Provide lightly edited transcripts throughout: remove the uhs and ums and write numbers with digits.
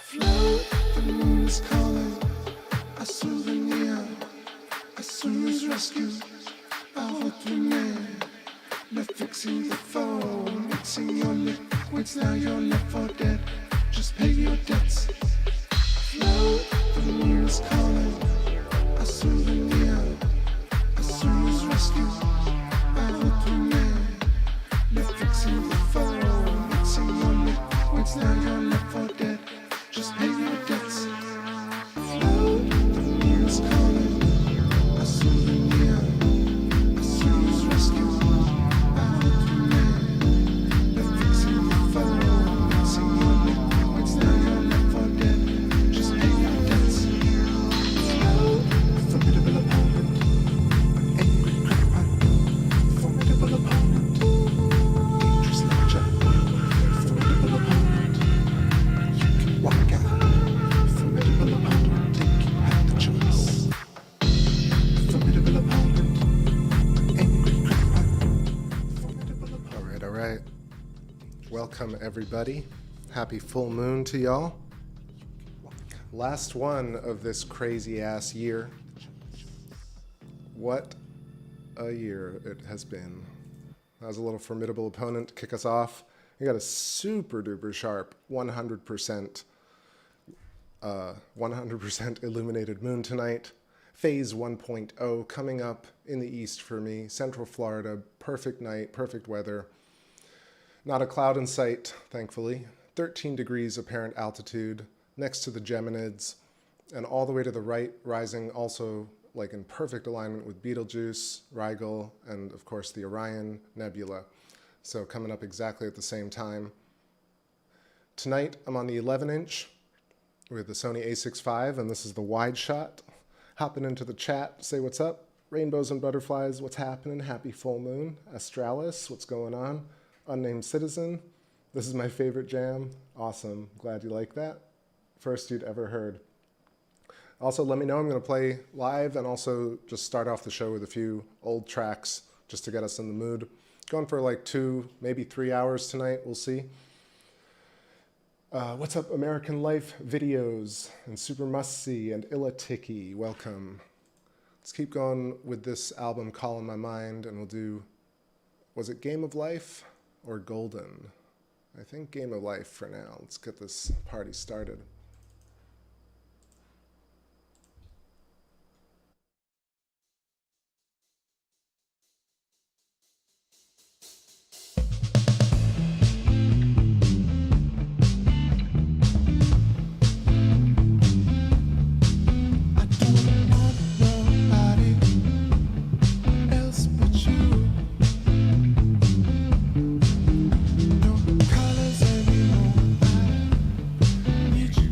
Float, the moon is calling, a souvenir, as soon as rescue, a retourner, le fixing the phone, mixing your liquids, now you're left for dead, just pay your debts. Float, the moon is calling, a souvenir, as soon as rescue, a retourner, le fixing the phone, mixing your liquids, now you're left for dead. Just pay your debts. Float, the moon is calling, a souvenir, as soon as rescue, a retourner, they're fixing the phone, mixing your liquids, now you're left for dead. Just pay your debts. Float, a formidable opponent, an angry crackpot, formidable opponent, dangerous launcher, formidable opponent. Walk out, formidable opponent, think you have the choice. Formidable opponent, angry crackpot, formidable opponent. All right. Welcome, everybody. Happy full moon to y'all. Last one of this crazy-ass year. What a year it has been. That was a little formidable opponent to kick us off. We got a super-duper sharp 100% illuminated moon tonight. Phase 1.0 coming up in the east for me. Central Florida, perfect night, perfect weather. Not a cloud in sight, thankfully. 13 degrees apparent altitude next to the Geminids, and all the way to the right, rising also like in perfect alignment with Betelgeuse, Rigel, and of course the Orion nebula. So coming up exactly at the same time. Tonight I'm on the 11-inch with the Sony a6 V, and this is the wide shot. Hopping into the chat, say what's up. Rainbows and butterflies, what's happening? Happy full moon. Astralis, what's going on? Unnamed Citizen, this is my favorite jam. Awesome, glad you like that. First you'd ever heard. Also, let me know, I'm gonna play live and also just start off the show with a few old tracks just to get us in the mood. Going for like 2, maybe 3 hours tonight, we'll see. What's up, American Life Videos and Super Must See and Illa Tiki, welcome. Let's keep going with this album, Call in My Mind, and we'll do, was it Game of Life or Golden? I think Game of Life for now. Let's get this party started. Colors anymore, I need you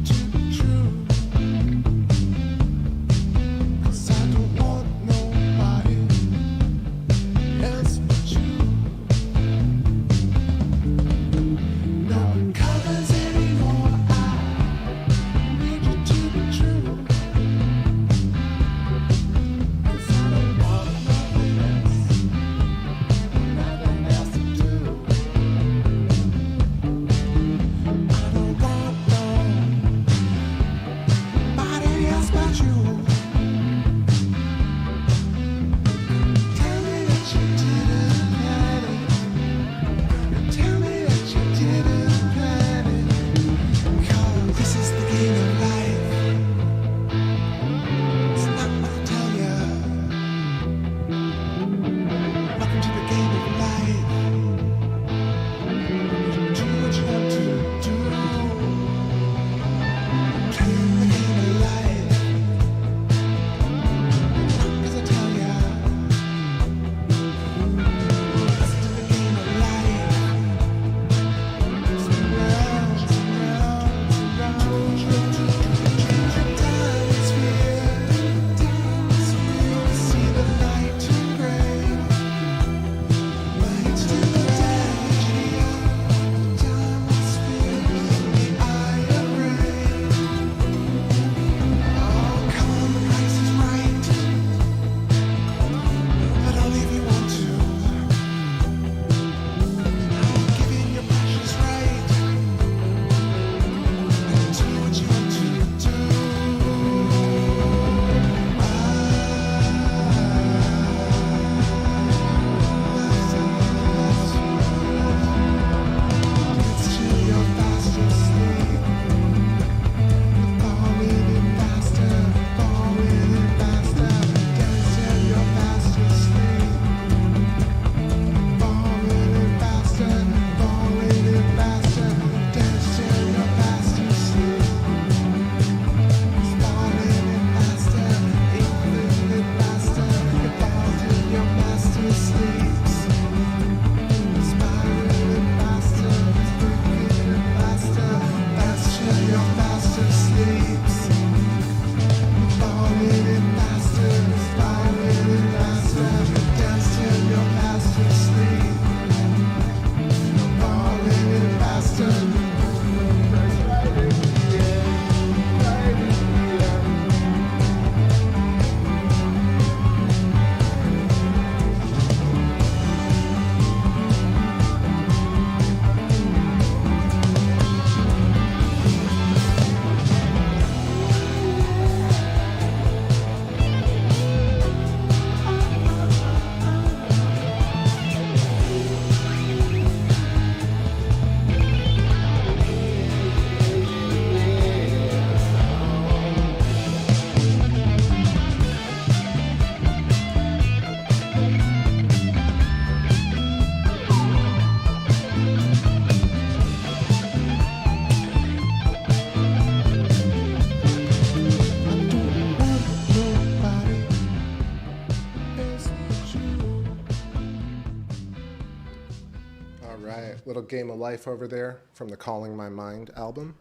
little Game of Life over there from the Calling My Mind album.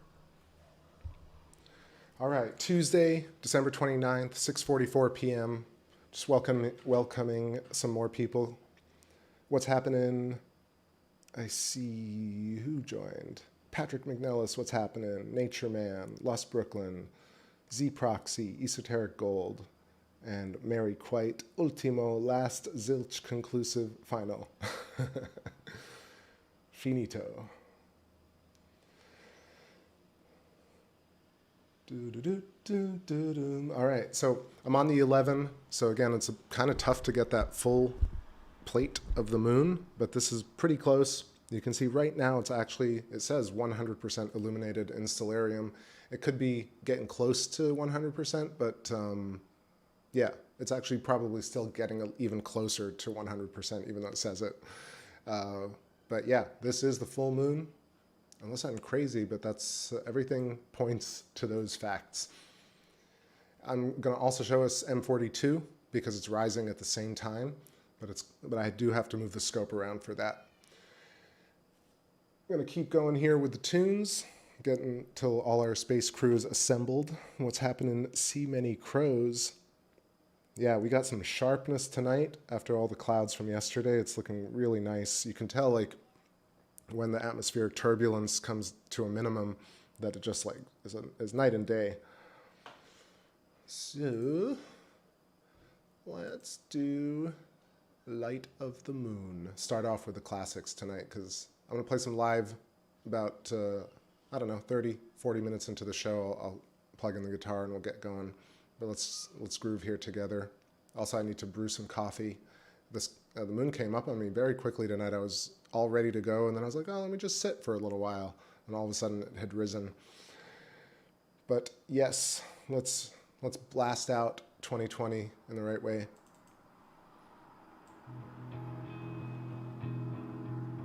All right, Tuesday, December 29th, 6:44 p.m. Just welcoming some more people. What's happening? I see who joined. Patrick McNellis, what's happening? Nature Man, Lost Brooklyn, Z Proxy, Esoteric Gold, and Mary Quite, Ultimo, last zilch conclusive final. Finito. All right, so I'm on the 11. So again, it's kind of tough to get that full plate of the moon, but this is pretty close. You can see right now it says 100% illuminated in Stellarium. It could be getting close to 100%, but yeah, it's actually probably still getting even closer to 100%, even though it says it. But yeah, this is the full moon. Unless I'm crazy, but that's everything points to those facts. I'm going to also show us M42 because it's rising at the same time, but I do have to move the scope around for that. I'm going to keep going here with the tunes, getting till all our space crew is assembled. What's happening? See many crows. Yeah, we got some sharpness tonight after all the clouds from yesterday. It's looking really nice. You can tell, like, when the atmospheric turbulence comes to a minimum, that it just like is night and day. So let's do Light of the Moon. Start off with the classics tonight because I'm going to play some live about, I don't know, 30, 40 minutes into the show. I'll plug in the guitar and we'll get going. But let's groove here together. Also, I need to brew some coffee. The moon came up on me very quickly tonight. I was all ready to go, and then I was like, oh, let me just sit for a little while. And all of a sudden, it had risen. But yes, let's blast out 2020 in the right way.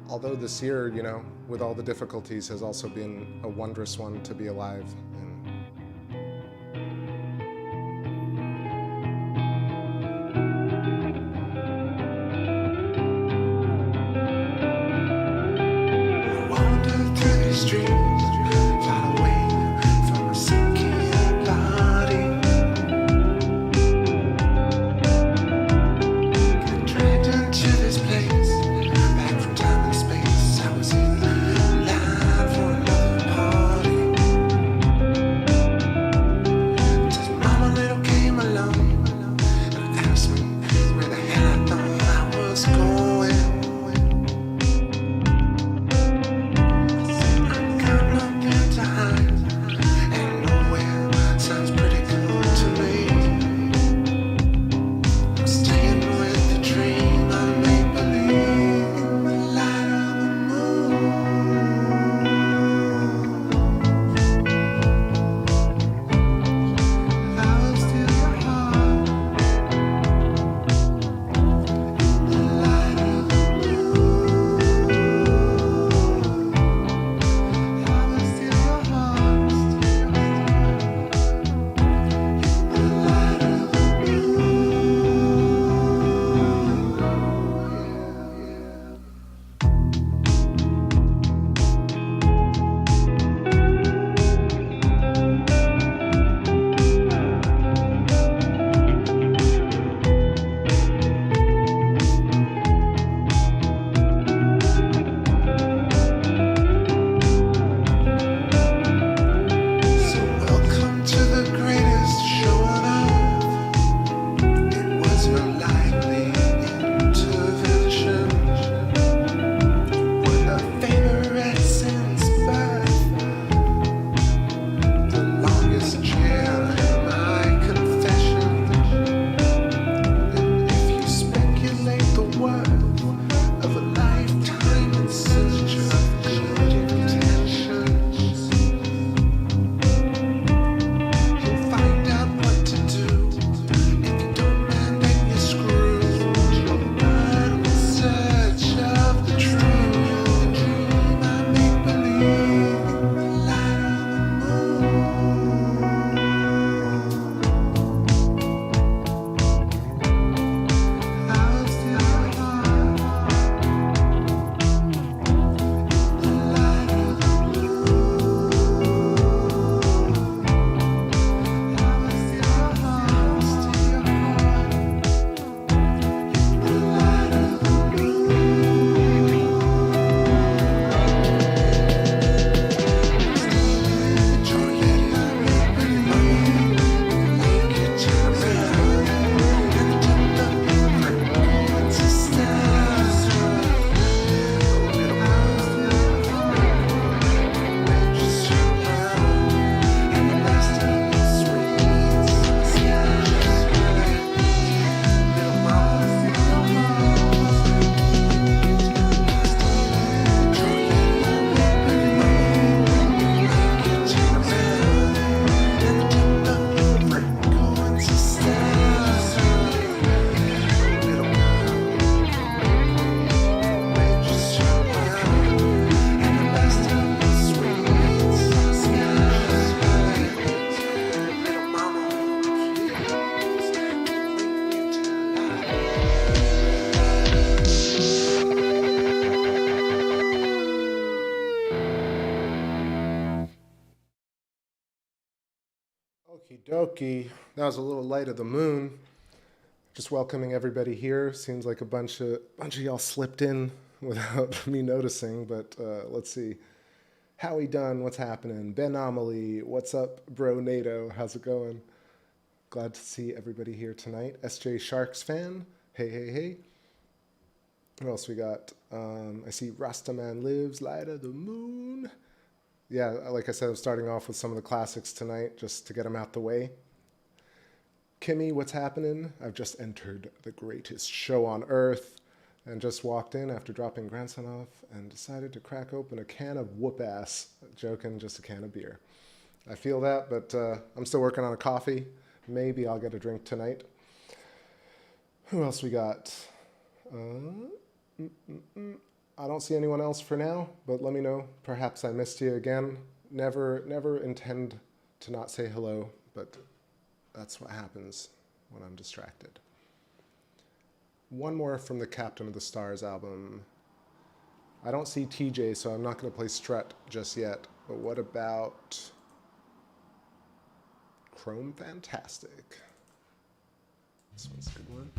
Although this year, you know, with all the difficulties, has also been a wondrous one to be alive. Okie dokie. That was a little light of the moon. Just welcoming everybody here. Seems like a bunch of y'all slipped in without me noticing, but let's see. Howie Dunn, what's happening? Ben Amelie, what's up, bro NATO? How's it going? Glad to see everybody here tonight. SJ Sharks fan, hey, hey, hey. What else we got? I see Rastaman Lives, Light of the Moon. Yeah, like I said, I'm starting off with some of the classics tonight just to get them out the way. Kimmy, what's happening? I've just entered the greatest show on earth and just walked in after dropping grandson off and decided to crack open a can of whoop-ass. Joking, just a can of beer. I feel that, but I'm still working on a coffee. Maybe I'll get a drink tonight. Who else we got? I don't see anyone else for now, but let me know. Perhaps I missed you again. Never intend to not say hello, but that's what happens when I'm distracted. One more from the Captain of the Stars album. I don't see TJ, so I'm not going to play Strut just yet. But what about Chrome Fantastic? This one's a good one.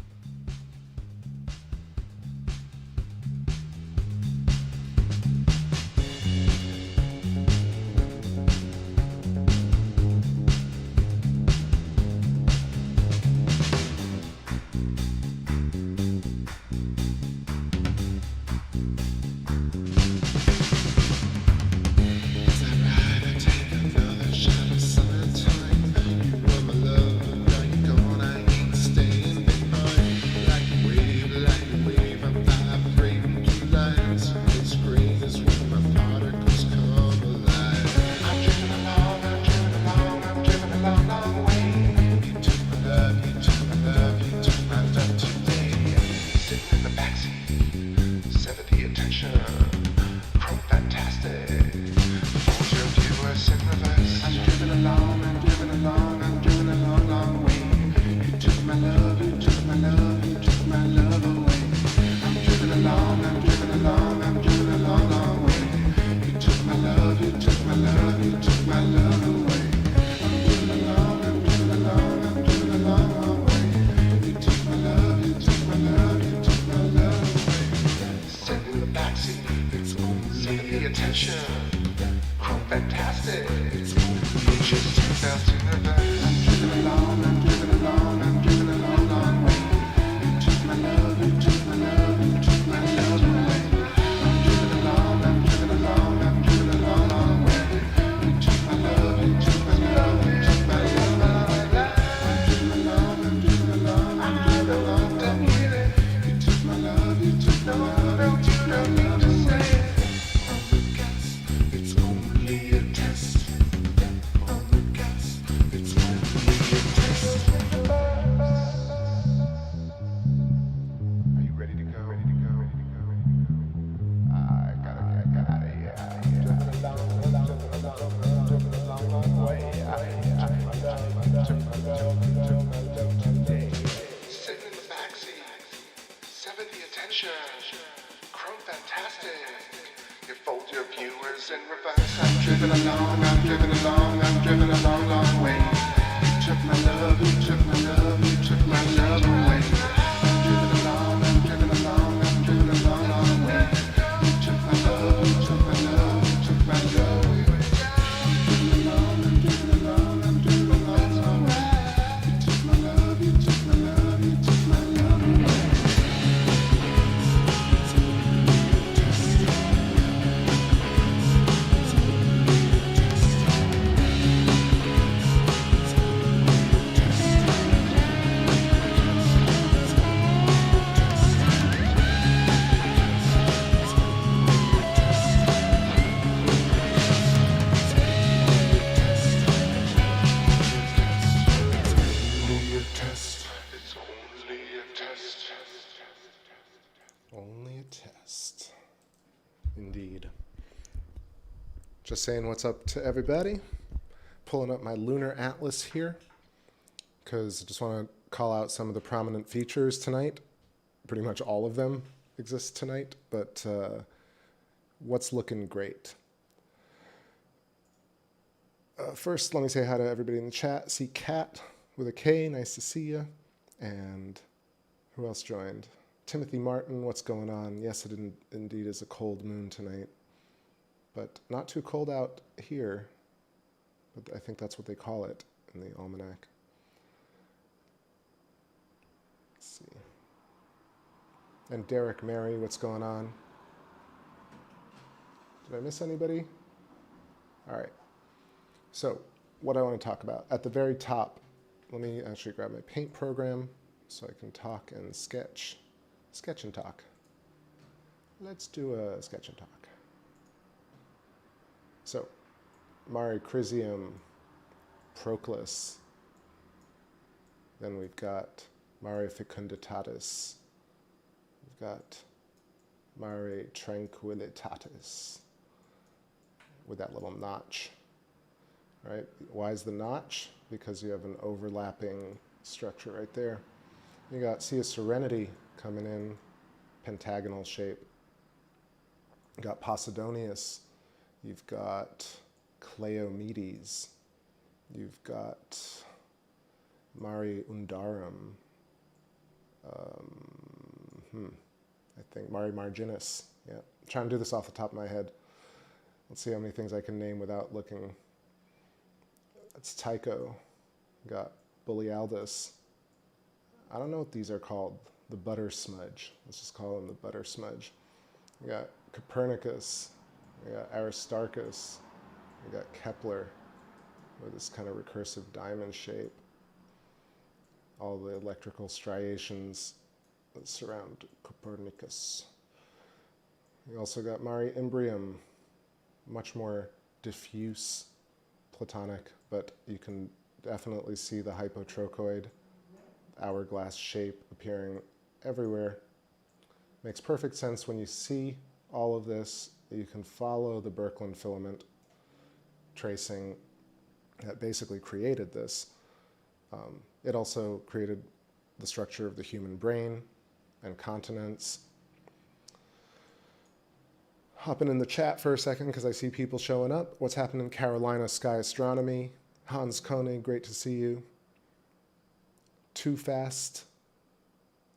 Just saying what's up to everybody. Pulling up my lunar atlas here because I just want to call out some of the prominent features tonight. Pretty much all of them exist tonight, but what's looking great? First, let me say hi to everybody in the chat. See Kat with a K, nice to see you. And who else joined? Timothy Martin, what's going on? Yes, it indeed is a cold moon tonight, but not too cold out here. But I think that's what they call it in the almanac. Let's see. And Derek Mary, what's going on? Did I miss anybody? All right. So what I want to talk about at the very top, let me actually grab my paint program so I can talk and sketch. Sketch and talk. Let's do a sketch and talk. So, Mare Crisium, Proclus. Then we've got Mare Fecunditatis. We've got Mare Tranquillitatis with that little notch. Right? Why is the notch? Because you have an overlapping structure right there. You got Sea of Serenity coming in, pentagonal shape. You got Posidonius. You've got Cleomedes. You've got Mare Undarum. I think Mare Marginis. Yeah, I'm trying to do this off the top of my head. Let's see how many things I can name without looking. That's Tycho. Got Borealdus. I don't know what these are called. The butter smudge. Let's just call them the butter smudge. We got Copernicus. We got Aristarchus. We got Kepler with this kind of recursive diamond shape. All the electrical striations that surround Copernicus. We also got Mare Imbrium, much more diffuse Platonic, but you can definitely see the hypotrochoid hourglass shape appearing everywhere. Makes perfect sense when you see all of this. You can follow the Birkeland filament tracing that basically created this. It also created the structure of the human brain and continents. Hopping in the chat for a second because I see people showing up. What's happening in Carolina Sky Astronomy? Hans Koenig, great to see you. Too Fast,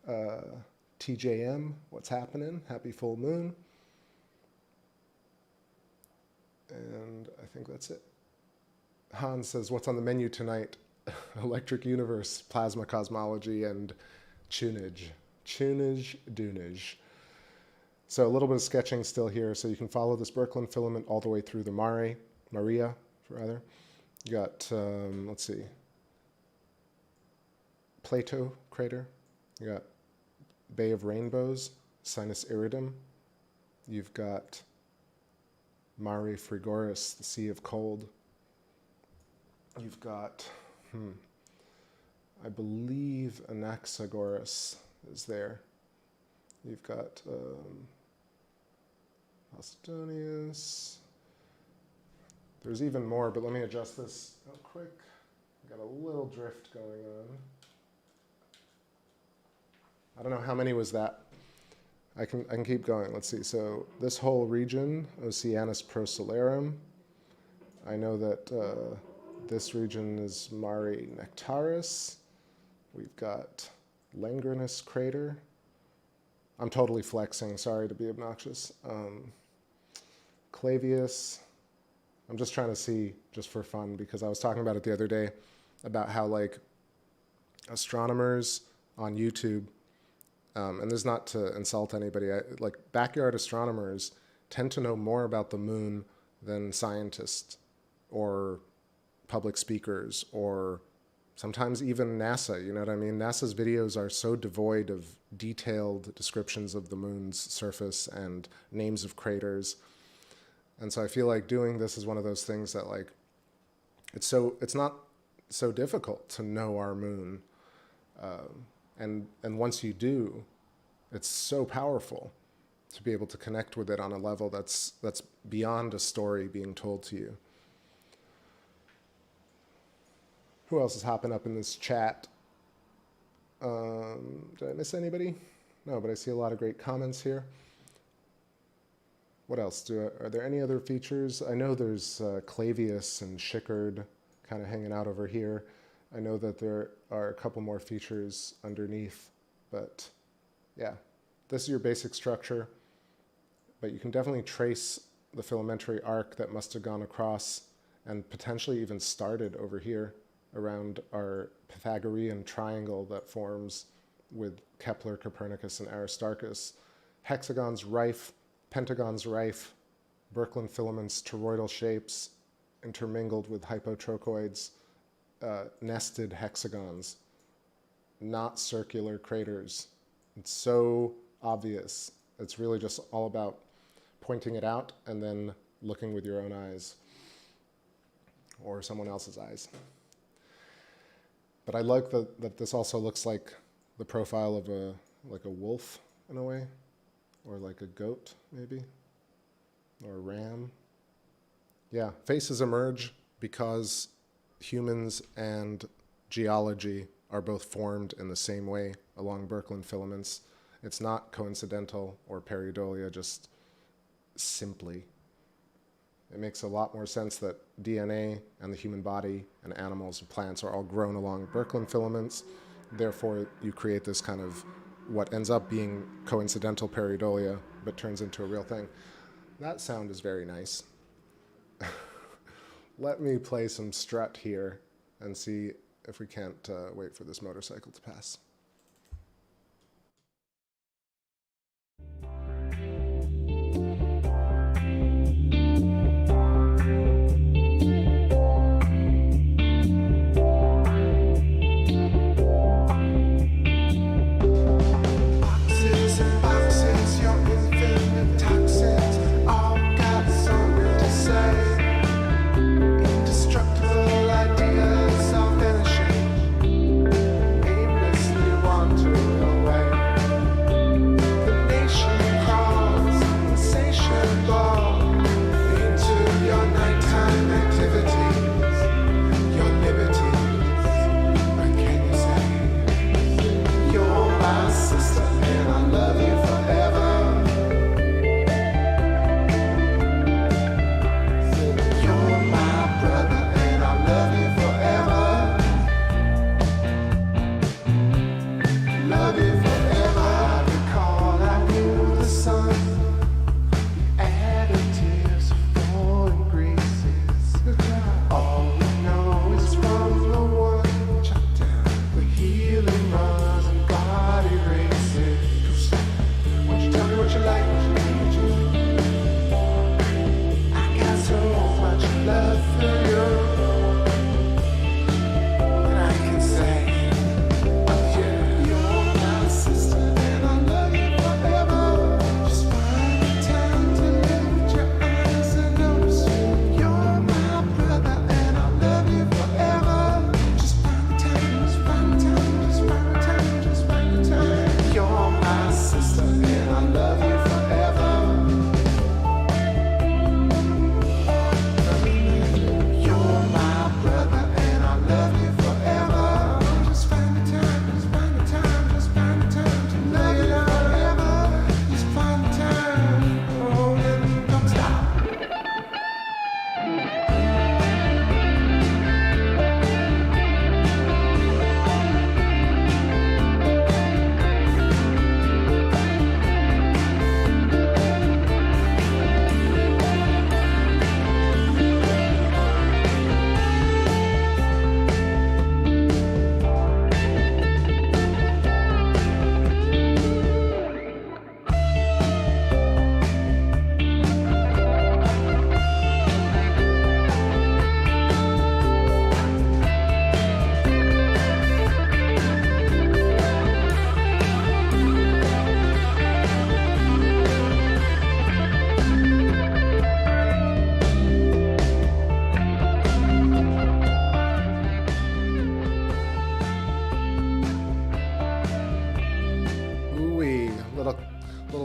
TJM, what's happening? Happy full moon. And I think that's it. Hans says, what's on the menu tonight? Electric Universe, Plasma Cosmology, and Tunage. Tunage, Dunage. So a little bit of sketching still here. So you can follow this Birkeland filament all the way through the Maria, rather. You got, let's see, Plato crater. You got Bay of Rainbows, Sinus Iridum. You've got Mare Frigoris, the Sea of Cold. You've got, I believe Anaxagoras is there. You've got Posidonius. There's even more, but let me adjust this real quick. Got a little drift going on. I don't know how many was that. I can keep going. Let's see. So this whole region, Oceanus Procellarum. I know that this region is Mare Nectaris. We've got Langrenus crater. I'm totally flexing. Sorry to be obnoxious. Clavius. I'm just trying to see, just for fun, because I was talking about it the other day, about how like astronomers on YouTube, and this is not to insult anybody, like backyard astronomers tend to know more about the moon than scientists or public speakers or sometimes even NASA, you know what I mean? NASA's videos are so devoid of detailed descriptions of the moon's surface and names of craters. And so I feel like doing this is one of those things that like, it's not so difficult to know our moon. And once you do, it's so powerful to be able to connect with it on a level that's beyond a story being told to you. Who else is hopping up in this chat? Did I miss anybody? No, but I see a lot of great comments here. What else? Are there any other features? I know there's Clavius and Schickard kind of hanging out over here. I know that there are a couple more features underneath, but yeah, this is your basic structure, but you can definitely trace the filamentary arc that must have gone across and potentially even started over here around our Pythagorean triangle that forms with Kepler, Copernicus, and Aristarchus. Hexagons rife, pentagons rife, Birkeland filaments, toroidal shapes intermingled with hypotrochoids, nested hexagons, not circular craters. It's so obvious. It's really just all about pointing it out and then looking with your own eyes or someone else's eyes. But I like that this also looks like the profile of a wolf in a way, or like a goat maybe, or a ram. Yeah, faces emerge because humans and geology are both formed in the same way along Birkeland filaments. It's not coincidental or pareidolia, just simply. It makes a lot more sense that DNA and the human body and animals and plants are all grown along Birkeland filaments. Therefore, you create this kind of what ends up being coincidental pareidolia, but turns into a real thing. That sound is very nice. Let me play some strut here and see if we can't wait for this motorcycle to pass.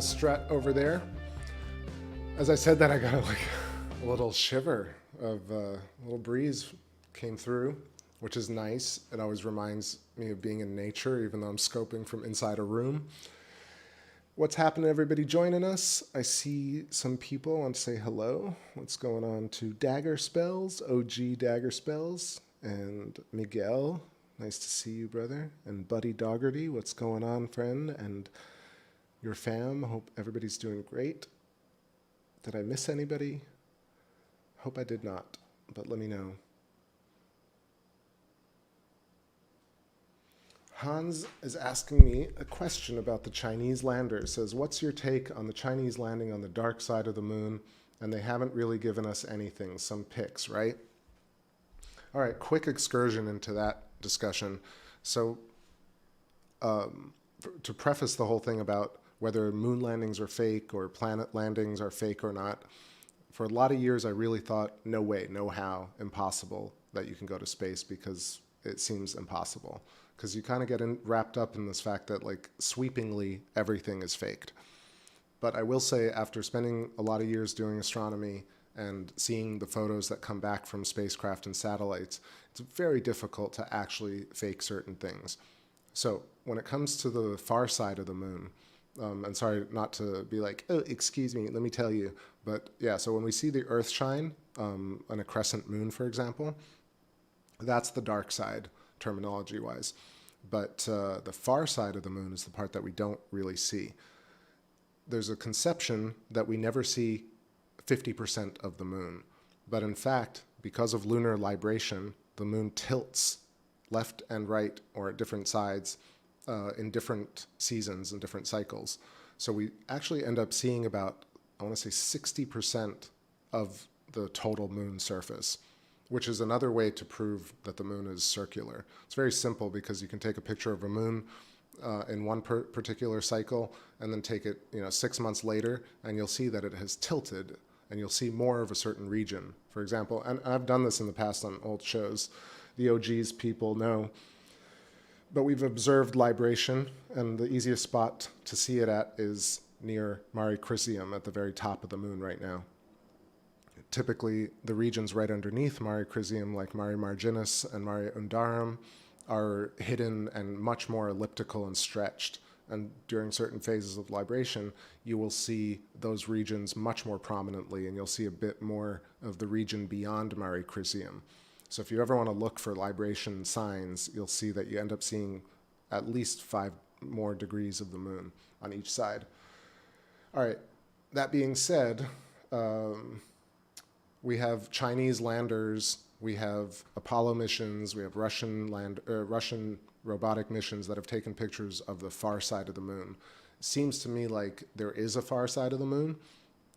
Strut over there. As I said that, I got a little shiver of a little breeze came through, which is nice. It always reminds me of being in nature, even though I'm scoping from inside a room. What's happening, everybody joining us? I see some people. I want to say hello. What's going on to Dagger Spells, OG Dagger Spells, and Miguel. Nice to see you, brother. And Buddy Doggerty, what's going on, friend? And your fam. Hope everybody's doing great. Did I miss anybody? Hope I did not, but let me know. Hans is asking me a question about the Chinese lander. It says, what's your take on the Chinese landing on the dark side of the moon? And they haven't really given us anything, some pics, right? All right, quick excursion into that discussion. So to preface the whole thing about whether moon landings are fake or planet landings are fake or not, for a lot of years I really thought, no way, no how, impossible that you can go to space because it seems impossible. Because you kind of get wrapped up in this fact that, like, sweepingly everything is faked. But I will say, after spending a lot of years doing astronomy and seeing the photos that come back from spacecraft and satellites, it's very difficult to actually fake certain things. So when it comes to the far side of the moon, and sorry not to be like, oh, excuse me, let me tell you. But yeah, so when we see the Earth shine on a crescent moon, for example, that's the dark side, terminology-wise. But the far side of the moon is the part that we don't really see. There's a conception that we never see 50% of the moon. But in fact, because of lunar libration, the moon tilts left and right, or at different sides, in different seasons and different cycles. So we actually end up seeing about, I want to say 60% of the total moon surface, which is another way to prove that the moon is circular. It's very simple because you can take a picture of a moon in one particular cycle and then take it 6 months later, and you'll see that it has tilted, and you'll see more of a certain region. For example, and I've done this in the past on old shows, the OGs people know, but we've observed libration, and the easiest spot to see it at is near Mare Crisium at the very top of the moon right now. Typically, the regions right underneath Mare Crisium, like Mare Marginis and Mare Undarum, are hidden and much more elliptical and stretched. And during certain phases of libration, you will see those regions much more prominently, and you'll see a bit more of the region beyond Mare Crisium. So if you ever want to look for libration signs, you'll see that you end up seeing at least 5 more degrees of the moon on each side. All right, that being said, we have Chinese landers, we have Apollo missions, we have Russian robotic missions that have taken pictures of the far side of the moon. It seems to me like there is a far side of the moon.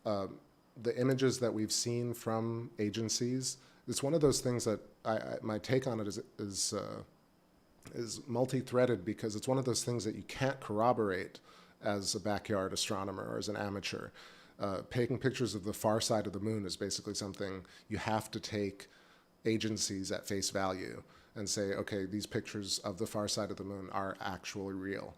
The images that we've seen from agencies, it's one of those things that my take on it is multi-threaded, because it's one of those things that you can't corroborate as a backyard astronomer or as an amateur. Taking pictures of the far side of the moon is basically something you have to take agencies at face value and say, okay, these pictures of the far side of the moon are actually real.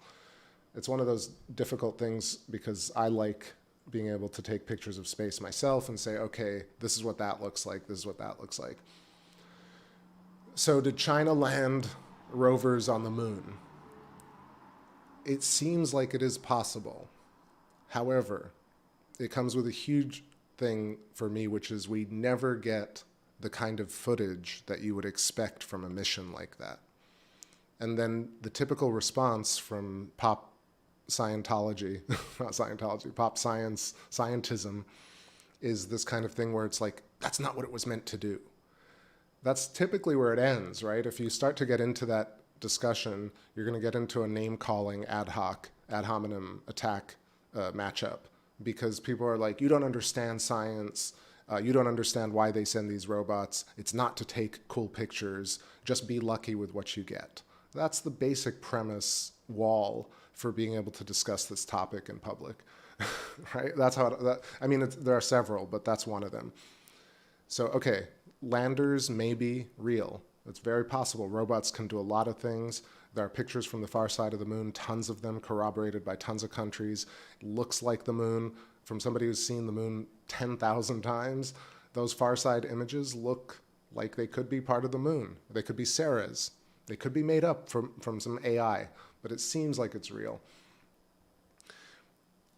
It's one of those difficult things because I like being able to take pictures of space myself and say, okay, this is what that looks like, this is what that looks like. So did China land rovers on the moon? It seems like it is possible. However, it comes with a huge thing for me, which is we never get the kind of footage that you would expect from a mission like that. And then the typical response from pop Scientology, not Scientology, pop science, scientism, is this kind of thing where it's like, that's not what it was meant to do. That's typically where it ends, right? If you start to get into that discussion, you're going to get into a name-calling ad hominem attack matchup, because people are like, you don't understand science, you don't understand why they send these robots, it's not to take cool pictures, just be lucky with what you get. That's the basic premise wall for being able to discuss this topic in public, right? That's how, there are several, but that's one of them. So, okay, landers may be real. It's very possible. Robots can do a lot of things. There are pictures from the far side of the moon, tons of them corroborated by tons of countries. It looks like the moon. From somebody who's seen the moon 10,000 times, those far side images look like they could be part of the moon. They could be Ceres. They could be made up from some AI, but it seems like it's real.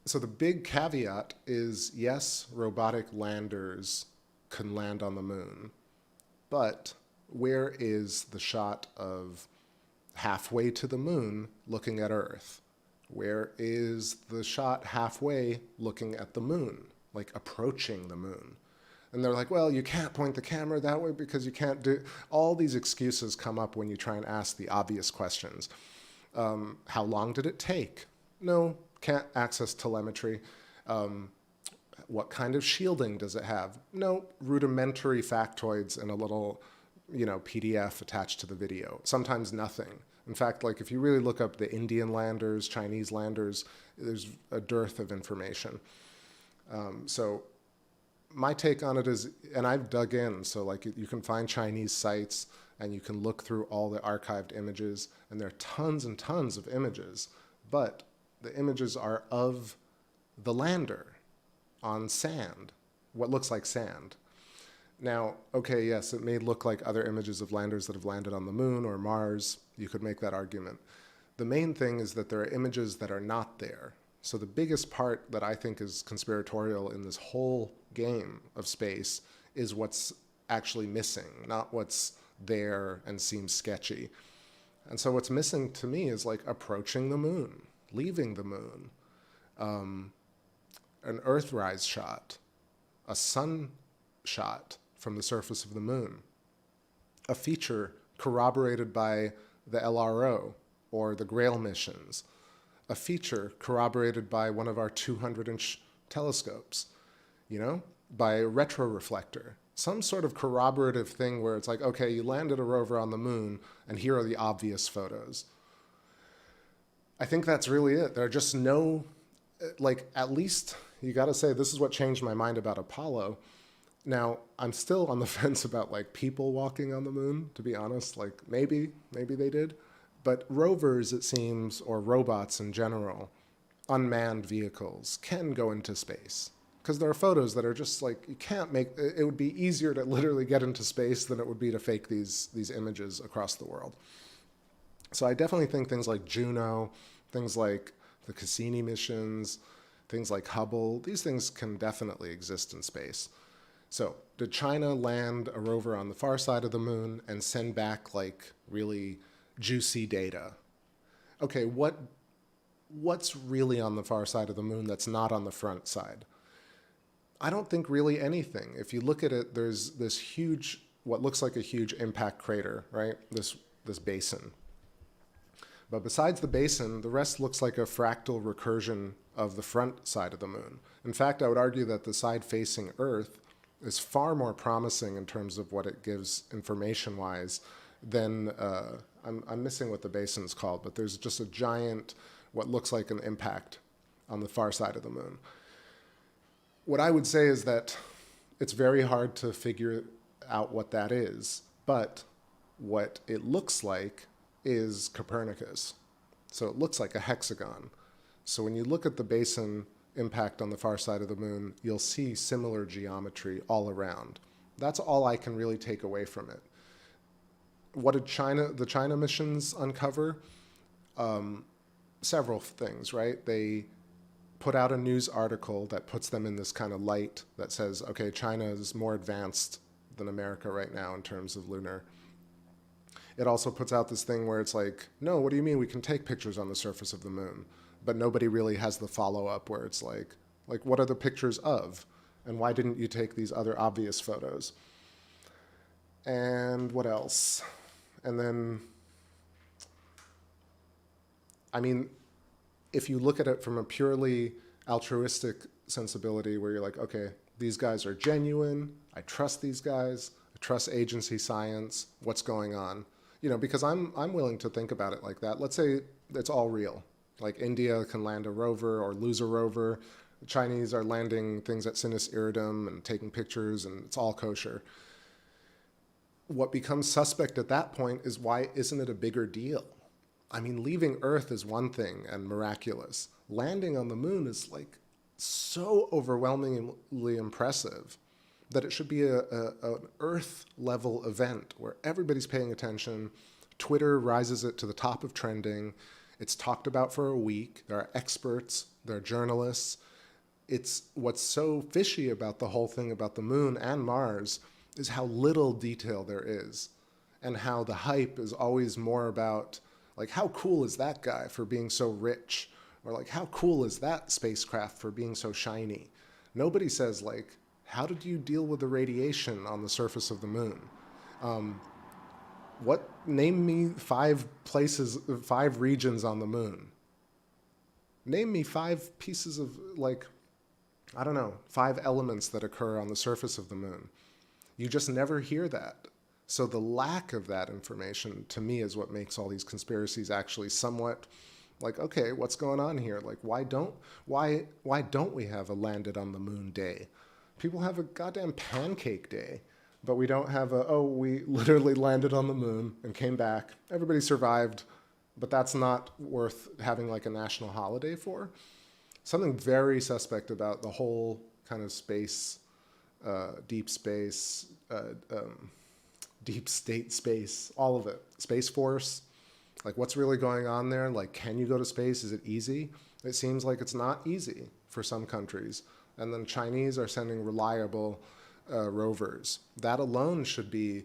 So the big caveat is, yes, robotic landers can land on the moon, but where is the shot of halfway to the moon looking at Earth? Where is the shot halfway looking at the moon, like approaching the moon? And they're like, well, you can't point the camera that way because you can't do... All these excuses come up when you try and ask the obvious questions. How long did it take? No, can't access telemetry. What kind of shielding does it have? No, rudimentary factoids and a little, PDF attached to the video. Sometimes nothing. In fact, like if you really look up the Indian landers, Chinese landers, there's a dearth of information. So my take on it is, and I've dug in, so like you can find Chinese sites and you can look through all the archived images, and there are tons and tons of images, but the images are of the lander on sand, what looks like sand. Now, okay, yes, it may look like other images of landers that have landed on the moon or Mars. You could make that argument. The main thing is that there are images that are not there. So the biggest part that I think is conspiratorial in this whole game of space is what's actually missing, not what's there and seems sketchy. And so what's missing to me is like approaching the moon, leaving the moon, an Earthrise shot, a sun shot from the surface of the moon, a feature corroborated by the LRO or the Grail missions, a feature corroborated by one of our 200-inch telescopes, by a retroreflector, some sort of corroborative thing where it's like, okay, you landed a rover on the moon, and here are the obvious photos. I think that's really it. There are just no, at least you got to say, this is what changed my mind about Apollo. Now, I'm still on the fence about people walking on the moon, to be honest. Maybe they did. But rovers, it seems, or robots in general, unmanned vehicles, can go into space. Because there are photos that are just you can't make, it would be easier to literally get into space than it would be to fake these images across the world. So I definitely think things like Juno, things like the Cassini missions, things like Hubble, these things can definitely exist in space. So did China land a rover on the far side of the moon and send back really juicy data? Okay, what's really on the far side of the moon that's not on the front side? I don't think really anything. If you look at it, there's this huge, what looks like a huge impact crater, right? This basin. But besides the basin, the rest looks like a fractal recursion of the front side of the moon. In fact, I would argue that the side facing Earth is far more promising in terms of what it gives information-wise than, I'm missing what the basin's called, but there's just a giant, what looks like an impact on the far side of the moon. What I would say is that it's very hard to figure out what that is, but what it looks like is Copernicus. So it looks like a hexagon. So when you look at the basin impact on the far side of the moon, you'll see similar geometry all around. That's all I can really take away from it. What did the China missions uncover? Several things, right? They put out a news article that puts them in this kind of light that says, okay, China is more advanced than America right now in terms of lunar. It also puts out this thing where it's no, what do you mean we can take pictures on the surface of the moon? But nobody really has the follow-up where it's like what are the pictures of? And why didn't you take these other obvious photos? And what else? And then, if you look at it from a purely altruistic sensibility where you're okay, these guys are genuine, I trust these guys, I trust agency science, what's going on? Because I'm willing to think about it like that. Let's say it's all real. India can land a rover or lose a rover. The Chinese are landing things at Sinus Iridum and taking pictures, and it's all kosher. What becomes suspect at that point is, why isn't it a bigger deal? Leaving Earth is one thing and miraculous. Landing on the moon is so overwhelmingly impressive that it should be an Earth-level event where everybody's paying attention. Twitter rises it to the top of trending. It's talked about for a week. There are experts they're journalists. It's what's so fishy about the whole thing about the moon and Mars is how little detail there is, and how the hype is always more about, like, how cool is that guy for being so rich? Or like, how cool is that spacecraft for being so shiny? Nobody says, like, how did you deal with the radiation on the surface of the moon? Name me 5 regions on the moon. Name me 5 pieces of, like, I don't know, 5 elements that occur on the surface of the moon. You just never hear that. So the lack of that information, to me, is what makes all these conspiracies actually somewhat like, okay, what's going on here? Like, why don't we have a landed on the moon day? People have a goddamn pancake day, but we don't have we literally landed on the moon and came back. Everybody survived, but that's not worth having like a national holiday for. Something very suspect about the whole kind of space, deep space, deep state space, all of it. Space Force, like what's really going on there? Like, can you go to space? Is it easy? It seems like it's not easy for some countries. And then Chinese are sending reliable rovers. That alone should be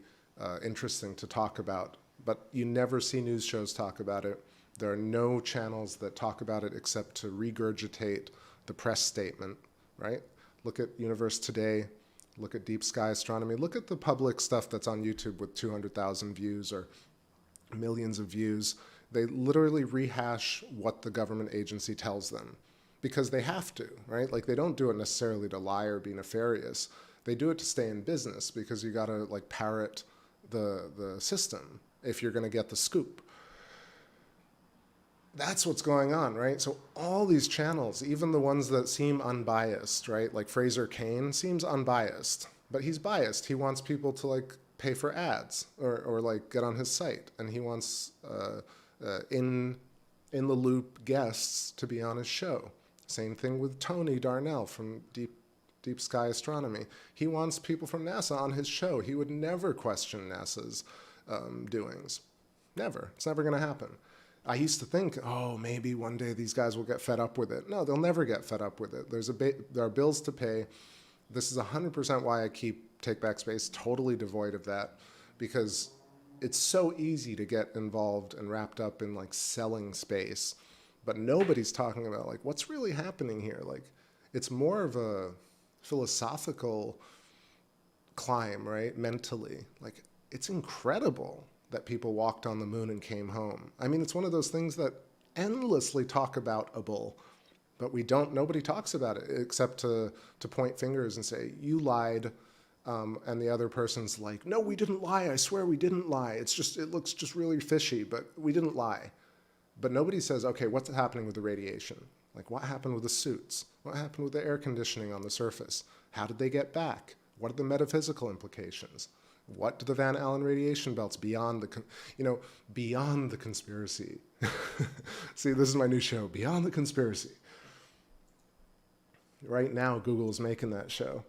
interesting to talk about, but you never see news shows talk about it. There are no channels that talk about it except to regurgitate the press statement, right? Look at Universe Today, look at Deep Sky Astronomy, look at the public stuff that's on YouTube with 200,000 views or millions of views. They literally rehash what the government agency tells them because they have to, right? Like, they don't do it necessarily to lie or be nefarious. They do it to stay in business because you gotta like parrot the system if you're gonna get the scoop. That's what's going on, right? So all these channels, even the ones that seem unbiased, right? Like Fraser Cain seems unbiased, but he's biased. He wants people to like pay for ads or like get on his site, and he wants in the loop guests to be on his show. Same thing with Tony Darnell from Deep Sky Astronomy. He wants people from NASA on his show. He would never question NASA's doings. Never. It's never going to happen. I used to think, oh, maybe one day these guys will get fed up with it. No, they'll never get fed up with it. There are bills to pay. This is 100% why I keep Take Back Space totally devoid of that, because it's so easy to get involved and wrapped up in like selling space, but nobody's talking about like what's really happening here. Like, it's more of a philosophical climb, right? Mentally, like, it's incredible that people walked on the moon and came home. I mean, it's one of those things that endlessly talk aboutable, but nobody talks about it except to point fingers and say, you lied. And the other person's like, no, we didn't lie. I swear we didn't lie. It looks just really fishy, but we didn't lie. But nobody says, okay, what's happening with the radiation? Like, what happened with the suits? What happened with the air conditioning on the surface? How did they get back? What are the metaphysical implications? What do the Van Allen radiation belts beyond the conspiracy? See, this is my new show, Beyond the Conspiracy. Right now, Google's making that show.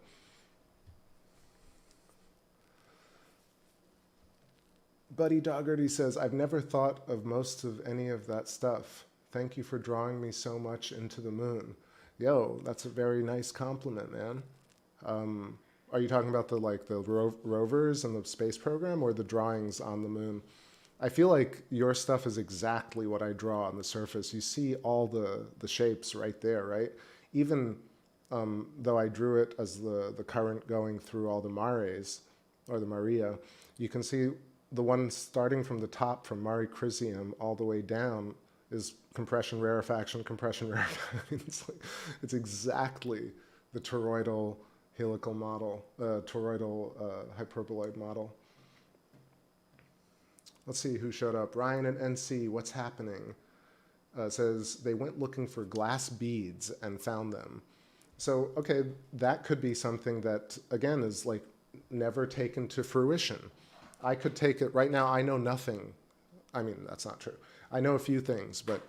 Buddy Doggerty says, I've never thought of most of any of that stuff. Thank you for drawing me so much into the moon. Yo, that's a very nice compliment, man. Are you talking about the rovers and the space program, or the drawings on the moon? I feel like your stuff is exactly what I draw on the surface. You see all the shapes right there, right? Even though I drew it as the current going through all the mares, or the Maria, you can see the one starting from the top from Mare Crisium all the way down is compression, rarefaction, compression, rarefaction. It's exactly the toroidal helical model, toroidal hyperboloid model. Let's see who showed up. Ryan and NC, what's happening? Says they went looking for glass beads and found them. So, okay, that could be something that, again, is like never taken to fruition. I could take it right now. I know nothing. I mean, that's not true. I know a few things, but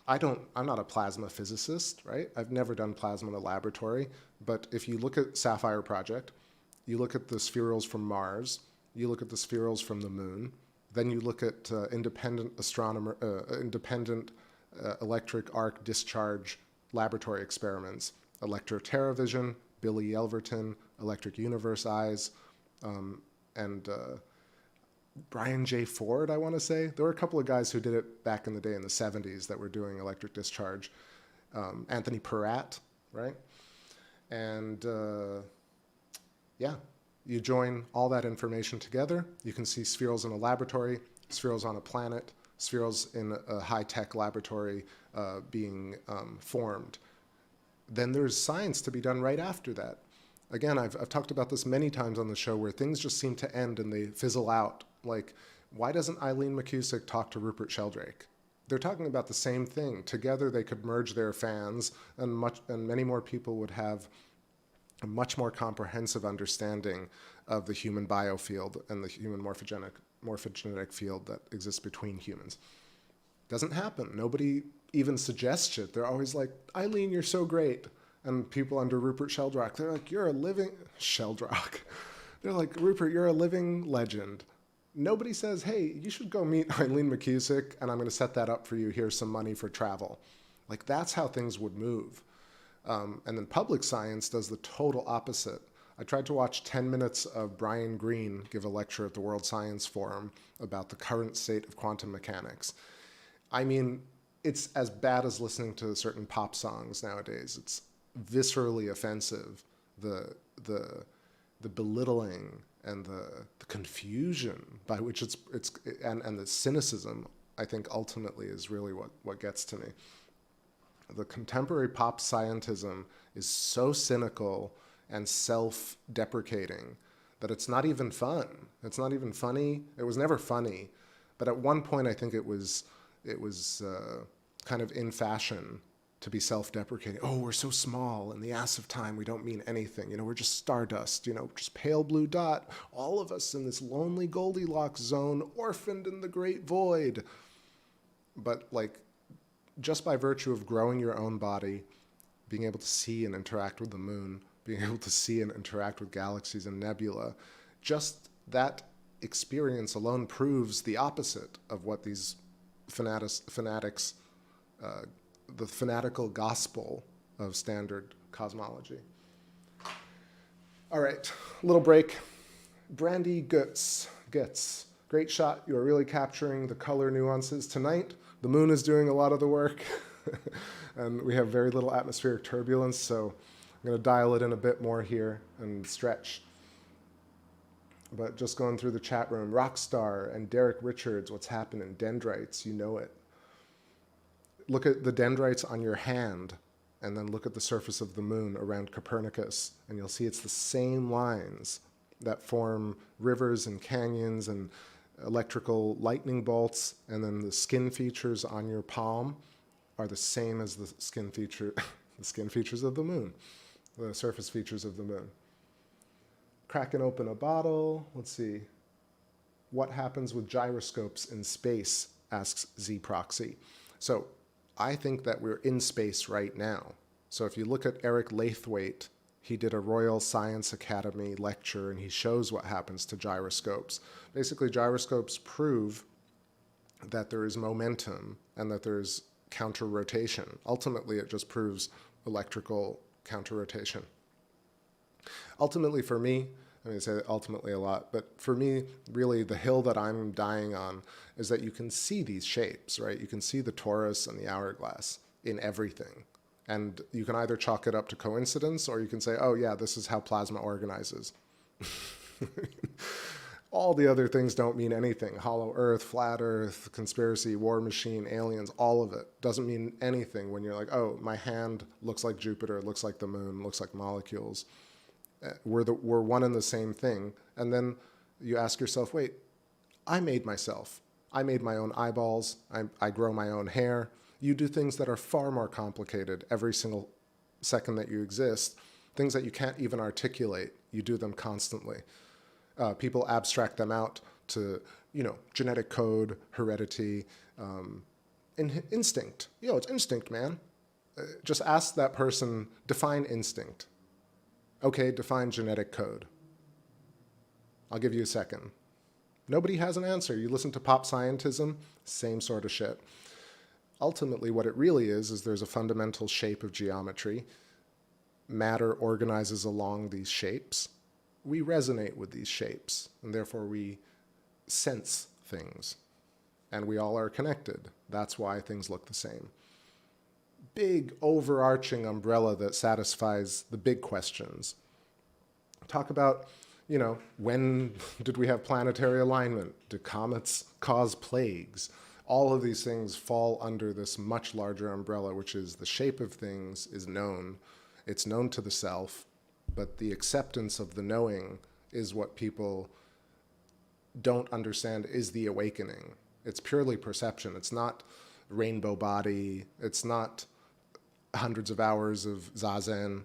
I'm not a plasma physicist, right? I've never done plasma in a laboratory. But if you look at Sapphire Project, you look at the spherules from Mars, you look at the spherules from the moon, then you look at independent electric arc discharge laboratory experiments. Electro Terra Vision, Billy Yelverton, Electric Universe Eyes, and Brian J. Ford, I want to say. There were a couple of guys who did it back in the day in the 70s that were doing electric discharge. Anthony Peratt, right? And yeah, you join all that information together. You can see spherules in a laboratory, spherules on a planet, spherules in a high-tech laboratory being formed. Then there's science to be done right after that. Again, I've talked about this many times on the show where things just seem to end and they fizzle out. Like, why doesn't Eileen McCusick talk to Rupert Sheldrake? They're talking about the same thing. Together they could merge their fans, and many more people would have a much more comprehensive understanding of the human biofield and the human morphogenetic field that exists between humans. Doesn't happen. Nobody even suggests it. They're always like, Eileen, you're so great. And people under Rupert Sheldrake, they're like, you're a living... Sheldrake. They're like, Rupert, you're a living legend. Nobody says, hey, you should go meet Eileen McCusick, and I'm going to set that up for you. Here's some money for travel. Like, that's how things would move. And then public science does the total opposite. I tried to watch 10 minutes of Brian Greene give a lecture at the World Science Forum about the current state of quantum mechanics. I mean, it's as bad as listening to certain pop songs nowadays. It's viscerally offensive. The belittling and the confusion by which and the cynicism, I think, ultimately is really what gets to me. The contemporary pop scientism is so cynical and self-deprecating that it's not even fun. It's not even funny. It was never funny, but at one point I think it was kind of in fashion to be self-deprecating. Oh, we're so small. In the ass of time, we don't mean anything. We're just stardust, just pale blue dot. All of us in this lonely Goldilocks zone, orphaned in the great void. But like, just by virtue of growing your own body, being able to see and interact with the moon, being able to see and interact with galaxies and nebula, just that experience alone proves the opposite of what these fanatics the fanatical gospel of standard cosmology. All right, little break. Brandy Goetz. Great shot. You are really capturing the color nuances tonight. The moon is doing a lot of the work, and we have very little atmospheric turbulence, so I'm going to dial it in a bit more here and stretch. But just going through the chat room, Rockstar and Derek Richards, what's happening? Dendrites, you know it. Look at the dendrites on your hand, and then look at the surface of the moon around Copernicus, and you'll see it's the same lines that form rivers and canyons and electrical lightning bolts, and then the skin features on your palm are the same as the skin features of the moon, the surface features of the moon. Cracking open a bottle. Let's see. What happens with gyroscopes in space, asks Z-Proxy. So I think that we're in space right now. So if you look at Eric Laithwaite, he did a Royal Science Academy lecture, and he shows what happens to gyroscopes. Basically, gyroscopes prove that there is momentum and that there's counter-rotation. Ultimately, it just proves electrical counter-rotation. Ultimately, for me, I say ultimately a lot, but for me, really, the hill that I'm dying on is that you can see these shapes, right? You can see the torus and the hourglass in everything. And you can either chalk it up to coincidence, or you can say, oh yeah, this is how plasma organizes. All the other things don't mean anything. Hollow Earth, flat Earth, conspiracy, war machine, aliens, all of it doesn't mean anything when you're like, oh, my hand looks like Jupiter, looks like the moon, looks like molecules. We're one and the same thing. And then you ask yourself, wait, I made myself. I made my own eyeballs. I grow my own hair. You do things that are far more complicated every single second that you exist, things that you can't even articulate. You do them constantly. People abstract them out to, genetic code, heredity, instinct. It's instinct, man. Just ask that person, define instinct. Okay, define genetic code. I'll give you a second. Nobody has an answer. You listen to pop scientism, same sort of shit. ultimately what it really is there's a fundamental shape of geometry. Matter organizes along these shapes. We resonate with these shapes, and therefore we sense things. And we all are connected. That's why things look the same. Big overarching umbrella that satisfies the big questions. Talk about, when did we have planetary alignment? Do comets cause plagues? All of these things fall under this much larger umbrella, which is the shape of things is known. It's known to the self, but the acceptance of the knowing is what people don't understand is the awakening. It's purely perception. It's not rainbow body. It's not hundreds of hours of zazen,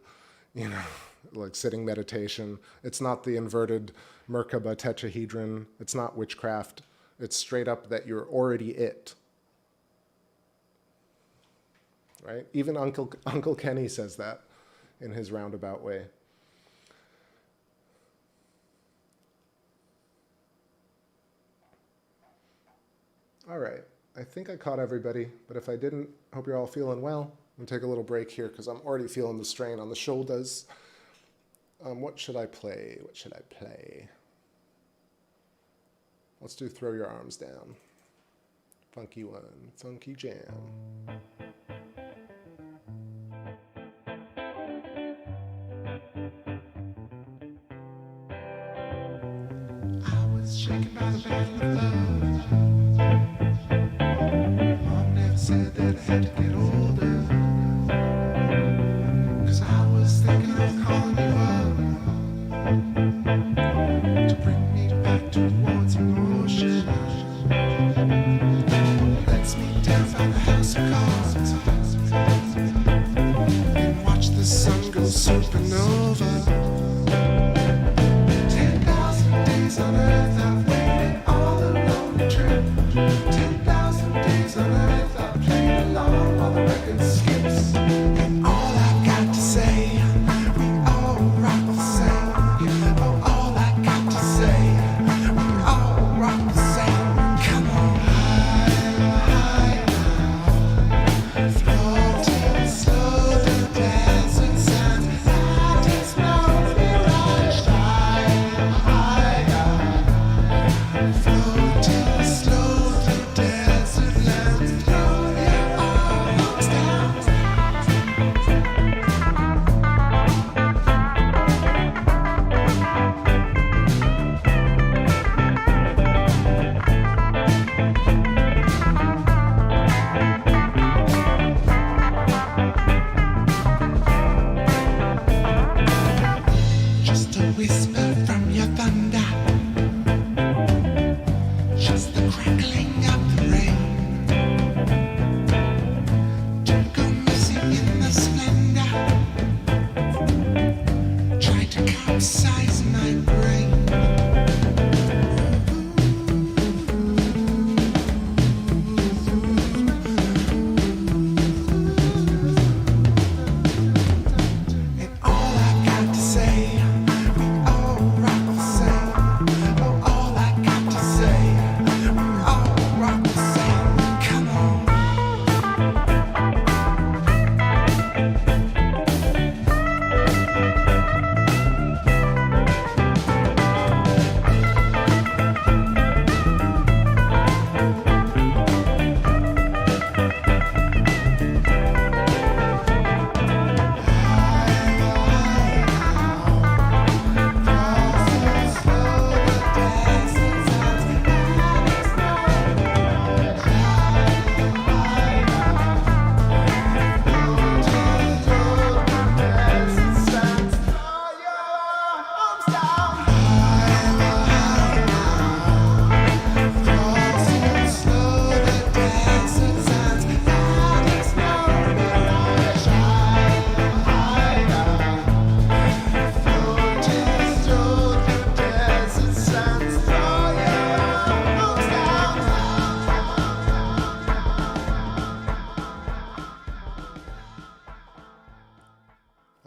like sitting meditation. It's not the inverted Merkaba tetrahedron. It's not witchcraft. It's straight up that you're already it. Right? Even Uncle Kenny says that in his roundabout way. All right, I think I caught everybody, but if I didn't, hope you're all feeling well. I'm gonna take a little break here because I'm already feeling the strain on the shoulders. What should I play? What should I play? Let's do Throw Your Arms Down. Funky one, funky jam. I was shaken by the battle of love. Mom never said that I had to get older. 'Cause I was thinking of calling you up to bring me back towards emotion. Let's meet down by the house of cards and watch the sun go supernova. 10,000 days on earth I've waited all alone to trip. 10,000 days on earth I've played along while the record skips. And all I've got to say, we all rock the same. Oh, all I got to say, we all rock the same. Come on, high, high, floating slow, the desert sands. That is no mirage. High, high, floating slow, the desert lands. Throw your arms down. Just a whisper from your thunder, just the crackling of the rain. Don't go missing in the splendor, try to capsize my brain. And all I got to say, we all rock the same. Oh, all I got to say, we all rock the same. Come on.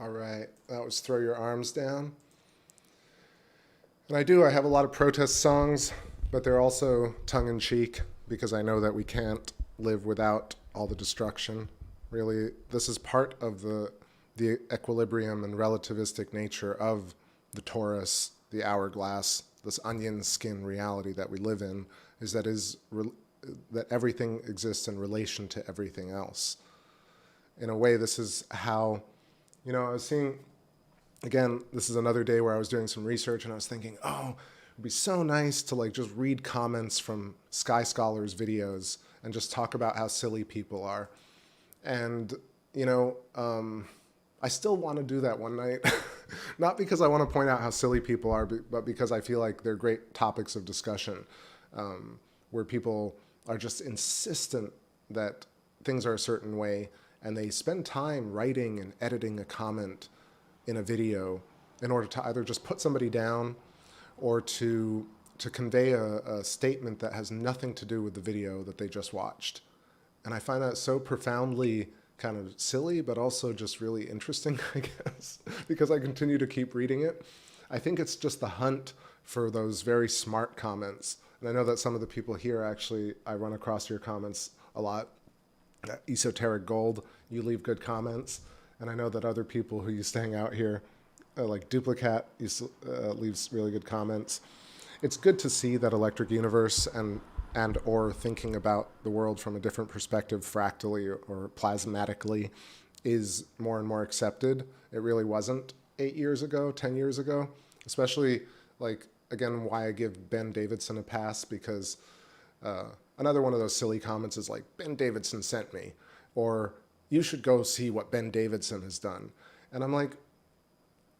All right, that was Throw Your Arms Down. And I have a lot of protest songs, but they're also tongue-in-cheek because I know that we can't live without all the destruction. Really, this is part of the equilibrium and relativistic nature of the torus, the hourglass, this onion skin reality that we live in, is that everything exists in relation to everything else. In a way, this is how, I was seeing, again, this is another day where I was doing some research and I was thinking, oh, it'd be so nice to like just read comments from Sky Scholars videos and just talk about how silly people are. And, I still want to do that one night, not because I want to point out how silly people are, but because I feel like they're great topics of discussion, where people are just insistent that things are a certain way, and they spend time writing and editing a comment in a video in order to either just put somebody down or to convey a statement that has nothing to do with the video that they just watched. And I find that so profoundly kind of silly, but also just really interesting, I guess, because I continue to keep reading it. I think it's just the hunt for those very smart comments. And I know that some of the people here, actually, I run across your comments a lot. Esoteric Gold, you leave good comments. And I know that other people who used to hang out here, like Duplicat, leaves really good comments. It's good to see that Electric Universe and or thinking about the world from a different perspective, fractally or plasmatically, is more and more accepted. It really wasn't 8 years ago, 10 years ago, especially, like, again, why I give Ben Davidson a pass, because another one of those silly comments is like, Ben Davidson sent me, or you should go see what Ben Davidson has done. And I'm like,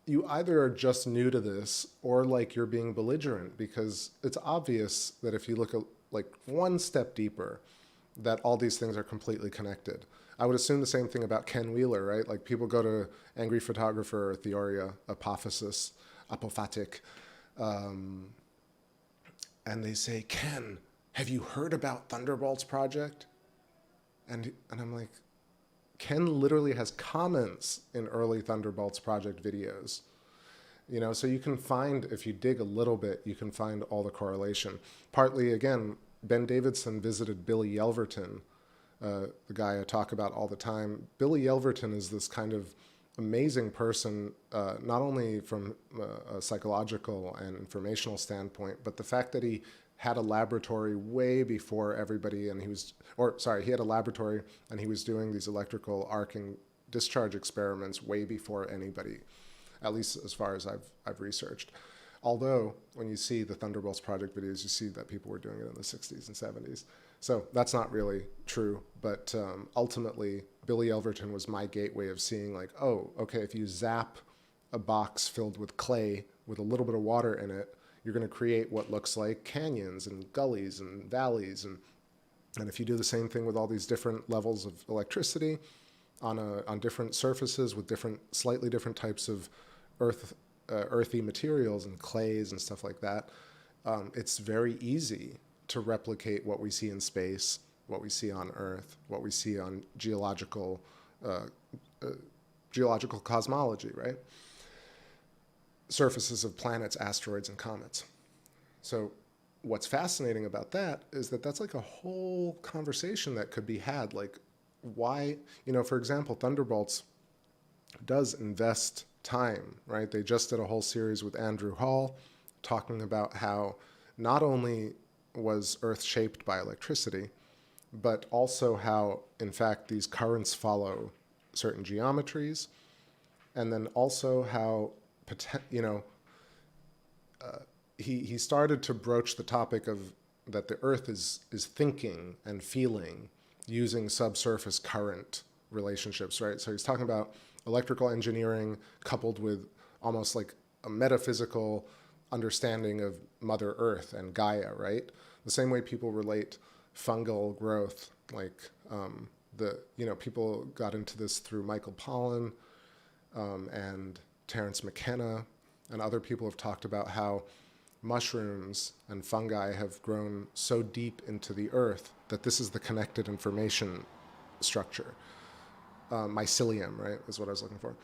you either are just new to this or like you're being belligerent, because it's obvious that if you look at like one step deeper, that all these things are completely connected. I would assume the same thing about Ken Wheeler, right? Like people go to Angry Photographer or Theoria, Apophasis, Apophatic, and they say, Ken, have you heard about Thunderbolts Project? And I'm like, Ken literally has comments in early Thunderbolts Project videos. So you can find, if you dig a little bit, you can find all the correlation. Partly, again, Ben Davidson visited Billy Yelverton, the guy I talk about all the time. Billy Yelverton is this kind of amazing person, not only from a psychological and informational standpoint, but the fact that he had a laboratory way before everybody, and he had a laboratory and he was doing these electrical arcing discharge experiments way before anybody, at least as far as I've researched. Although, when you see the Thunderbolts Project videos, you see that people were doing it in the 60s and 70s. So that's not really true, but ultimately, Billy Elverton was my gateway of seeing like, oh, okay, if you zap a box filled with clay with a little bit of water in it, you're going to create what looks like canyons and gullies and valleys. And if you do the same thing with all these different levels of electricity on different surfaces with slightly different types of earthy materials and clays and stuff like that, it's very easy to replicate what we see in space, what we see on Earth, what we see on geological cosmology, right? Surfaces of planets, asteroids, and comets. So what's fascinating about that is that that's like a whole conversation that could be had. Like, why, for example, Thunderbolts does invest time, right? They just did a whole series with Andrew Hall talking about how not only was Earth shaped by electricity, but also how, in fact, these currents follow certain geometries, and then also how, he started to broach the topic of that the Earth is thinking and feeling using subsurface current relationships, right? So he's talking about electrical engineering coupled with almost like a metaphysical understanding of Mother Earth and Gaia, right? The same way people relate fungal growth, like people got into this through Michael Pollan and Terence McKenna, and other people have talked about how mushrooms and fungi have grown so deep into the earth that this is the connected information structure. Mycelium, right, is what I was looking for.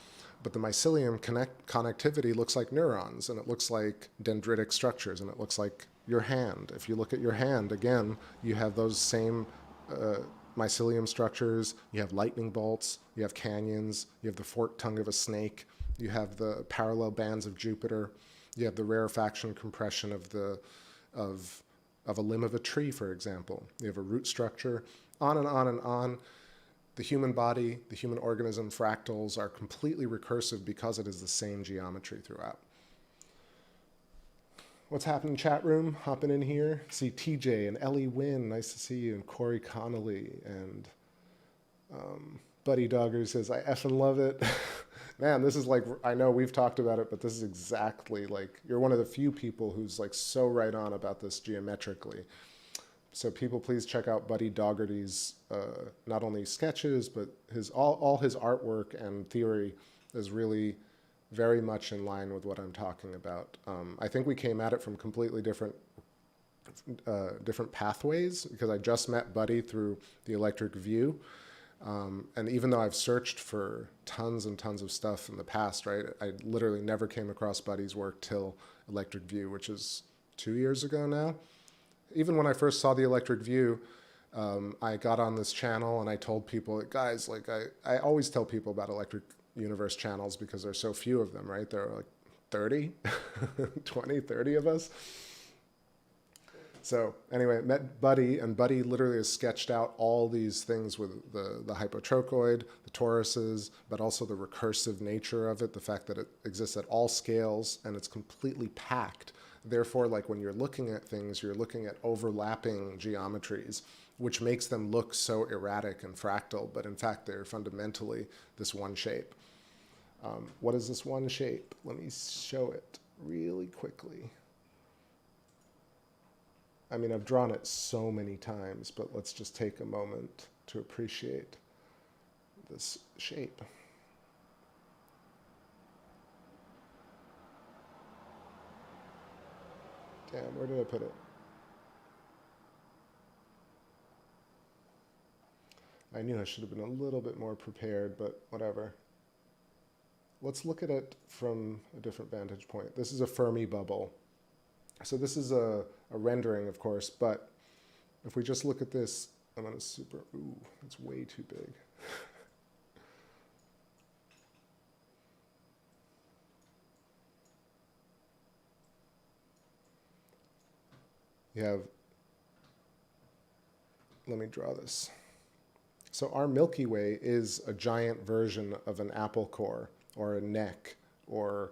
But the mycelium connectivity looks like neurons, and it looks like dendritic structures, and it looks like your hand. If you look at your hand, again, you have those same mycelium structures, you have lightning bolts, you have canyons, you have the forked tongue of a snake, you have the parallel bands of Jupiter, you have the rarefaction compression of a limb of a tree, for example. You have a root structure, on and on and on. The human body, the human organism, fractals are completely recursive because it is the same geometry throughout. What's happening, chat room? Hopping in here. See TJ and Ellie Wynn, nice to see you, and Corey Connolly, and Buddy Dogger says, I effing love it. Man, this is like, I know we've talked about it, but this is exactly like, you're one of the few people who's like so right on about this geometrically. So people, please check out Buddy Dougherty's not only sketches, but all his artwork and theory is really very much in line with what I'm talking about. I think we came at it from completely different pathways, because I just met Buddy through the Electric View. And even though I've searched for tons and tons of stuff in the past, right, I literally never came across Buddy's work till Electric View, which is 2 years ago now. Even when I first saw the Electric View, I got on this channel and I told people, guys, like I always tell people about Electric Universe channels because there's so few of them, right? There are like 30, 20, 30 of us. So anyway, met Buddy, and Buddy literally has sketched out all these things with the hypotrochoid, the toruses, but also the recursive nature of it, the fact that it exists at all scales and it's completely packed. Therefore, like when you're looking at things, you're looking at overlapping geometries, which makes them look so erratic and fractal, but in fact, they're fundamentally this one shape. What is this one shape? Let me show it really quickly. I mean, I've drawn it so many times, but let's just take a moment to appreciate this shape. Damn, where did I put it? I knew I should have been a little bit more prepared, but whatever. Let's look at it from a different vantage point. This is a Fermi bubble. So this is a rendering, of course, but if we just look at this, I'm going to ooh, it's way too big. You have, let me draw this. So our Milky Way is a giant version of an apple core or a neck or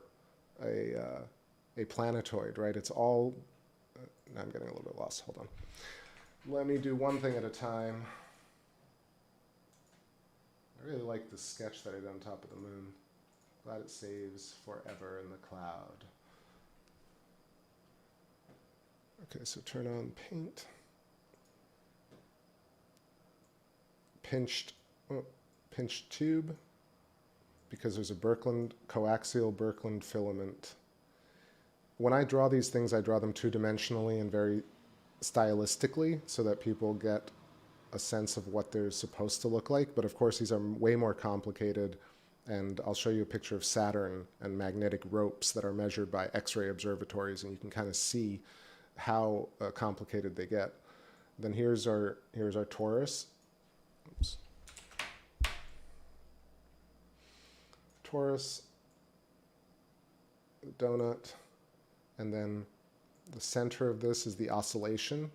a planetoid, right? It's all, I'm getting a little bit lost, hold on. Let me do one thing at a time. I really like the sketch that I did on top of the moon. Glad it saves forever in the cloud. Okay, so turn on paint. Pinched tube, because there's a coaxial Birkeland filament. When I draw these things, I draw them two-dimensionally and very stylistically so that people get a sense of what they're supposed to look like. But of course, these are way more complicated, and I'll show you a picture of Saturn and magnetic ropes that are measured by X-ray observatories, and you can kind of see how complicated they get. Then here's our torus. Oops. Torus, donut, and then the center of this is the oscillation,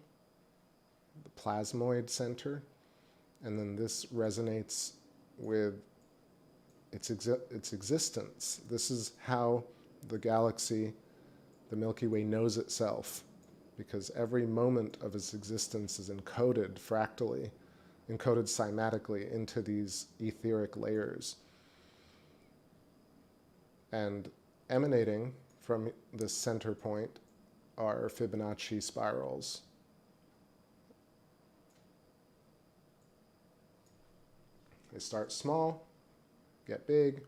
the plasmoid center, and then this resonates with its existence. This is how the galaxy, the Milky Way, knows itself, because every moment of its existence is encoded fractally, encoded cymatically into these etheric layers. And emanating from this center point are Fibonacci spirals. They start small, get big.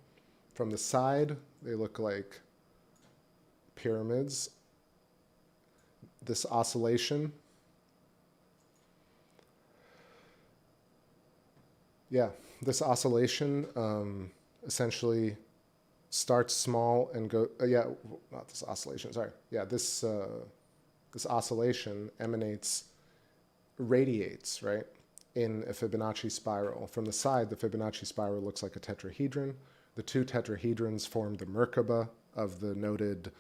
From the side, they look like pyramids. This oscillation, this oscillation essentially starts small and go, not this oscillation, sorry. Yeah, this oscillation radiates, right? in a Fibonacci spiral. From the side, the Fibonacci spiral looks like a tetrahedron. The two tetrahedrons form the Merkaba of the noted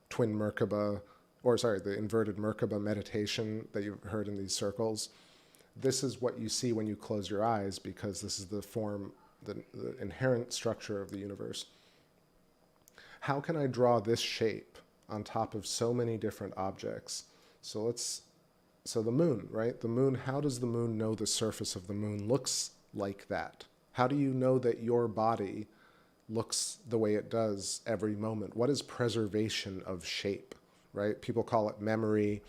twin Merkaba, or sorry, the inverted Merkaba meditation that you've heard in these circles. This is what you see when you close your eyes, because this is the form, the inherent structure of the universe. How can I draw this shape on top of so many different objects? So the moon, right? The moon, how does the moon know the surface of the moon looks like that? How do you know that your body looks the way it does every moment? What is preservation of shape, right? People call it memory,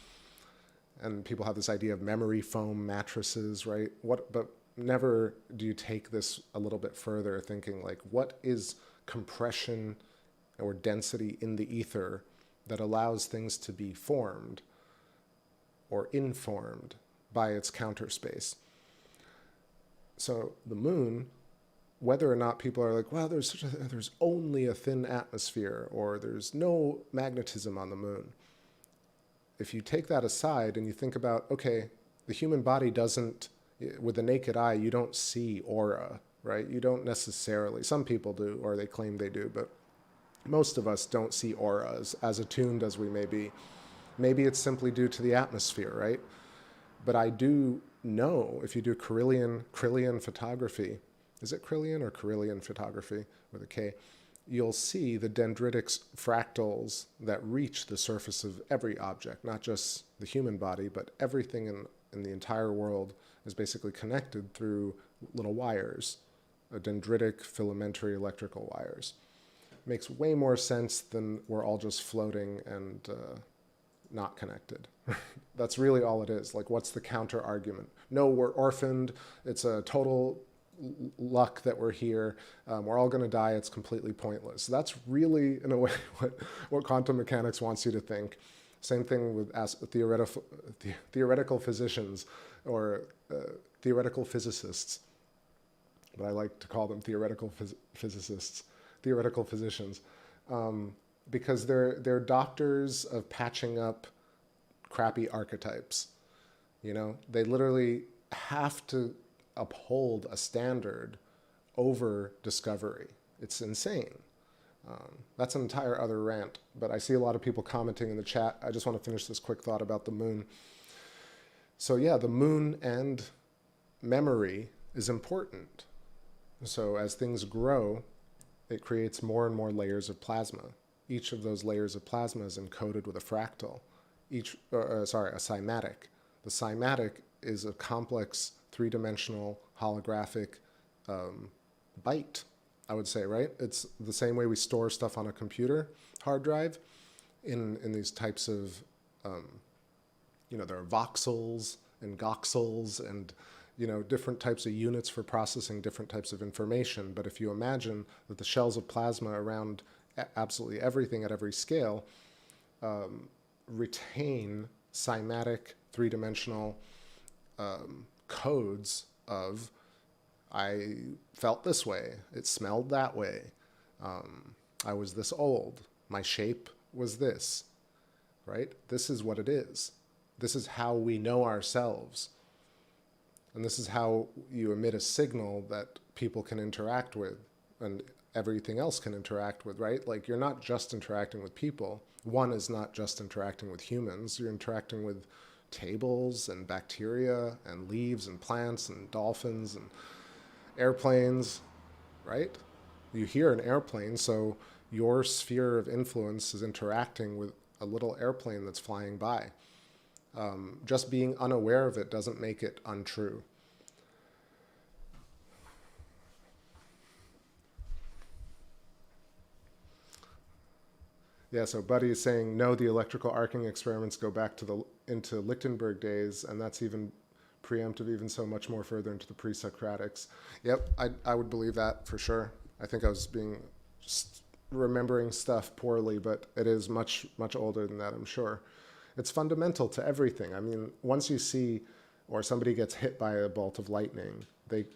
and people have this idea of memory foam mattresses, right? But never do you take this a little bit further, thinking like, what is compression or density in the ether that allows things to be formed or informed by its counter space? So the moon, whether or not people are like, well, there's only a thin atmosphere, or there's no magnetism on the moon. If you take that aside and you think about, okay, the human body doesn't, with the naked eye, you don't see aura, right? You don't necessarily, some people do, or they claim they do, but most of us don't see auras as attuned as we may be. Maybe it's simply due to the atmosphere, right? But I do know, if you do Kirlian photography, is it Kirlian or Kirlian photography with a K? You'll see the dendritic fractals that reach the surface of every object, not just the human body, but everything in the entire world is basically connected through little wires, dendritic filamentary electrical wires. Makes way more sense than we're all just floating and not connected. That's really all it is. Like, what's the counter argument? No, we're orphaned. It's a total luck that we're here. We're all going to die. It's completely pointless. That's really, in a way, what quantum mechanics wants you to think. Same thing with theoretical physicians or theoretical physicists. But I like to call them theoretical physicists, theoretical physicians, because they're doctors of patching up crappy archetypes. You know, they literally have to uphold a standard over discovery. It's insane. That's an entire other rant, but I see a lot of people commenting in the chat. I just want to finish this quick thought about the moon. So yeah, the moon and memory is important. So as things grow, it creates more and more layers of plasma. Each of those layers of plasma is encoded with a fractal, a cymatic. The cymatic is a complex three-dimensional holographic byte, I would say, right? It's the same way we store stuff on a computer hard drive in these types of, there are voxels and goxels and, different types of units for processing different types of information. But if you imagine that the shells of plasma around absolutely everything at every scale retain cymatic three-dimensional codes of, I felt this way, it smelled that way, I was this old, my shape was this, right? This is what it is. This is how we know ourselves. And this is how you emit a signal that people can interact with and everything else can interact with, right? Like, you're not just interacting with people. One is not just interacting with humans. You're interacting with tables and bacteria and leaves and plants and dolphins and airplanes, right? You hear an airplane, so your sphere of influence is interacting with a little airplane that's flying by. Just being unaware of it doesn't make it untrue. Yeah, so Buddy is saying, no, the electrical arcing experiments go back to into Lichtenberg days, and that's even preemptive, even so much more further into the pre-Socratics. Yep, I would believe that for sure. I think I was just remembering stuff poorly, but it is much, much older than that, I'm sure. It's fundamental to everything. I mean, once you see, or somebody gets hit by a bolt of lightning,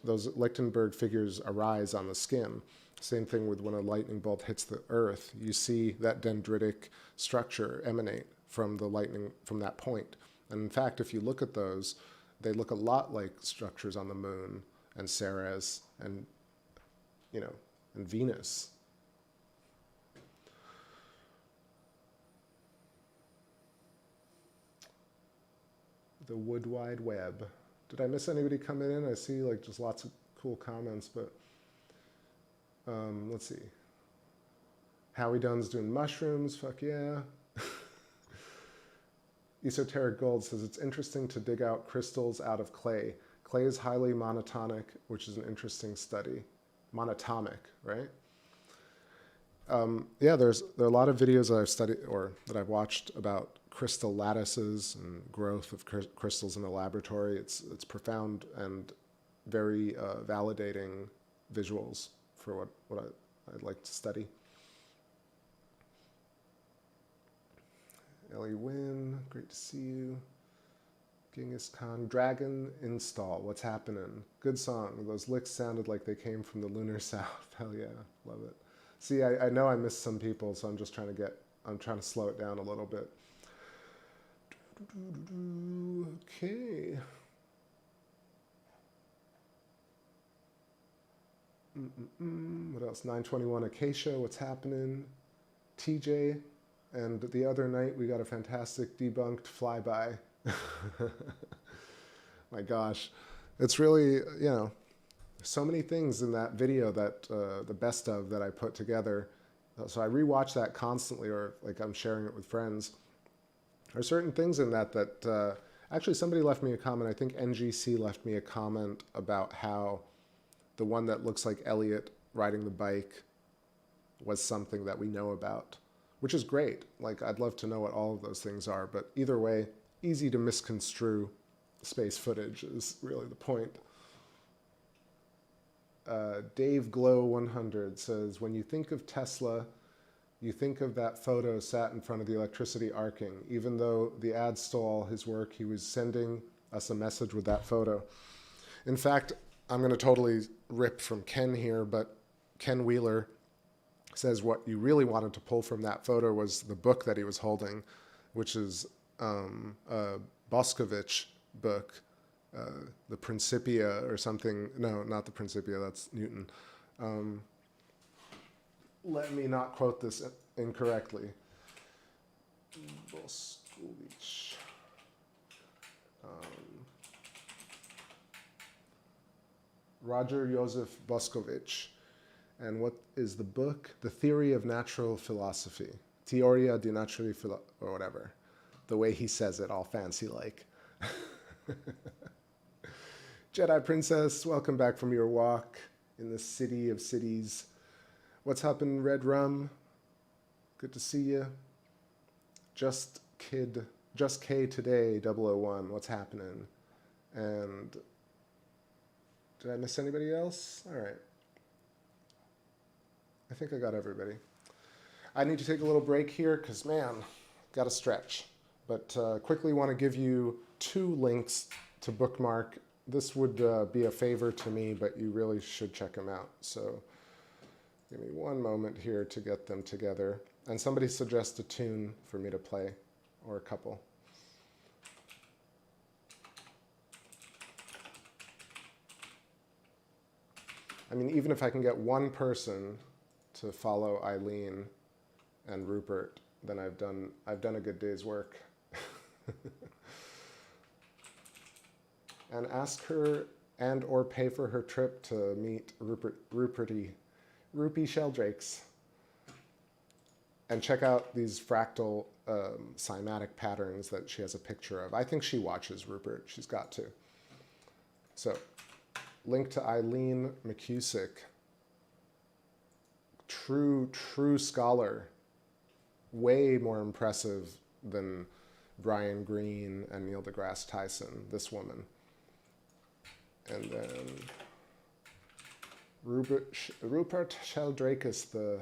those Lichtenberg figures arise on the skin. Same thing with when a lightning bolt hits the earth. You see that dendritic structure emanate from the lightning, from that point. And in fact, if you look at those, they look a lot like structures on the moon and Ceres and, you know, and Venus. The Wood Wide Web. Did I miss anybody coming in? I see like just lots of cool comments, but let's see. Howie Dunn's doing mushrooms, fuck yeah. Esoteric Gold says it's interesting to dig out crystals out of clay. Clay is highly monotonic, which is an interesting study. Monatomic, right? Yeah, there are a lot of videos that I've studied or that I've watched about crystal lattices and growth of crystals in the laboratory. It's profound and very validating visuals for what I'd like to study. Ellie Wynn, great to see you. Genghis Khan, Dragon Install, what's happening? Good song. Those licks sounded like they came from the lunar south. Hell yeah, love it. See, I know I missed some people, so I'm just trying to slow it down a little bit. Okay. What else? 921 Acacia, what's happening? TJ, and the other night we got a fantastic debunked flyby. My gosh, it's really, you know, so many things in that video that the best of that I put together. So I rewatch that constantly, or like I'm sharing it with friends. There are certain things in that actually somebody left me a comment. I think NGC left me a comment about how the one that looks like Elliot riding the bike was something that we know about, which is great. Like, I'd love to know what all of those things are, but either way, easy to misconstrue space footage is really the point. Dave Glow 100 says, when you think of Tesla, you think of that photo sat in front of the electricity arcing. Even though the ad stole all his work, he was sending us a message with that photo. In fact, I'm going to totally rip from Ken here, but Ken Wheeler says what you really wanted to pull from that photo was the book that he was holding, which is a Boscovich book, the Principia or something. No, not the Principia, that's Newton. Let me not quote this incorrectly. Boscovich. Roger Joseph Boscovich. And what is the book? The Theory of Natural Philosophy. Teoria di Naturali or whatever. The way he says it, all fancy-like. Jedi Princess, welcome back from your walk in the city of cities. What's happening, Red Rum? Good to see you. Just K Today, 001, what's happening? And did I miss anybody else? All right. I think I got everybody. I need to take a little break here because, man, got to stretch. But quickly want to give you 2 links to bookmark. This would be a favor to me, but you really should check them out. So give me one moment here to get them together. And somebody suggest a tune for me to play, or a couple. I mean, even if I can get one person to follow Eileen and Rupert, then I've done a good day's work. And ask her and or pay for her trip to meet Rupie Sheldrakes. And check out these fractal cymatic patterns that she has a picture of. I think she watches Rupert. She's got to. So, link to Eileen McCusick. True scholar. Way more impressive than Brian Greene and Neil deGrasse Tyson, this woman. And then Rupert Sheldrakis the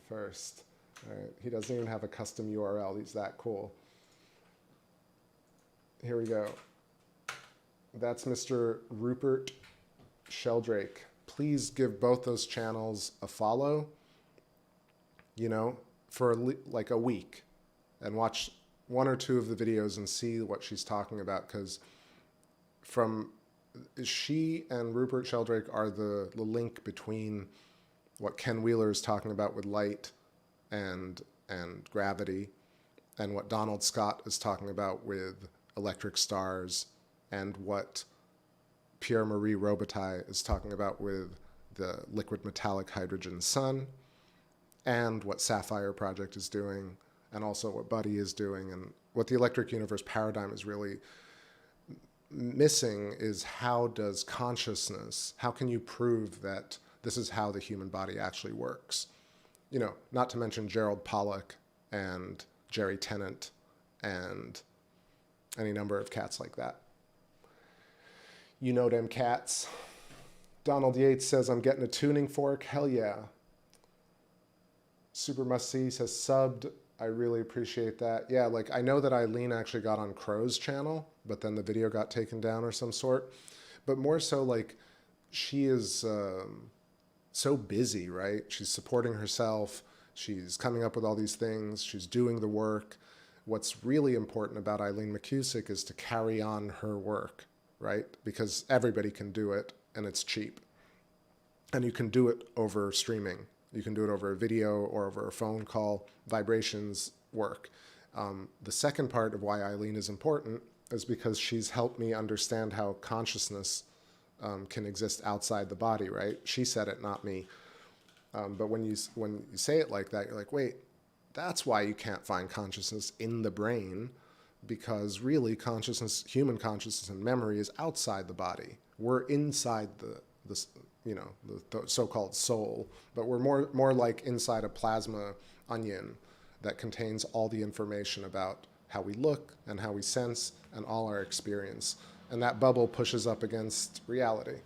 first. All right. He doesn't even have a custom URL. He's that cool. Here we go. That's Mr. Rupert Sheldrake. Please give both those channels a follow, you know, for like a week, and watch 1 or 2 of the videos and see what she's talking about, because from she and Rupert Sheldrake are the link between what Ken Wheeler is talking about with light and gravity, and what Donald Scott is talking about with electric stars, and what Pierre-Marie Robitaille is talking about with the liquid metallic hydrogen sun, and what Sapphire Project is doing, and also what Buddy is doing, and what the electric universe paradigm is really missing is how does consciousness, how can you prove that this is how the human body actually works? You know, not to mention Gerald Pollack and Jerry Tennant and any number of cats like that. You know them cats. Donald Yates says, I'm getting a tuning fork. Hell yeah. Super Must See says, subbed. I really appreciate that. Yeah, like I know that Eileen actually got on Crow's channel, but then the video got taken down or some sort. But more so, like, she is so busy, right? She's supporting herself. She's coming up with all these things. She's doing the work. What's really important about Eileen McCusick is to carry on her work, right? Because everybody can do it, and it's cheap. And you can do it over streaming. You can do it over a video or over a phone call. Vibrations work. The second part of why Eileen is important is because she's helped me understand how consciousness can exist outside the body, right? She said it, not me. But when you say it like that, you're like, wait, that's why you can't find consciousness in the brain, because really consciousness, human consciousness and memory is outside the body. We're inside the so-called soul, but we're more like inside a plasma onion that contains all the information about how we look and how we sense and all our experience. And that bubble pushes up against reality.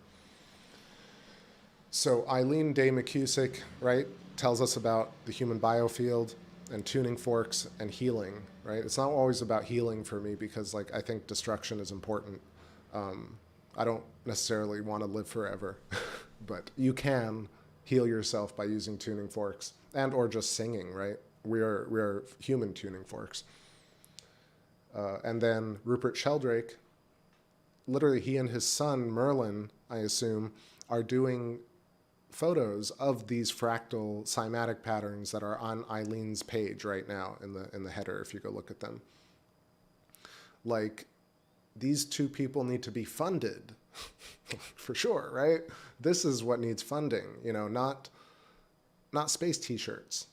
So Eileen Day McCusick, right, tells us about the human biofield and tuning forks and healing, right? It's not always about healing for me because, like, I think destruction is important. I don't necessarily want to live forever, but you can heal yourself by using tuning forks and or just singing, right? We are human tuning forks. And then Rupert Sheldrake, literally he and his son Merlin, I assume, are doing photos of these fractal cymatic patterns that are on Eileen's page right now in the header if you go look at them. Like, these two people need to be funded for sure, right? This is what needs funding, you know, not space t-shirts.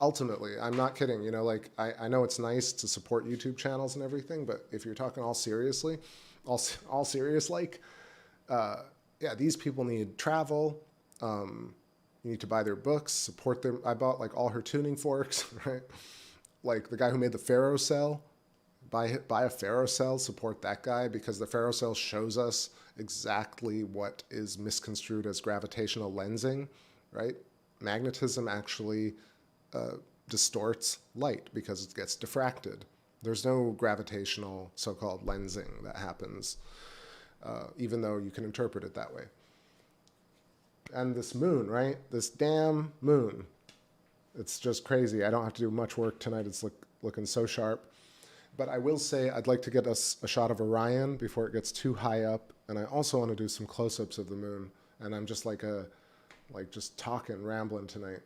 Ultimately, I'm not kidding, you know, like I know it's nice to support YouTube channels and everything, but if you're talking all seriously, all serious, like, yeah, these people need travel. You need to buy their books, support them. I bought like all her tuning forks, right? Like the guy who made the ferrocell, buy a ferrocell, support that guy, because the ferrocell shows us exactly what is misconstrued as gravitational lensing, right? Magnetism actually distorts light because it gets diffracted. There's no gravitational so-called lensing that happens, even though you can interpret it that way. And this moon, right? This damn moon. It's just crazy. I don't have to do much work tonight. It's looking so sharp. But I will say I'd like to get us a shot of Orion before it gets too high up. And I also want to do some close-ups of the moon. And I'm just just talking, rambling tonight.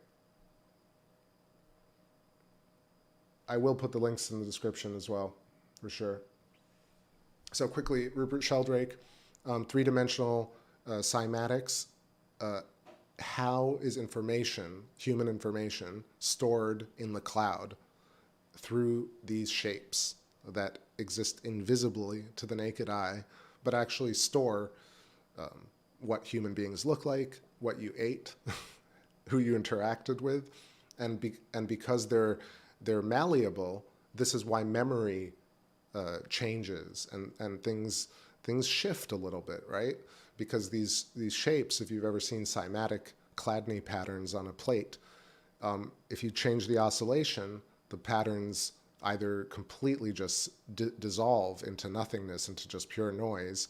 I will put the links in the description as well, for sure. So quickly, Rupert Sheldrake, three-dimensional cymatics. How is information, human information, stored in the cloud through these shapes that exist invisibly to the naked eye, but actually store what human beings look like, what you ate, who you interacted with, and because they're malleable, this is why memory changes and things shift a little bit, right? Because these shapes, if you've ever seen cymatic Chladni patterns on a plate, if you change the oscillation, the patterns either completely just dissolve into nothingness, into just pure noise,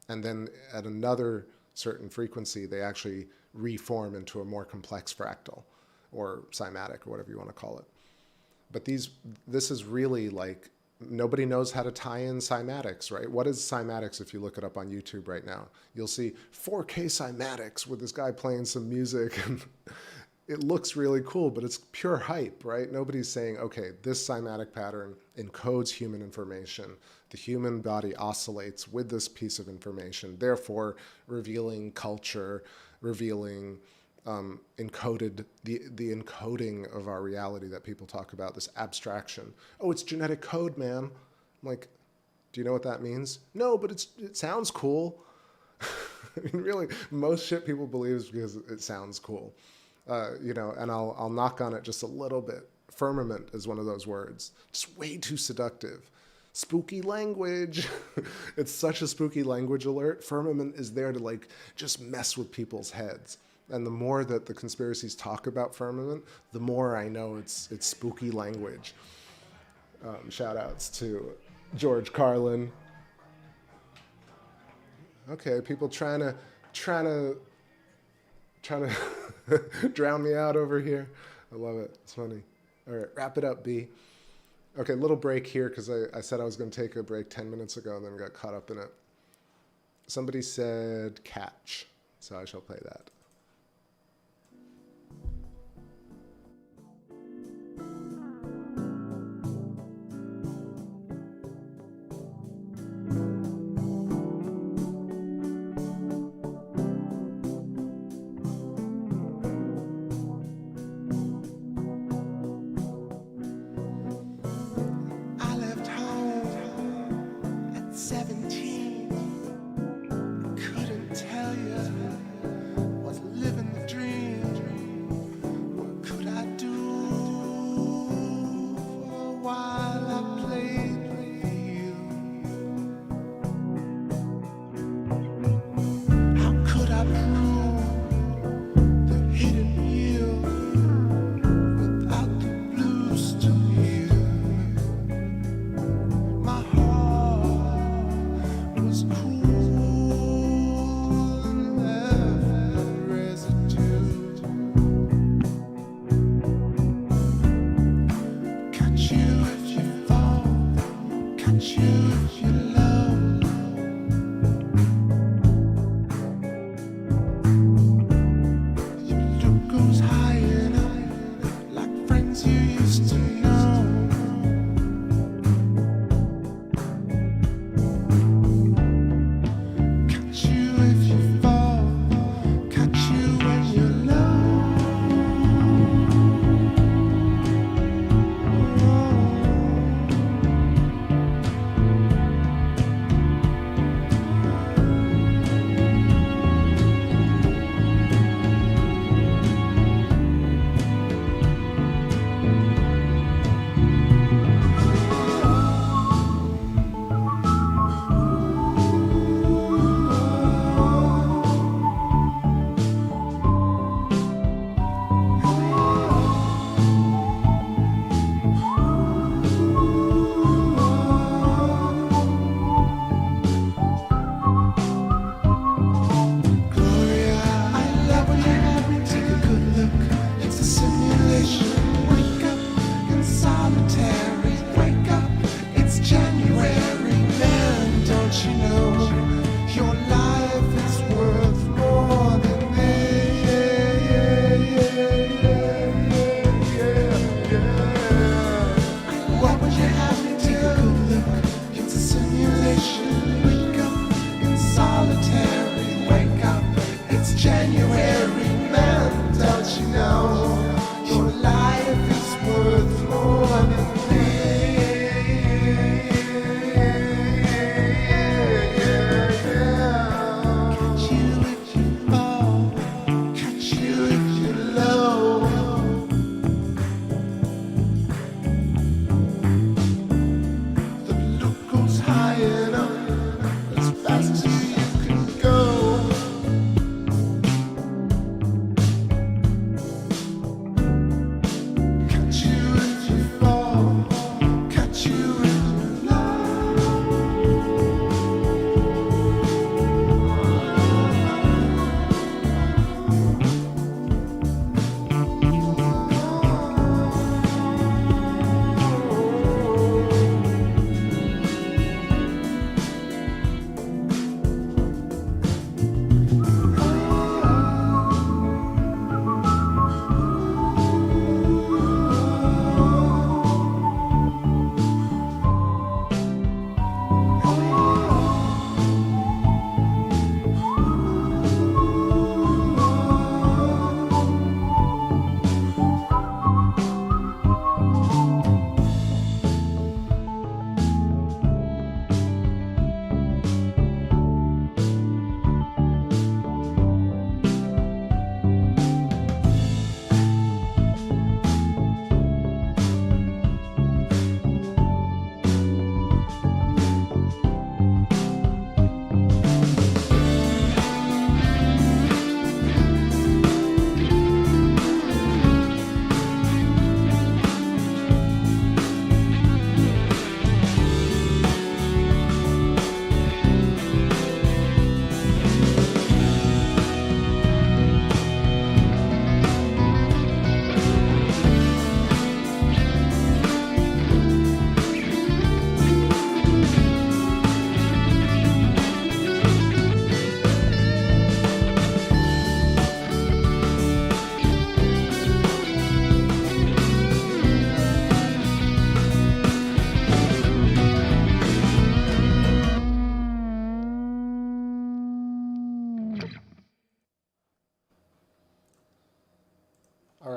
and then at another certain frequency, they actually reform into a more complex fractal, or cymatic, or whatever you want to call it. But this is really like Nobody knows how to tie in cymatics, right? What is cymatics? If you look it up on YouTube right now, you'll see 4K cymatics with this guy playing some music, and it looks really cool, but it's pure hype, right? Nobody's saying, okay, this cymatic pattern encodes human information. The human body oscillates with this piece of information, therefore revealing culture, revealing encoded the encoding of our reality that people talk about, this abstraction. Oh, it's genetic code, man. I'm like, do you know what that means? No, but it sounds cool. I mean, really, most shit people believe is because it sounds cool. You know, and I'll knock on it just a little bit. Firmament is one of those words. Just way too seductive. Spooky language. It's such a spooky language alert. Firmament is there to like just mess with people's heads. And the more that the conspiracies talk about firmament, the more I know it's spooky language. Shout outs to George Carlin. Okay, people trying to drown me out over here. I love it. It's funny. All right, wrap it up, B. Okay, little break here because I said I was going to take a break 10 minutes ago and then got caught up in it. Somebody said catch, so I shall play that. I left home at 17. Couldn't tell you what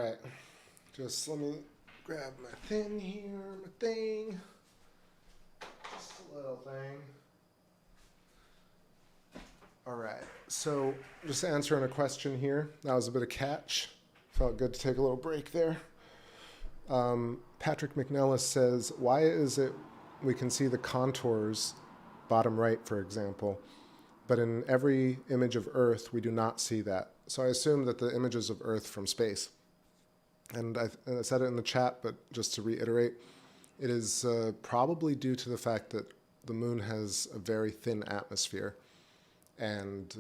right. Just let me grab my thing here, my thing. Just a little thing. All right. So just answering a question here. That was a bit of catch. Felt good to take a little break there. Patrick McNellis says, why is it we can see the contours, bottom right, for example, but in every image of Earth, we do not see that? So I assume that the images of Earth from space, and I said it in the chat, but just to reiterate, it is probably due to the fact that the moon has a very thin atmosphere. And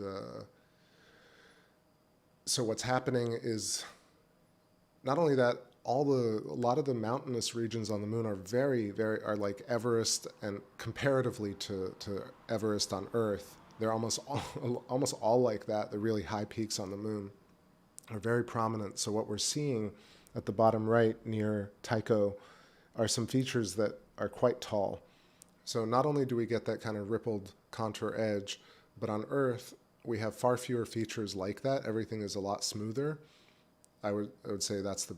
so what's happening is not only that, a lot of the mountainous regions on the moon are are like Everest, and comparatively to Everest on Earth, they're almost all like that. The really high peaks on the moon are very prominent. So what we're seeing at the bottom right near Tycho are some features that are quite tall. So not only do we get that kind of rippled contour edge, but on Earth we have far fewer features like that. Everything is a lot smoother. I would say that's the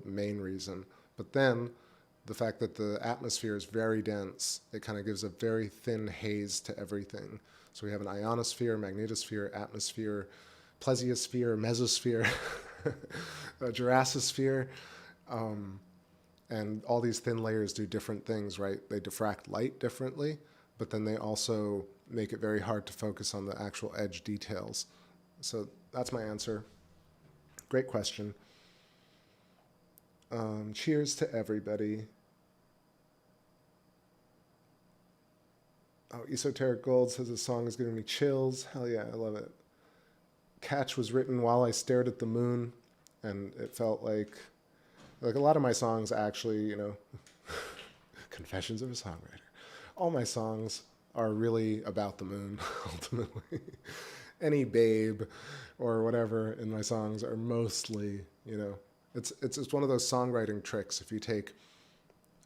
main reason. But then the fact that the atmosphere is very dense, it kind of gives a very thin haze to everything. So we have an ionosphere, magnetosphere, atmosphere, plesiosphere, mesosphere, a Jurassisphere, and all these thin layers do different things, right? They diffract light differently, but then they also make it very hard to focus on the actual edge details. So that's my answer. Great question. Cheers to everybody. Oh, Esoteric Gold says the song is giving me chills. Hell yeah, I love it. Catch was written while I stared at the moon, and it felt like a lot of my songs actually, you know, Confessions of a Songwriter. All my songs are really about the moon, ultimately. Any babe or whatever in my songs are mostly, you know, it's one of those songwriting tricks. If you take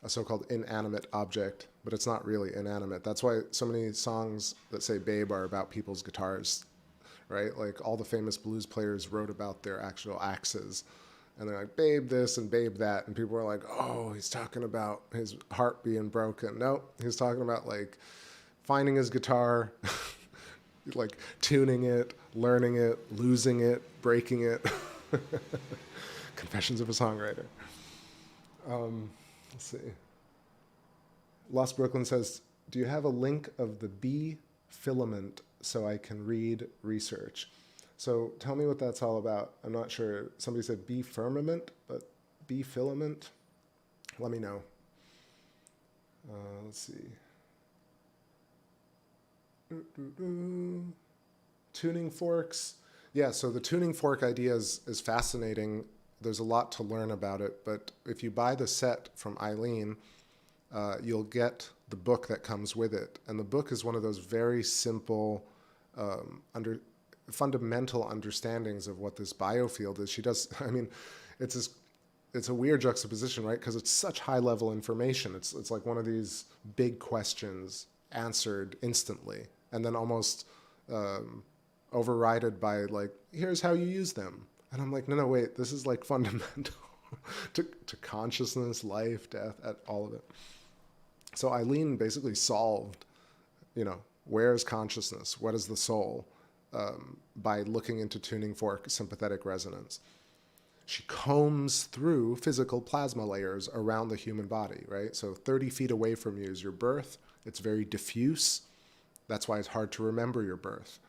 a so-called inanimate object, but it's not really inanimate. That's why so many songs that say babe are about people's guitars, right? Like all the famous blues players wrote about their actual axes. And they're like, babe this and babe that. And people are like, oh, he's talking about his heart being broken. No, he's talking about like finding his guitar, like tuning it, learning it, losing it, breaking it. Confessions of a Songwriter. Let's see. Lost Brooklyn says, do you have a link of the B filament so I can read research? So tell me what that's all about. I'm not sure. Somebody said B firmament, but B filament? Let me know. Let's see. Tuning forks. Yeah, so the tuning fork idea is fascinating. There's a lot to learn about it, but if you buy the set from Eileen, you'll get the book that comes with it. And the book is one of those very simple, fundamental understandings of what this biofield is. She does, I mean, it's a weird juxtaposition, right? Because it's such high-level information. It's like one of these big questions answered instantly, and then almost overridden by like, here's how you use them. And I'm like, no, wait, this is like fundamental to consciousness, life, death, all of it. So Eileen basically solved, you know, where is consciousness? What is the soul? By looking into tuning fork sympathetic resonance. She combs through physical plasma layers around the human body, right? So 30 feet away from you is your birth. It's very diffuse. That's why it's hard to remember your birth.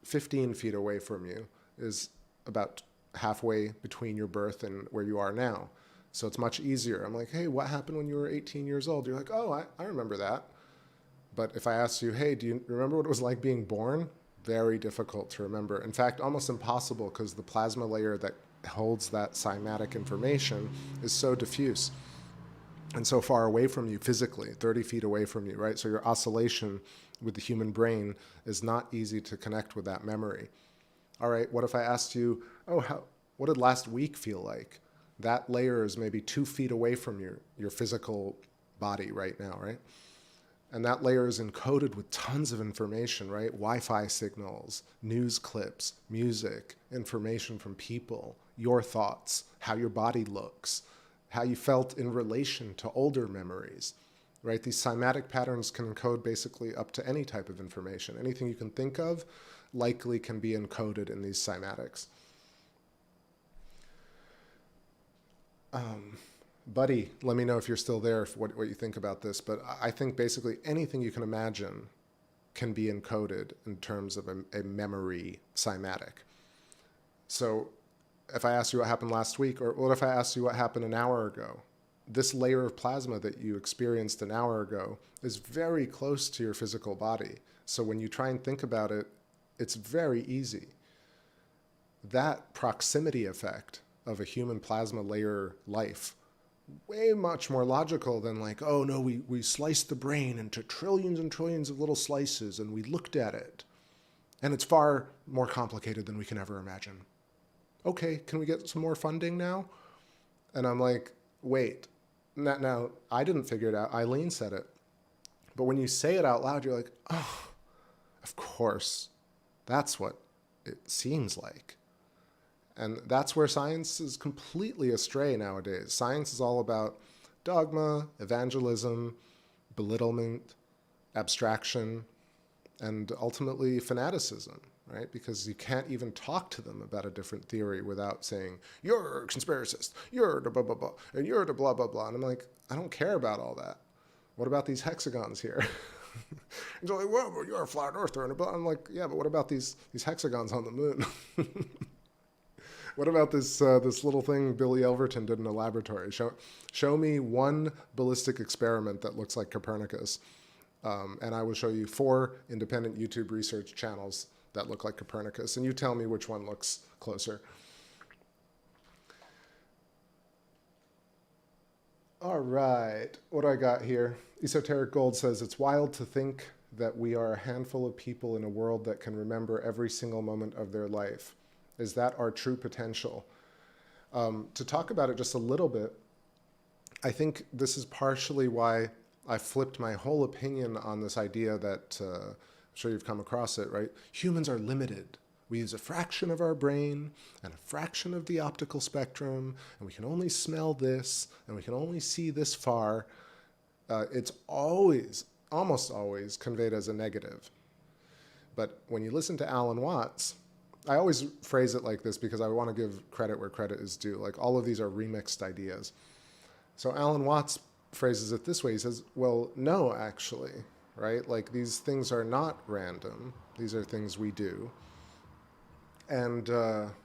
15 feet away from you is about halfway between your birth and where you are now. So it's much easier. I'm like, hey, what happened when you were 18 years old? You're like, oh, I remember that. But if I asked you, hey, do you remember what it was like being born? Very difficult to remember. In fact, almost impossible, because the plasma layer that holds that cymatic information is so diffuse and so far away from you physically, 30 feet away from you, right? So your oscillation with the human brain is not easy to connect with that memory. All right, what if I asked you, oh, what did last week feel like? That layer is maybe 2 feet away from your physical body right now, right? And that layer is encoded with tons of information, right? Wi-Fi signals, news clips, music, information from people, your thoughts, how your body looks, how you felt in relation to older memories, right? These cymatic patterns can encode basically up to any type of information. Anything you can think of likely can be encoded in these cymatics. Buddy, let me know if you're still there, what you think about this. But I think basically anything you can imagine can be encoded in terms of a memory cymatic. So if I asked you what happened last week, or what if I asked you what happened an hour ago? This layer of plasma that you experienced an hour ago is very close to your physical body. So when you try and think about it, it's very easy. That proximity effect of a human plasma layer life, way much more logical than like, oh no, we sliced the brain into trillions and trillions of little slices and we looked at it. And it's far more complicated than we can ever imagine. Okay, can we get some more funding now? And I'm like, wait, now I didn't figure it out. Eileen said it. But when you say it out loud, you're like, oh, of course, that's what it seems like. And that's where science is completely astray nowadays. Science is all about dogma, evangelism, belittlement, abstraction, and ultimately fanaticism, right? Because you can't even talk to them about a different theory without saying, you're a conspiracist, you're the blah, blah, blah, and you're the blah, blah, blah. And I'm like, I don't care about all that. What about these hexagons here? And they're like, well, you're a flat earther. And I'm like, yeah, but what about these hexagons on the moon? What about this little thing Billy Elverton did in a laboratory? Show me one ballistic experiment that looks like Copernicus, and I will show you 4 independent YouTube research channels that look like Copernicus, and you tell me which one looks closer. All right, what do I got here? Esoteric Gold says, it's wild to think that we are a handful of people in a world that can remember every single moment of their life. Is that our true potential? To talk about it just a little bit, I think this is partially why I flipped my whole opinion on this idea that, I'm sure you've come across it, right? Humans are limited. We use a fraction of our brain and a fraction of the optical spectrum, and we can only smell this, and we can only see this far. It's always, almost always, conveyed as a negative. But when you listen to Alan Watts, I always phrase it like this because I want to give credit where credit is due. Like, all of these are remixed ideas. So Alan Watts phrases it this way. He says, well, no, actually, right? Like, these things are not random. These are things we do. And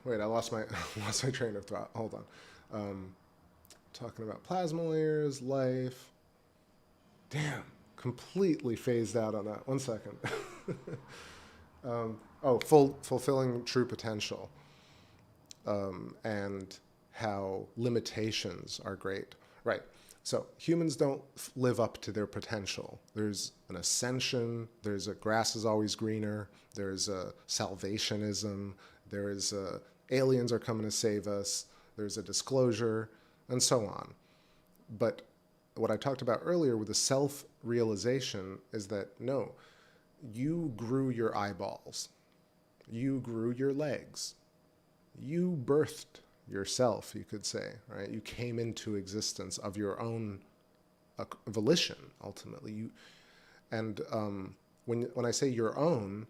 wait, I lost my train of thought. Hold on. Talking about plasma layers, life. Damn, completely phased out on that. 1 second. Fulfilling true potential, and how limitations are great. Right. So humans don't live up to their potential. There's an ascension. There's a grass is always greener. There's a salvationism. There's aliens are coming to save us. There's a disclosure, and so on. But what I talked about earlier with the self-realization is that, no, you grew your eyeballs. You grew your legs. You birthed yourself, you could say, right? You came into existence of your own volition, ultimately. When I say your own,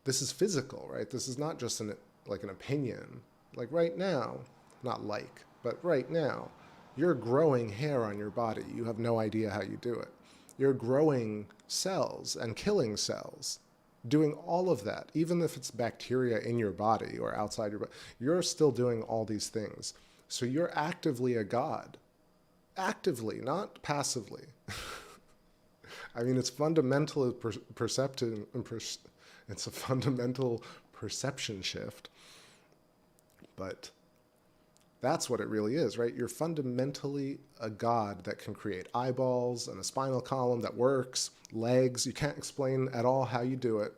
this is physical, right? This is not just an opinion. Like right now, but right now, you're growing hair on your body. You have no idea how you do it. You're growing cells and killing cells, doing all of that. Even if it's bacteria in your body or outside your body, you're still doing all these things. So you're actively a god. Actively, not passively. I mean, it's fundamental perception. It's a fundamental perception shift. But that's what it really is, right? You're fundamentally a god that can create eyeballs and a spinal column that works, legs. You can't explain at all how you do it,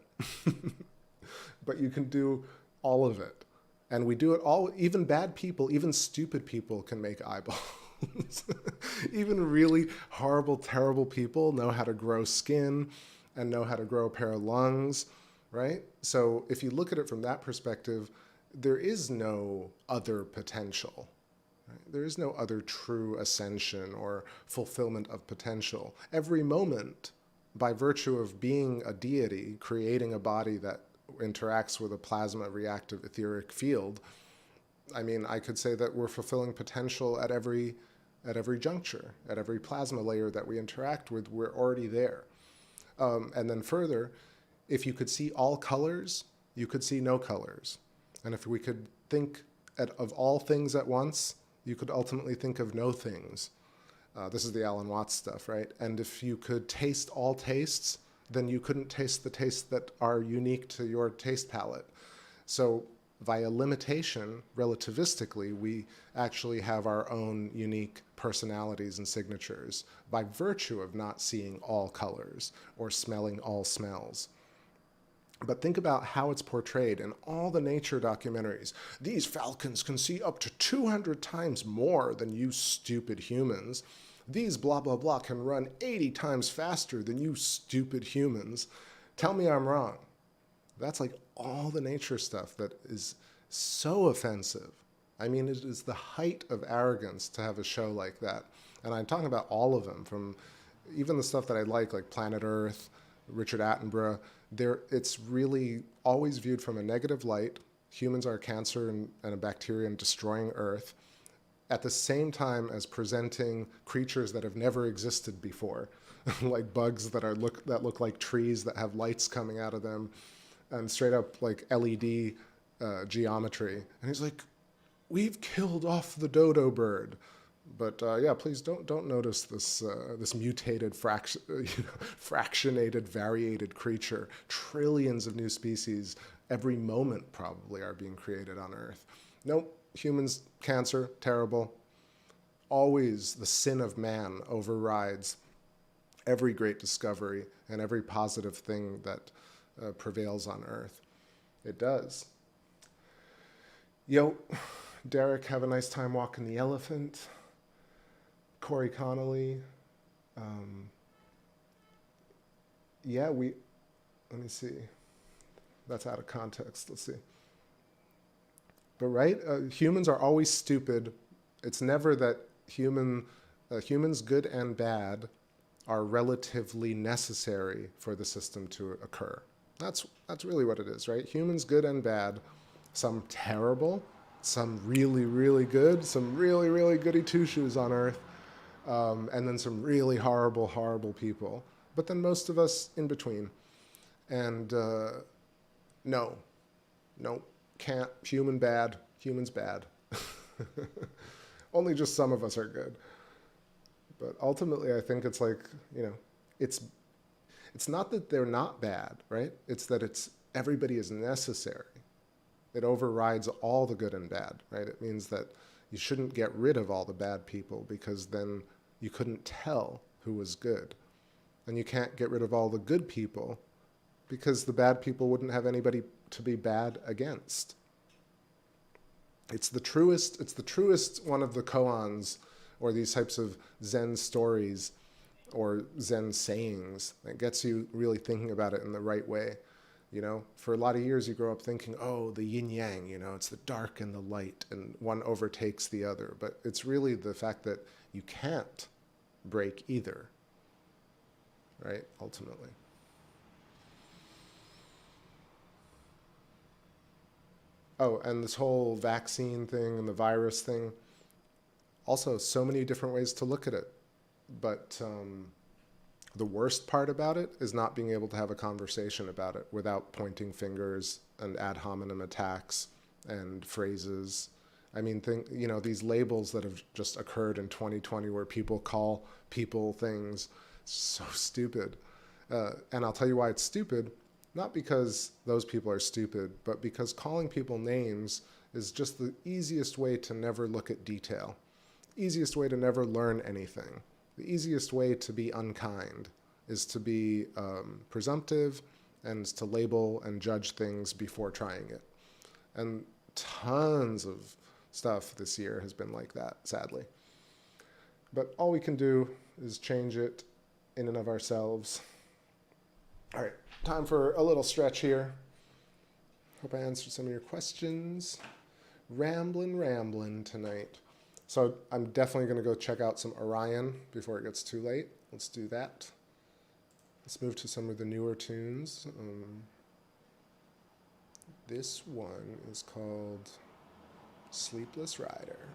but you can do all of it. And we do it all, even bad people, even stupid people can make eyeballs. Even really horrible, terrible people know how to grow skin and know how to grow a pair of lungs, right? So if you look at it from that perspective, there is no other potential. Right? There is no other true ascension or fulfillment of potential. Every moment, by virtue of being a deity, creating a body that interacts with a plasma reactive etheric field, I mean, I could say that we're fulfilling potential at every juncture, at every plasma layer that we interact with, we're already there. And then further, if you could see all colors, you could see no colors. And if we could think of all things at once, you could ultimately think of no things. This is the Alan Watts stuff, right? And if you could taste all tastes, then you couldn't taste the tastes that are unique to your taste palette. So via limitation, relativistically, we actually have our own unique personalities and signatures by virtue of not seeing all colors or smelling all smells. But think about how it's portrayed in all the nature documentaries. These falcons can see up to 200 times more than you stupid humans. These blah, blah, blah can run 80 times faster than you stupid humans. Tell me I'm wrong. That's like all the nature stuff that is so offensive. I mean, it is the height of arrogance to have a show like that. And I'm talking about all of them, from even the stuff that I like Planet Earth, Richard Attenborough. It's really always viewed from a negative light. Humans are a cancer and a bacterium destroying Earth, at the same time as presenting creatures that have never existed before, like bugs that look like trees that have lights coming out of them, and straight up like LED geometry. And he's like, "We've killed off the dodo bird." But yeah, please don't notice this mutated, fractionated, variated creature. Trillions of new species every moment probably are being created on Earth. Nope, humans, cancer, terrible. Always the sin of man overrides every great discovery and every positive thing that prevails on Earth. It does. Yo, Derek, have a nice time walking the elephant. Corey Connolly. Yeah, let me see. That's out of context. Let's see. But right, humans are always stupid. It's never that humans, good and bad, are relatively necessary for the system to occur. That's really what it is, right? Humans, good and bad, some terrible, some really, really good, some really, really goody two-shoes on Earth, and then some really horrible, horrible people. But then most of us in between. And no, can't. Human bad, humans bad. Only just some of us are good. But ultimately, I think it's like, it's not that they're not bad, right? It's that everybody is necessary. It overrides all the good and bad, right? It means that you shouldn't get rid of all the bad people, because then you couldn't tell who was good. And you can't get rid of all the good people because the bad people wouldn't have anybody to be bad against. It's the truest one of the koans, or these types of Zen stories or Zen sayings that gets you really thinking about it in the right way. For a lot of years you grow up thinking, oh, the yin yang, it's the dark and the light, and one overtakes the other. But it's really the fact that you can't break either, right? Ultimately. Oh, and this whole vaccine thing and the virus thing, also so many different ways to look at it. But the worst part about it is not being able to have a conversation about it without pointing fingers and ad hominem attacks and phrases. I mean, these labels that have just occurred in 2020 where people call people things, so stupid. And I'll tell you why it's stupid. Not because those people are stupid, but because calling people names is just the easiest way to never look at detail. Easiest way to never learn anything. The easiest way to be unkind is to be presumptive and to label and judge things before trying it. And tons of stuff this year has been like that, sadly. but all we can do is change it in and of ourselves. All right, time for a little stretch here. Hope I answered some of your questions. Ramblin' tonight. So I'm definitely going to go check out some Orion before it gets too late. Let's do that. Let's move to some of the newer tunes. This one is called Sleepless Rider.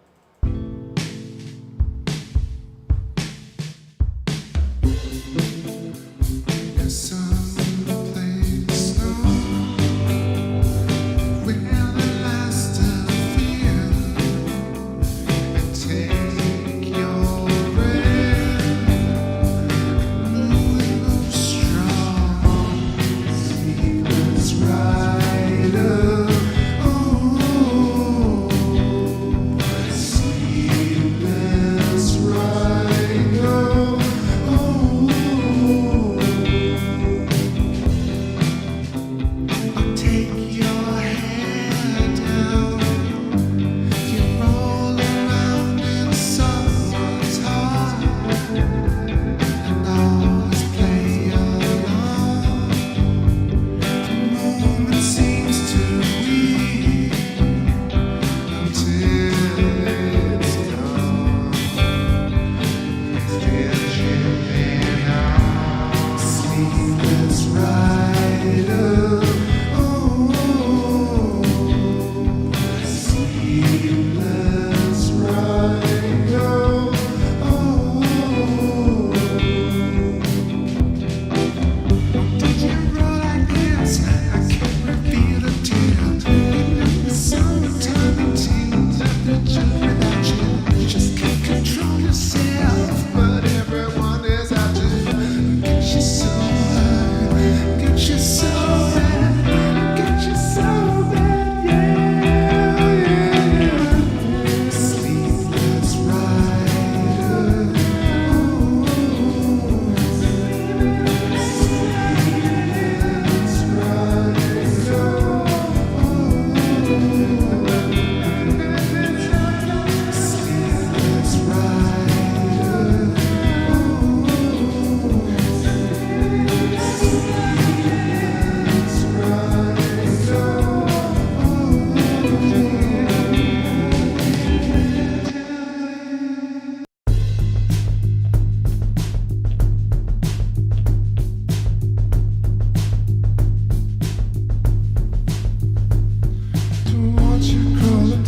Crawl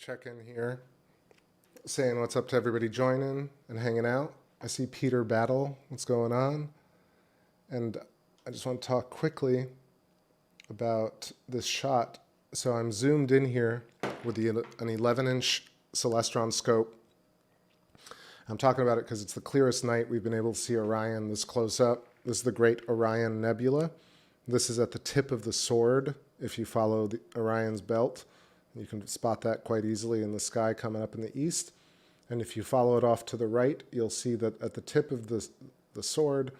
check in here, saying what's up to everybody joining and hanging out. I see Peter Battle. What's going on? And I just want to talk quickly about this shot. So I'm zoomed in here with an 11-inch Celestron scope. I'm talking about it because it's the clearest night we've been able to see Orion this close up. This is the Great Orion Nebula. This is at the tip of the sword. If you follow the Orion's belt, you can spot that quite easily in the sky coming up in the east. And if you follow it off to the right, you'll see that at the tip of the sword,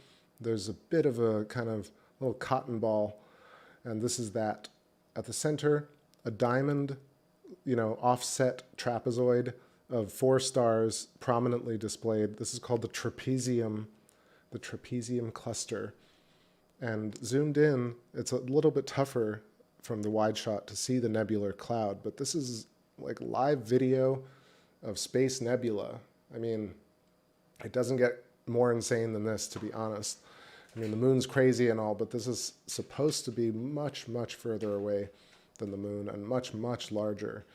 there's a bit of a kind of little cotton ball. And this is that. At the center, a diamond, offset trapezoid of 4 stars prominently displayed. This is called the trapezium cluster. And zoomed in, it's a little bit tougher from the wide shot to see the nebular cloud, but this is like live video of space nebula. I mean, it doesn't get more insane than this, to be honest. I mean, the moon's crazy and all, but this is supposed to be much, much further away than the moon and much, much larger.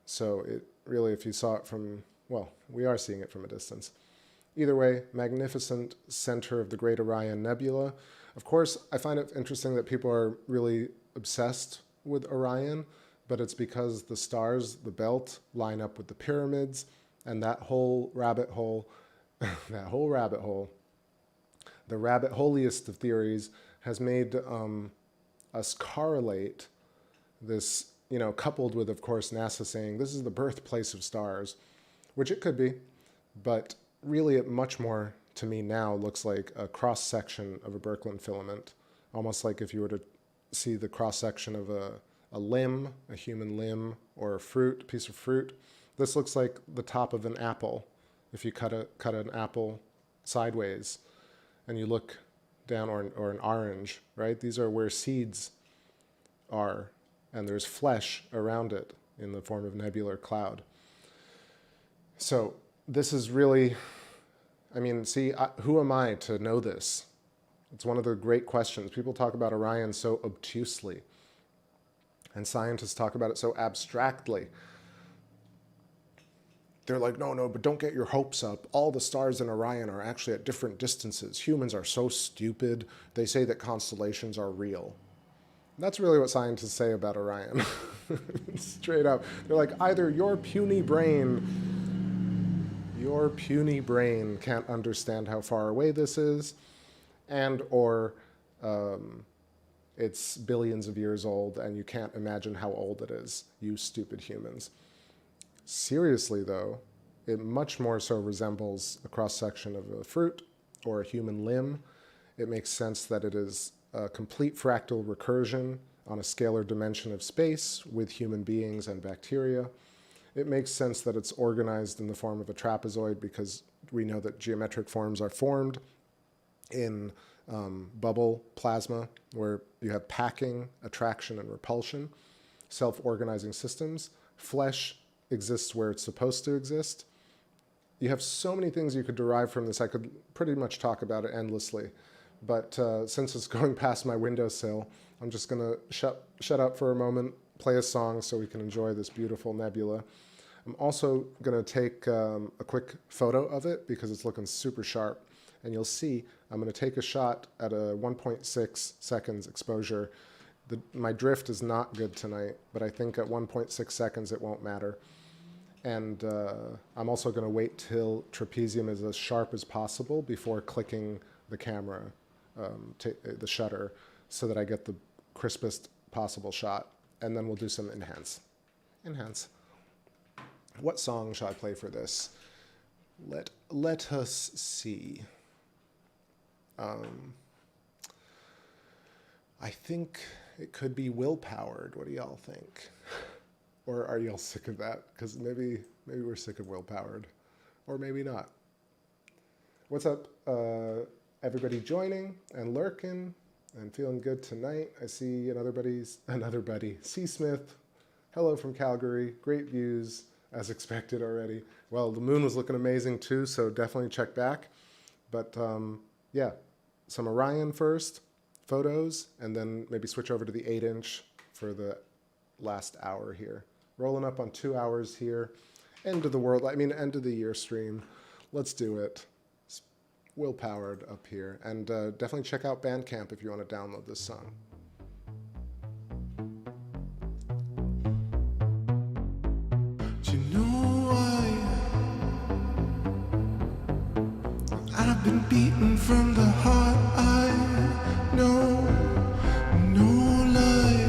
So it really, if you saw it from, well, we are seeing it from a distance. Either way, magnificent center of the Great Orion Nebula. Of course, I find it interesting that people are really obsessed with Orion, but it's because the stars, the belt, line up with the pyramids, and that whole rabbit hole, the rabbit holiest of theories, has made us correlate this, coupled with, of course, NASA saying this is the birthplace of stars, which it could be, but really it much more, to me now, looks like a cross-section of a Birkeland filament, almost like if you were to see the cross-section of a limb, a human limb, or a piece of fruit. This looks like the top of an apple, if you cut an apple sideways and you look down, or an orange, right? These are where seeds are, and there's flesh around it in the form of nebular cloud. So this is really, who am I to know this? It's one of the great questions. People talk about Orion so obtusely, and scientists talk about it so abstractly. They're like, no, but don't get your hopes up. All the stars in Orion are actually at different distances. Humans are so stupid. They say that constellations are real. That's really what scientists say about Orion. Straight up. They're like, either your puny brain can't understand how far away this is, or it's billions of years old and you can't imagine how old it is, you stupid humans. Seriously, though, it much more so resembles a cross-section of a fruit or a human limb. It makes sense that it is a complete fractal recursion on a scalar dimension of space with human beings and bacteria. It makes sense that it's organized in the form of a trapezoid because we know that geometric forms are formed in bubble plasma, where you have packing, attraction, and repulsion, self-organizing systems. Flesh exists where it's supposed to exist. You have so many things you could derive from this. I could pretty much talk about it endlessly. But since it's going past my windowsill, I'm just going to shut up for a moment, play a song so we can enjoy this beautiful nebula. I'm also going to take a quick photo of it because it's looking super sharp. And you'll see I'm going to take a shot at a 1.6 seconds exposure. My drift is not good tonight, but I think at 1.6 seconds it won't matter. And I'm also going to wait till trapezium is as sharp as possible before clicking the camera, the shutter, so that I get the crispest possible shot. And then we'll do some enhance. What song shall I play for this? Let us see. I think it could be Willpowered. What do y'all think? Or are y'all sick of that? Because maybe we're sick of Willpowered. Or maybe not. What's up, everybody joining and lurking and feeling good tonight? I see another buddy. C. Smith, hello from Calgary. Great views, as expected already. Well, the moon was looking amazing too, so definitely check back. But yeah, some Orion first, photos, and then maybe switch over to the 8-inch for the last hour here. Rolling up on 2 hours here. End of the world, I mean, end of the year stream. Let's do it. Will-powered up here. And definitely check out Bandcamp if you want to download this song. Do you know why I've been beaten from the heart? I know, no lie.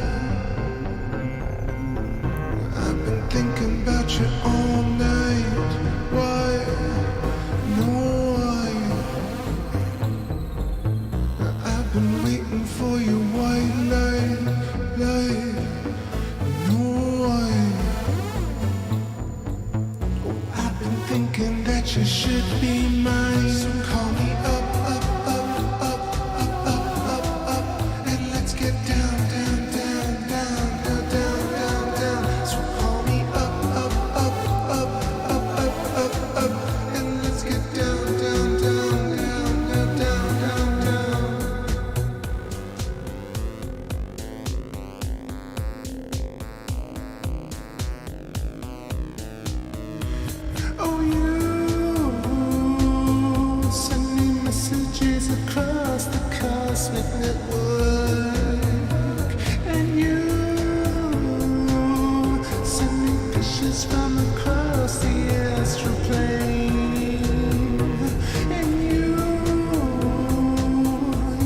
I've been thinking about you all night. Why? No why. I've been waiting for your white light. No why. I've been thinking that you should be mine. So call me up, and let's get down. So call me up, and let's get down. Oh, you send me messages across the cosmic network, and you send me pictures from across the astral plane, and you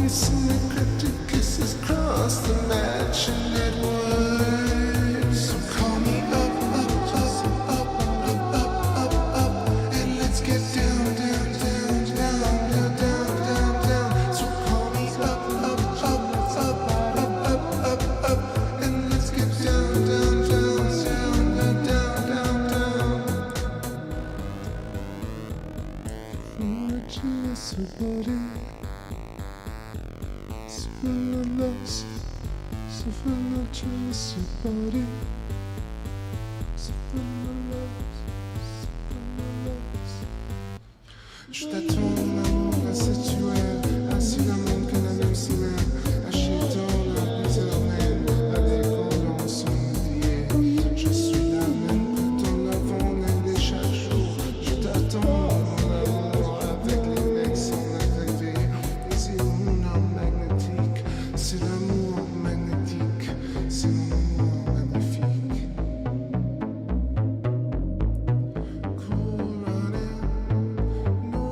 send me cryptic kisses across the matching network. So call me up, and let's get down. So call me up, and let's get down. Je t'attends, mon amour, assez tu es, ainsi l'amour que la même semaine, achetant la éternelle, avec on ensemble. Je suis là même que ton avant n'est chaque jour. Je t'attends, mon amour, avec les mecs sans arriver. Et c'est mon âme magnétique, c'est l'amour magnétique, c'est mon amour magnifique. Cool running, no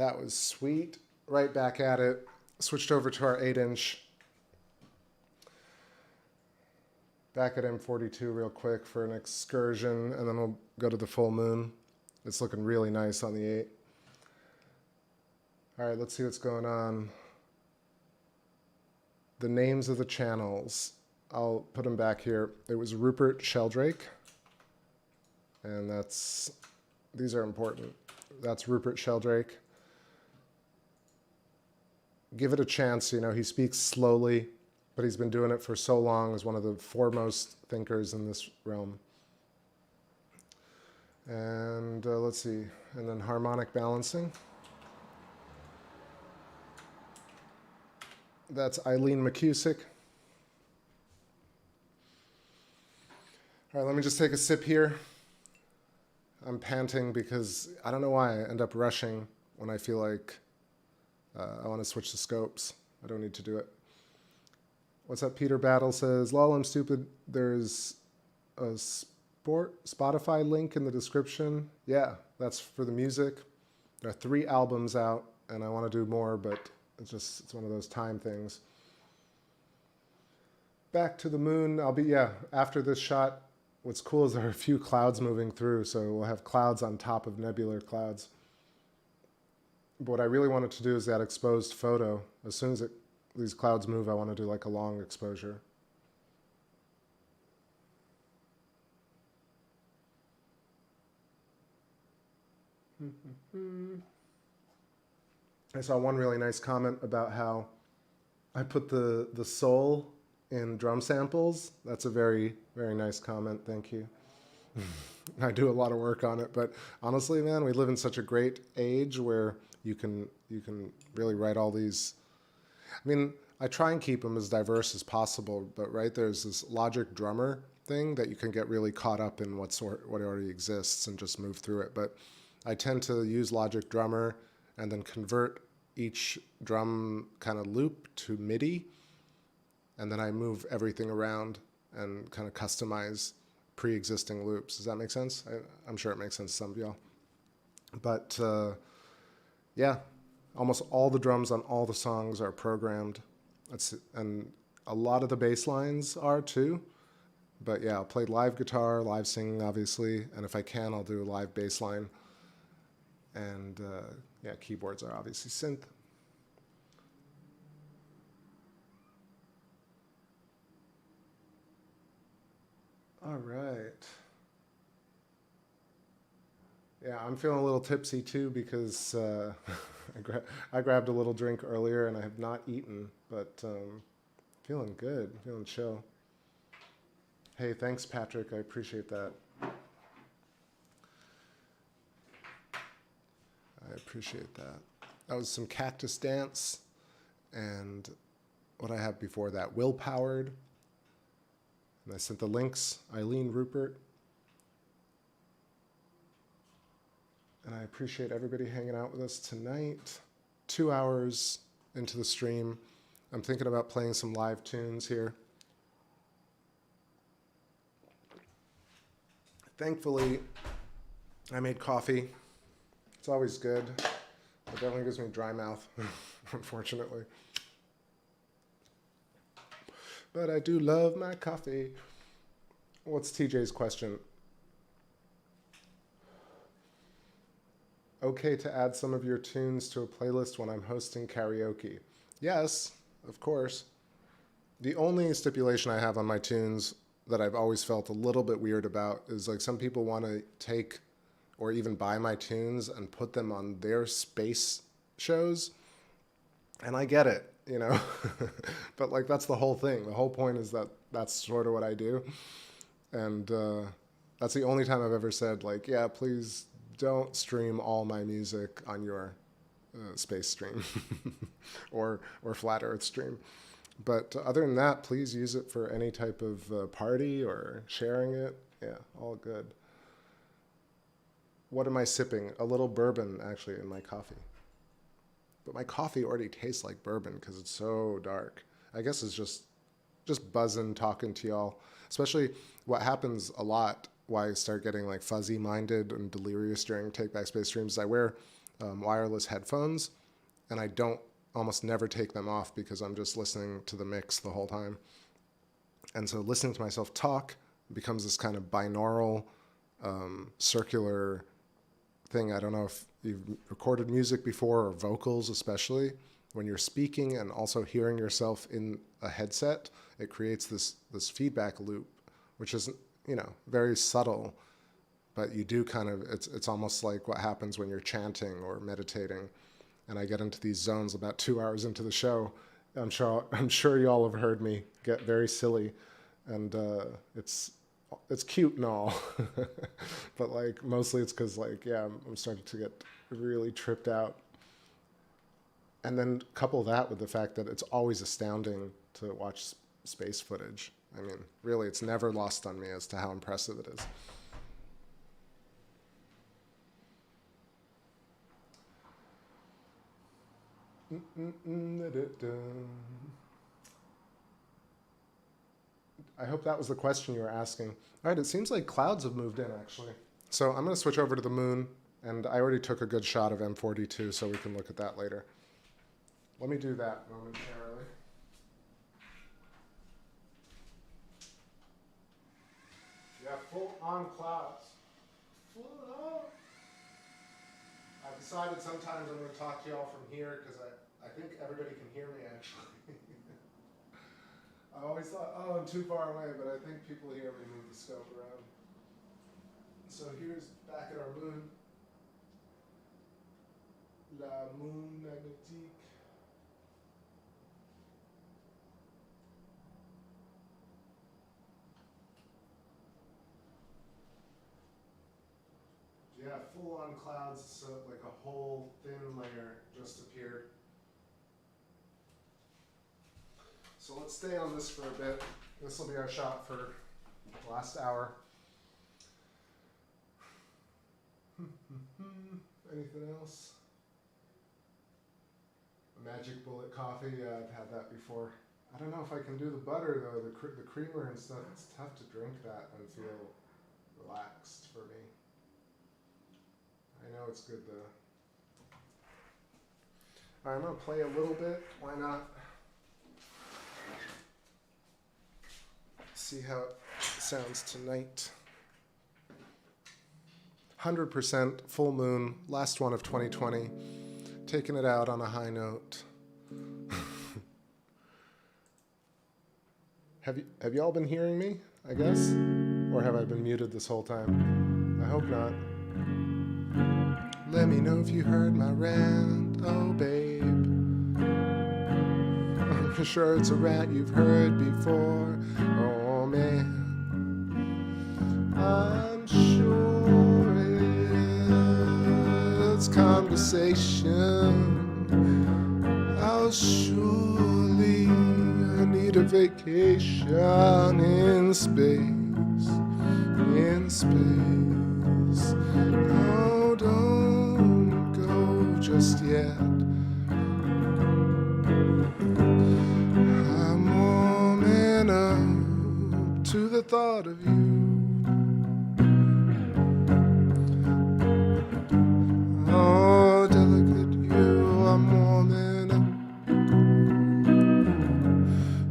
That was sweet. Right back at it. Switched over to our 8-inch. Back at M42 real quick for an excursion, and then we'll go to the full moon. It's looking really nice on the 8. All right, let's see what's going on. The names of the channels. I'll put them back here. It was Rupert Sheldrake, and these are important. That's Rupert Sheldrake. Give it a chance, you know, he speaks slowly, but he's been doing it for so long as one of the foremost thinkers in this realm. And let's see, and then harmonic balancing. That's Eileen McCusick. All right, let me just take a sip here. I'm panting because I don't know why I end up rushing when I feel like I want to switch the scopes. I don't need to do it. What's up? Peter Battle says, lol, I'm stupid. There's a Spotify link in the description. Yeah, that's for the music. There are 3 albums out, and I want to do more, but it's one of those time things. Back to the moon. After this shot, what's cool is there are a few clouds moving through, so we'll have clouds on top of nebular clouds. But what I really wanted to do is that exposed photo. As soon as these clouds move, I want to do like a long exposure. I saw one really nice comment about how I put the soul in drum samples. That's a very, very nice comment. Thank you. I do a lot of work on it, but honestly, man, we live in such a great age where you can really write all these. I mean, I try and keep them as diverse as possible, but right, there's this Logic drummer thing that you can get really caught up in what already exists and just move through it. But I tend to use Logic drummer and then convert each drum kind of loop to MIDI, and then I move everything around and kind of customize pre-existing loops. Does that make sense? I'm sure it makes sense to some of y'all. But yeah, almost all the drums on all the songs are programmed. And a lot of the bass lines are too. But yeah, I'll play live guitar, live singing, obviously, and if I can, I'll do a live bass line. And yeah, keyboards are obviously synth. All right. Yeah, I'm feeling a little tipsy too because I grabbed a little drink earlier and I have not eaten, but feeling good, feeling chill. Hey, thanks, Patrick. I appreciate that. I appreciate that. That was some Cactus Dance, and what I have before that, Willpowered. And I sent the links, Eileen, Rupert. And I appreciate everybody hanging out with us tonight. 2 hours into the stream. I'm thinking about playing some live tunes here. Thankfully, I made coffee. It's always good. It definitely gives me dry mouth, unfortunately. But I do love my coffee. What's TJ's question? Okay to add some of your tunes to a playlist when I'm hosting karaoke? Yes, of course. The only stipulation I have on my tunes that I've always felt a little bit weird about is like some people want to take or even buy my tunes and put them on their space shows. And I get it, you know, but like that's the whole thing. The whole point is that that's sort of what I do. And that's the only time I've ever said like, yeah, please don't stream all my music on your space stream or flat earth stream. But other than that, please use it for any type of party or sharing it. Yeah, all good. What am I sipping? A little bourbon, actually, in my coffee. But my coffee already tastes like bourbon because it's so dark. I guess it's just buzzing, talking to y'all. Especially what happens a lot, why I start getting like fuzzy-minded and delirious during Take Back Space streams, is I wear wireless headphones, and I don't almost never take them off because I'm just listening to the mix the whole time. And so listening to myself talk becomes this kind of binaural, circular thing. I don't know if you've recorded music before, or vocals especially. When you're speaking and also hearing yourself in a headset, it creates this feedback loop, which is, very subtle, but you do kind of, it's almost like what happens when you're chanting or meditating. And I get into these zones about 2 hours into the show. I'm sure you all have heard me get very silly, and it's cute and all, but like mostly it's because I'm starting to get really tripped out. And then couple that with the fact that it's always astounding to watch space footage. I mean, really, it's never lost on me as to how impressive it is. I hope that was the question you were asking. All right, it seems like clouds have moved in, actually. So I'm going to switch over to the moon, and I already took a good shot of M42, so we can look at that later. Let me do that momentarily. Yeah, full-on clouds. Full-on. I've decided sometimes I'm going to talk to y'all from here because I think everybody can hear me, actually. I always thought, I'm too far away, but I think people hear me move the scope around. So here's back at our moon. La Moon Magnifique. Yeah, full-on clouds, so like a whole thin layer just appeared. So let's stay on this for a bit. This will be our shot for the last hour. Anything else? Magic bullet coffee, yeah, I've had that before. I don't know if I can do the butter though, the creamer and stuff. It's tough to drink that and feel relaxed for me. I know it's good though. All right, I'm gonna play a little bit. Why not? See how it sounds tonight. 100% full moon, last one of 2020. Taking it out on a high note. Have you all been hearing me, I guess? Or have I been muted this whole time? I hope not. Let me know if you heard my rant, oh babe. I'm sure it's a rant you've heard before, oh man. I'm sure it's conversation. I'll surely need a vacation in space, in space. Oh, don't go just yet. I'm warming up to the thought of you. Oh, delicate you, I'm warming up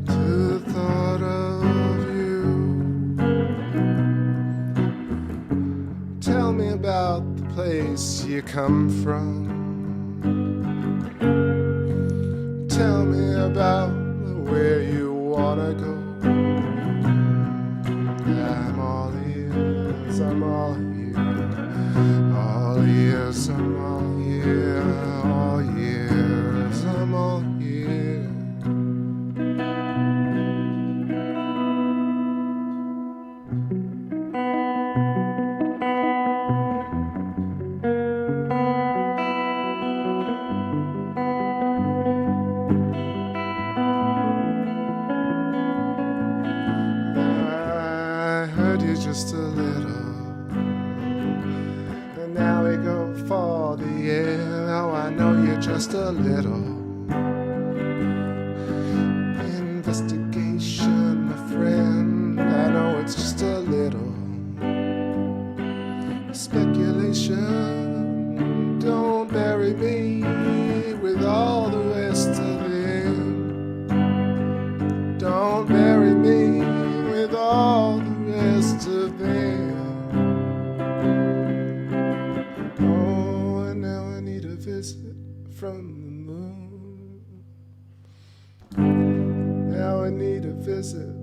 to the thought of you. Tell me about the place you come from. Tell me about where you wanna go. I'm all ears, I'm all here. All ears, I'm all here. All ears, I'm all here. I heard you just a little, and now we go for the air. Oh, I know you just a little. Investigation, my friend, I know it's just a little. Speculation, don't bury need a visit.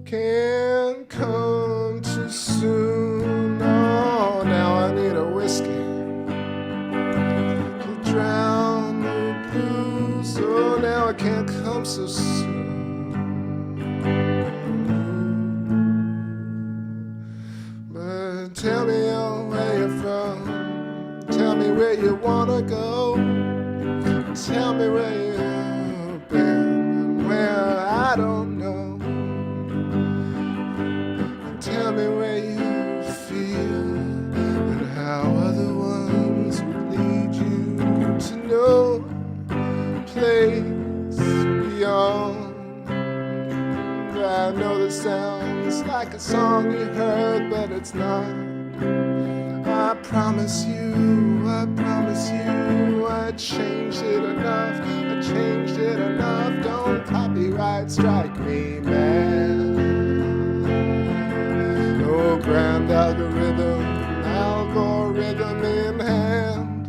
Can't come too soon. Oh, now I need a whiskey to drown the blues. Oh, now I can't come so soon. But tell me where you're from. Tell me where you wanna go. Tell me where you've been, where I don't know. Tell me where you feel and how other ones would lead you to no place beyond. I know this sounds like a song you heard, but it's not. I promise you, I changed it enough, don't copyright strike me, man. Oh, grand algorithm in hand.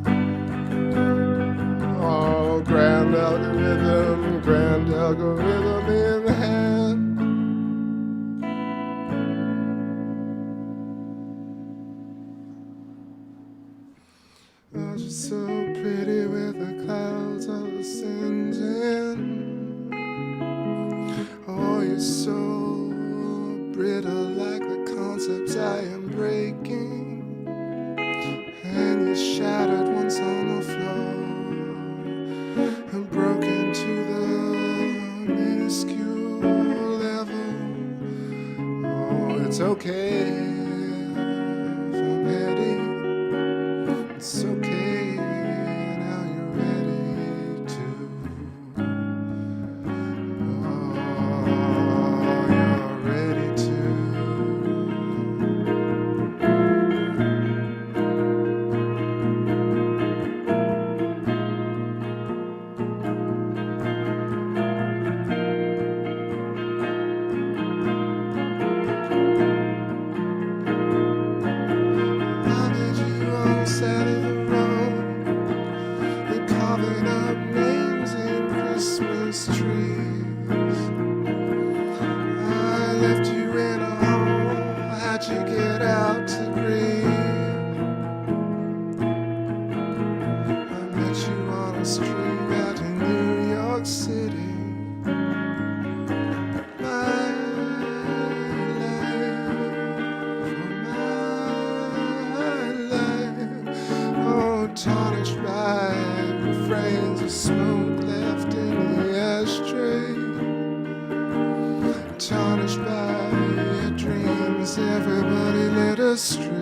Oh, grand algorithm in hand. Oh, she's so pretty with the clouds of the singeing. Oh, you're so brittle like the concepts I am breaking. And you shattered once on the floor and broke into the minuscule level. Oh, it's okay if I'm heading. It's okay, now you're ready to. Oh, you're ready to. How did you on the side of the road? They're carving up names in Christmas trees. I left you in a hole. How'd you get out to breathe? I met you on a street out in New York City. My life, oh, tarnished by refrains of smoke left in the ashtray. Tarnished by your dreams, everybody led astray.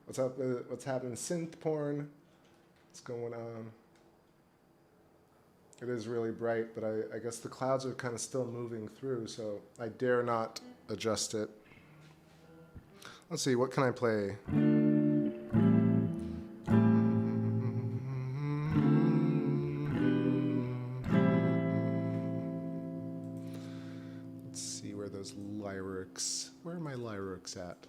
What's up? What's happening? Synth porn. What's going on? It is really bright, but I guess the clouds are kind of still moving through, so I dare not adjust it. Let's see, what can I play? Let's see where those lyrics. Where are my lyrics at?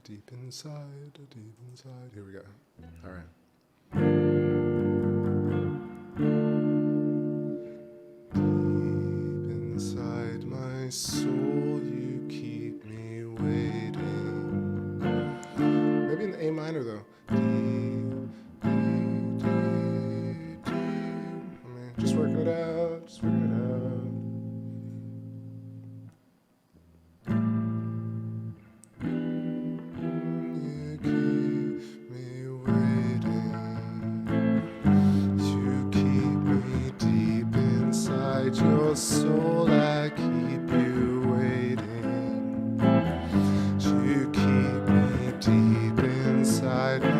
Deep inside, here we go. All right. Deep inside my soul, you keep me waiting. Maybe in the A minor though. Deep, deep, deep, deep. I mean, just working it out, your soul, I keep you waiting. You keep me deep inside my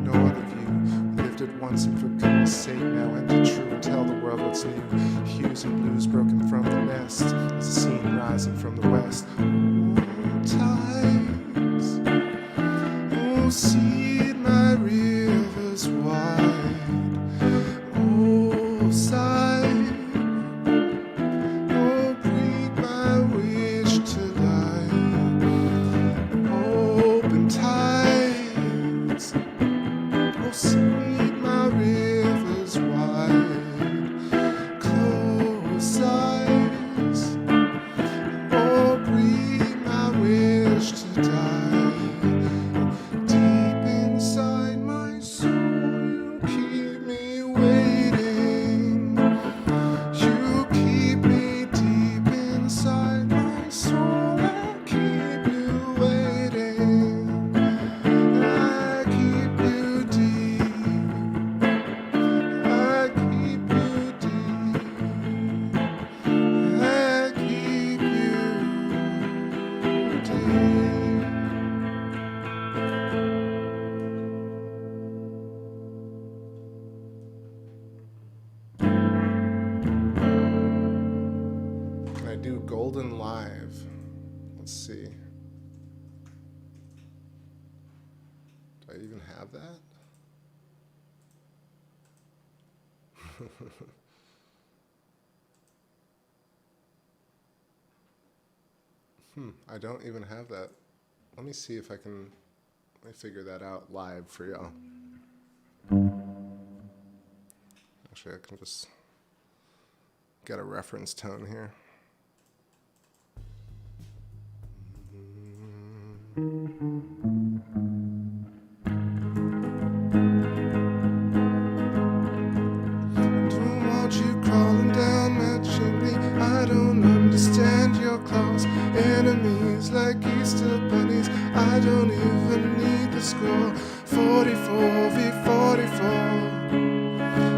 no other view. We lived it once and for goodness sake, now enter true and tell the world what's new. Hues and blues broken from the nest, as a scene rising from the west. Tides, oh, seed my rivers wide, oh, sigh, oh, breathe my wish to lie. Open tides, oh, seed my rivers wide, close eyes, oh, breathe my wish to die. Deep inside my soul, you keep me waiting. You keep me deep inside my soul. I keep you waiting. I keep you deep. I keep you deep. I keep you deep. Can I do Golden Live? Let's see. Do I even have that? I don't even have that. Let me see if I can let me figure that out live for y'all. Actually, I can just get a reference tone here. Don't want you crawling down my chimney. I don't understand your claws. Enemies like Easter bunnies. I don't even need the score. 44 v 44.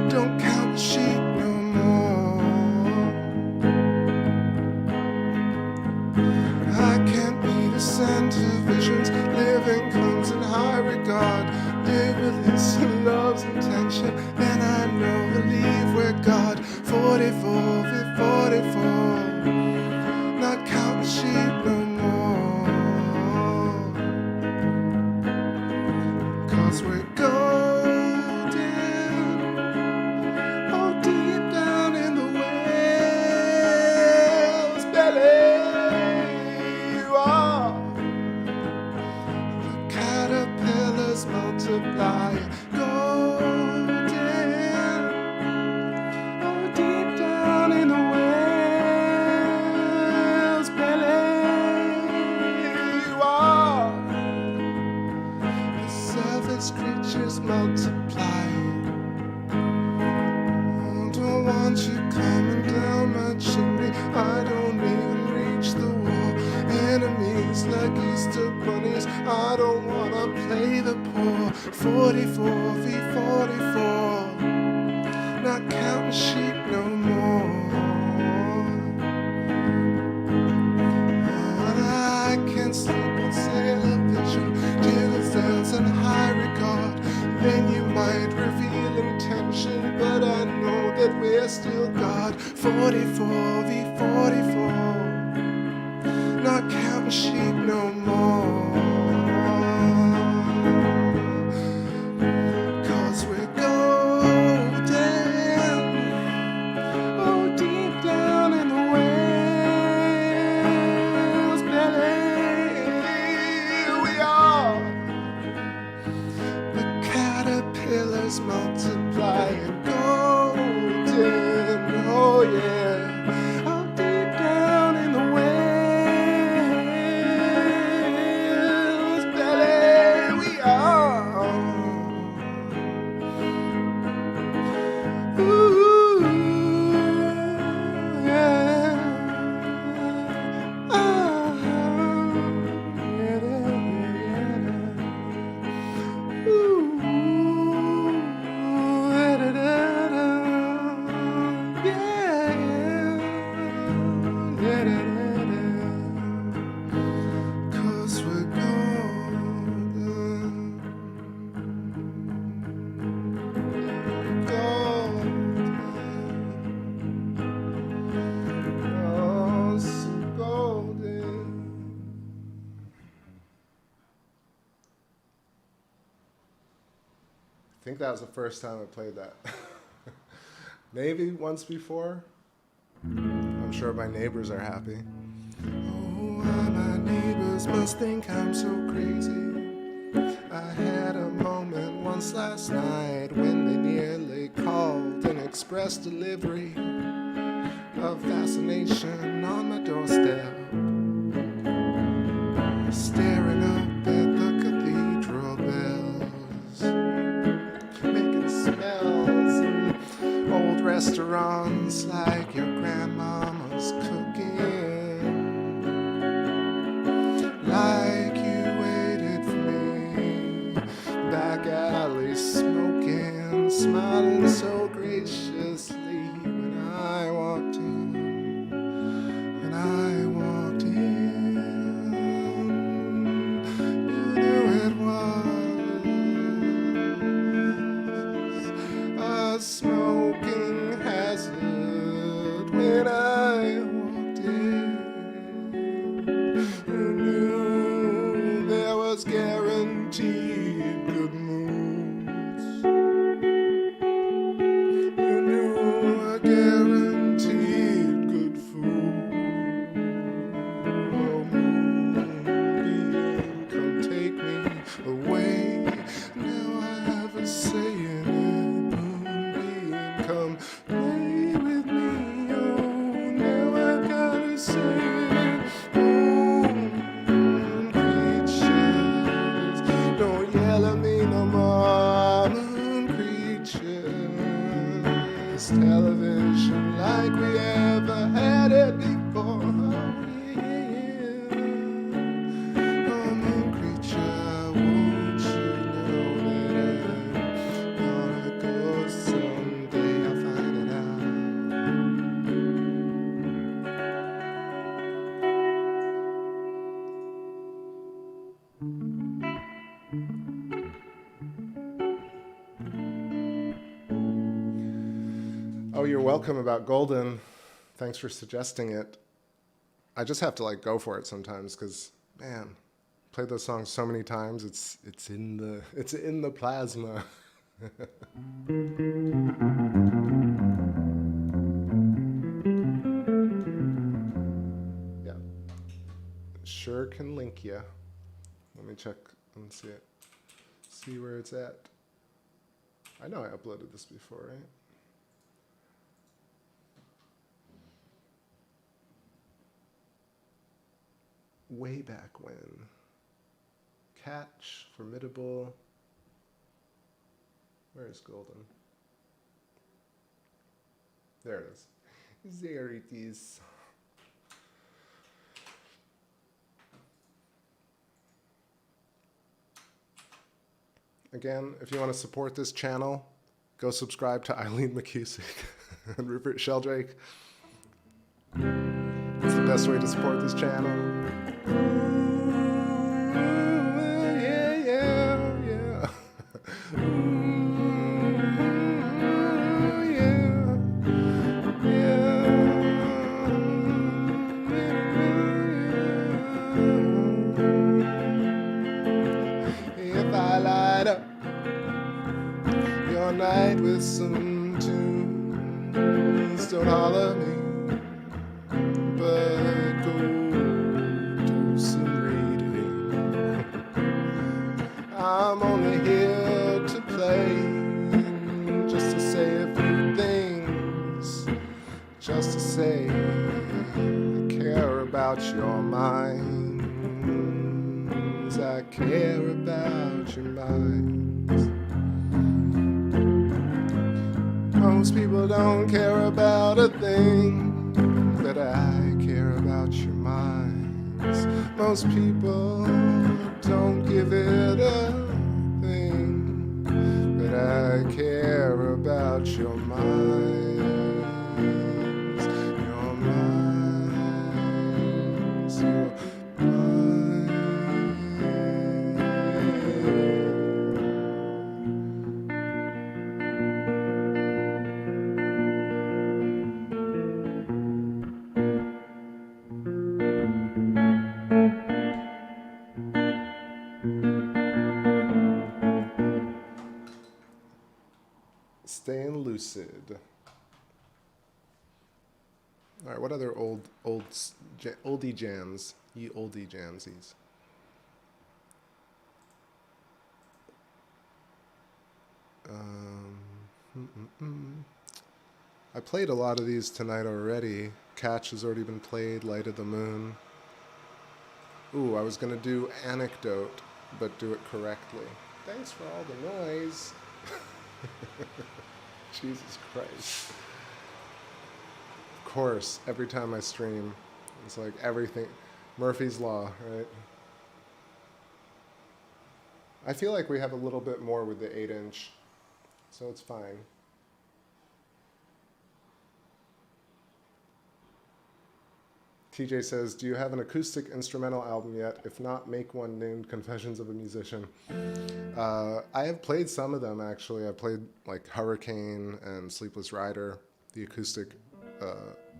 Don't count the sheep no more. I can't be the center visions. Living comes in high regard. Live with this and love's intention. Then I know, believe we're God. 44 v 44. Not count the sheep no more. 'Cause we're golden. Oh, deep down in the whale's belly you are. The caterpillars multiply. Golden. Oh, deep down in the whale's belly you are. The savage creatures multiply. Oh, don't want you coming down my chimney. I don't even reach the wall. Enemies like Easter bunnies. I don't wanna play the poor. 44 v 44. Not counting sheep no more. But I can't sleep on television. Dealers dance in high regard. Then you might reveal intention, but I know that we're still God. 44 v 44. Not counting sheep no more. 'Cause we're golden. Oh, deep down in the whale's belly we are. The caterpillars multiply and golden. Oh yeah. Oh, deep down in the whale's belly we are. Ooh, yeah. Ah, yeah, yeah. Ooh, I think that was the first time I played that. Maybe once before. I'm sure my neighbors are happy. Oh, my neighbors must think I'm so crazy. I had a moment once last night when they nearly called an express delivery of fascination on my doorstep. Staring up at the cathedral bells, making smells in old restaurants like your grandmama's cooking, like you waited for me, back alley smoking, smiling so graciously when I walked in, when I walked in. Smoking hazard when I walked in. You knew there was guaranteed good moods. You knew a guaranteed good food. Oh, moonbeam, come take me away. Now I have a say in it. Come play with me, oh, now I've gotta say it. Moon creatures, don't yell at me no more. Moon creatures, television like we ever had it before. Oh, moon creature, won't you know that I'm gonna go someday? I'll find it out. Oh, you're welcome about Golden. Thanks for suggesting it. I just have to like go for it sometimes because, man, played those songs so many times. It's in the plasma. Yeah, sure can link you. Let me check and see it. See where it's at. I know I uploaded this before, right? Way back when. Catch, Formidable. Where is Golden? There it is. There it is. Again, if you want to support this channel, go subscribe to Eileen McCusick and Rupert Sheldrake. It's the best way to support this channel. Yeah, yeah, yeah. If I light up your night with some tunes, don't holler at me, but go do some reading. I'm only here to play, just to say a few things, just to say I care about your minds. I care about your minds. Most people don't care about a thing, but I care about your minds. Most people don't give it a thing, but I care about your minds. Your minds, your minds. Staying lucid. All right, what other oldie jams? Ye oldie jamsies. I played a lot of these tonight already. Catch has already been played. Light of the Moon. Ooh, I was gonna do Anecdote, but do it correctly. Thanks for all the noise. Jesus Christ. Of course, every time I stream, it's like everything. Murphy's Law, right? I feel like we have a little bit more with the 8-inch, so it's fine. TJ says, do you have an acoustic instrumental album yet? If not, make one named Confessions of a Musician. I have played some of them, actually. I played like Hurricane and Sleepless Rider, the acoustic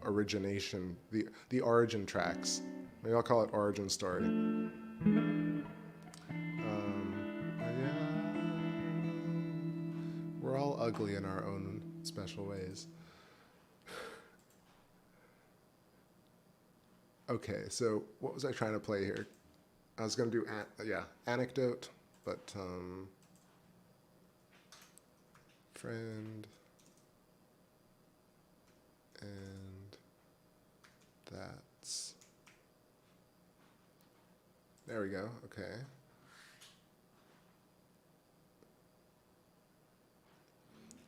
origination, the origin tracks. Maybe I'll call it Origin Story. Yeah. We're all ugly in our own special ways. Okay, so what was I trying to play here? I was going to do, Anecdote, but friend, and that's, there we go, okay.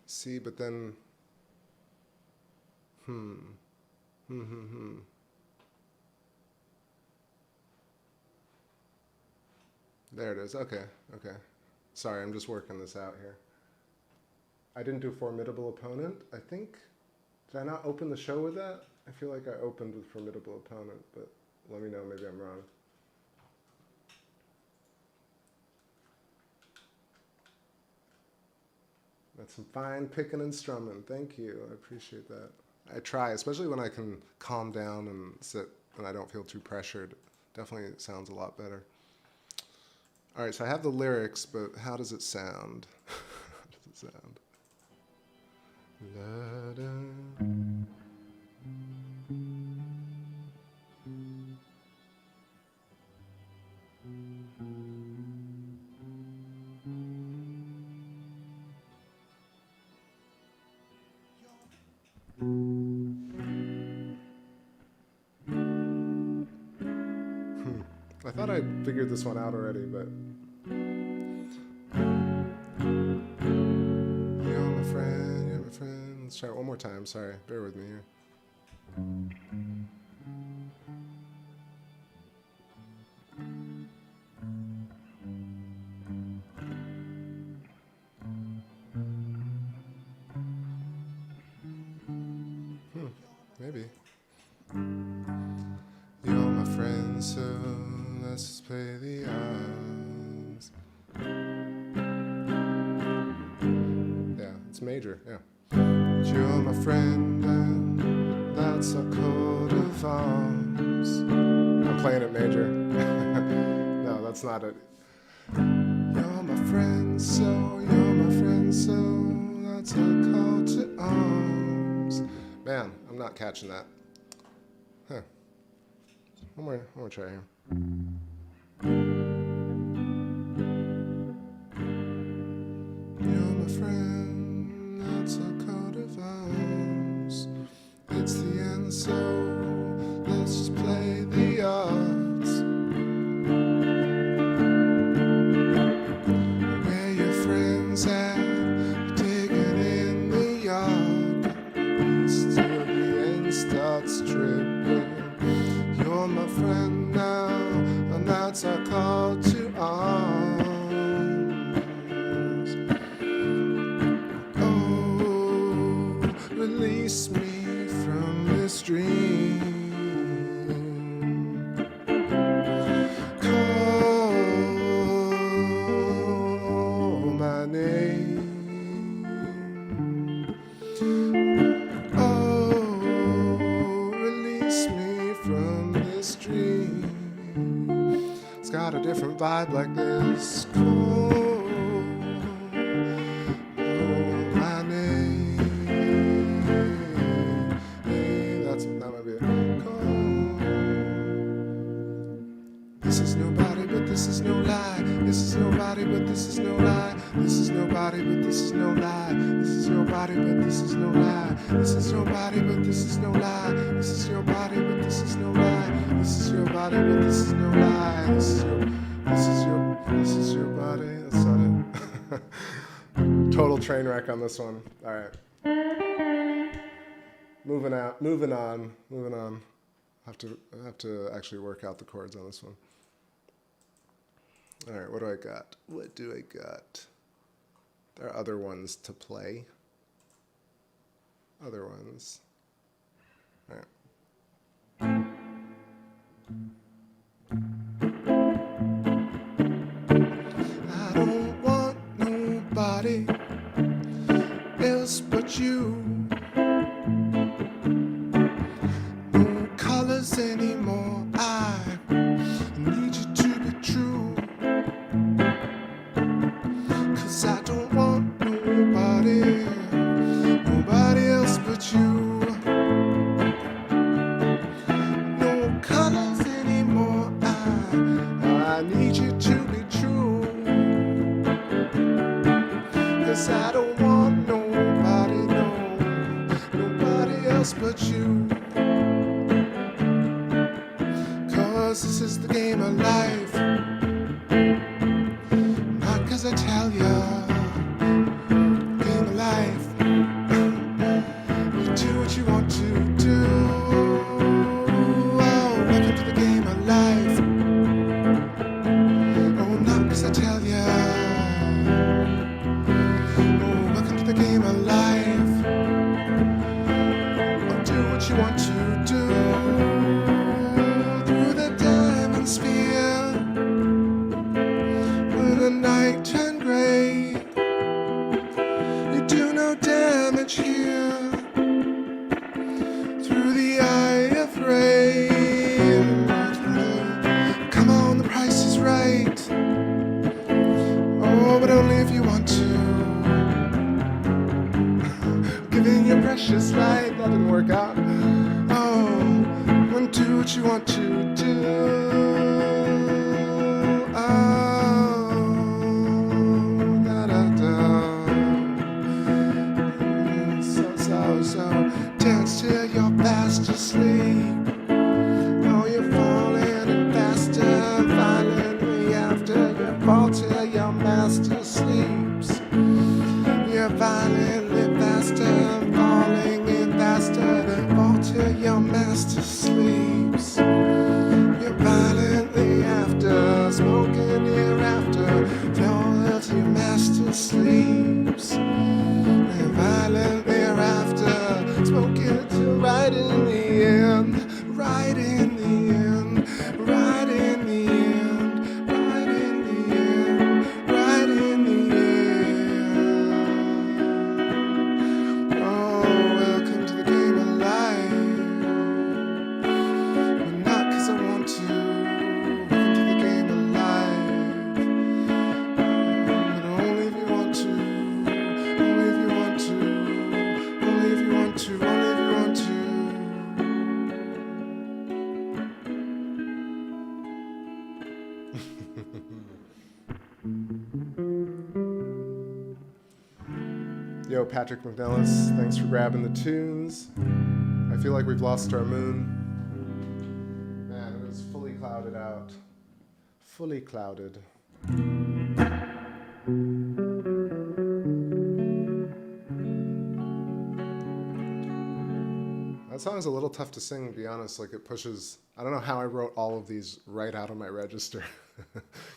See, but then, There it is. Okay, okay. Sorry, I'm just working this out here. I didn't do Formidable Opponent, I think. Did I not open the show with that? I feel like I opened with Formidable Opponent, but let me know, maybe I'm wrong. That's some fine picking and strumming. Thank you. I appreciate that. I try, especially when I can calm down and sit and I don't feel too pressured. Definitely sounds a lot better. All right, so I have the lyrics, but how does it sound? How does it sound? La-da. I thought I figured this one out already, but you're my friend. Let's try it one more time. Sorry, bear with me here. Maybe. You're my friend, so let's just play the odds. Yeah, it's major, yeah. You're my friend, and that's a coat of arms. I'm playing it major. No, that's not it. You're my friend, so you're my friend, so that's a call to arms. Man, I'm not catching that. Huh. One more try here. You're my friend, that's a coat of arms. It's the end, so let's just play the odds. Where your friends at? You're digging in the yard. Still the end starts dripping. You're my friend now, and that's our call to arms. Oh, release me from this dream. Call my name. Oh, release me from this dream. It's got a different vibe like this. Call my name. your body, but this is no lie. This is your body, but this is no lie. This is your body, but this is no lie. This is your body, but this is no lie. This is your body. That's not it. Total train wreck on this one. All right. Moving on. I have to actually work out the chords on this one. All right, what do I got? There are other ones to play. Other ones. All right. I don't want nobody else but you. No colors anymore. I need you to be true. 'Cause I don't want nobody else but you. No colors anymore. I need you to be true. 'Cause I don't want nobody else but you. 'Cause this is the game of life. Not 'cause I tell ya. Game of life. You do what you want to do. Oh, welcome to the game of life. Oh, not 'cause I tell ya. Oh, welcome to the game of life. Oh, do what you want to do. Through the diamond sphere. When the night turned gray. You do no damage here. Through the eye of rain. Come on, the price is right. Oh, but only if you want to. Giving your precious life, that didn't work out. Oh, and do what you want to do. Oh, da da da. So, dance till you're fast asleep. Oh, you're falling and faster, violently after you fall till your master sleeps. You're violently faster, falling in faster, fall till your master sleeps. You're violently after, smoking hereafter, fall till your master sleeps. You're violently after, smoking till right in the end, right in the end, right in the end, right in the end, right in the end. Oh, welcome to the game of life. But not 'cause I want to. Welcome to the game of life. But only if you want to. Only if you want to. Only if you want to. Only if you want to. Yo, Patrick McNellis, thanks for grabbing the tunes. I feel like we've lost our moon. Man, it was fully clouded out. Fully clouded. That song is a little tough to sing, to be honest. Like, it pushes... I don't know how I wrote all of these right out of my register.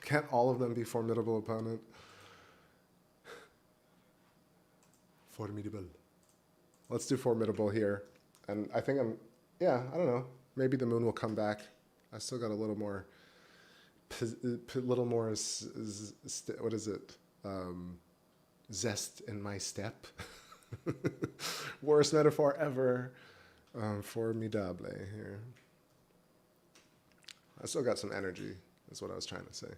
Can't all of them be Formidable Opponent? Formidable. Let's do Formidable here. And I think I don't know. Maybe the moon will come back. I still got a little more... what is it? Zest in my step. Worst metaphor ever. Formidable here. I still got some energy, is what I was trying to say.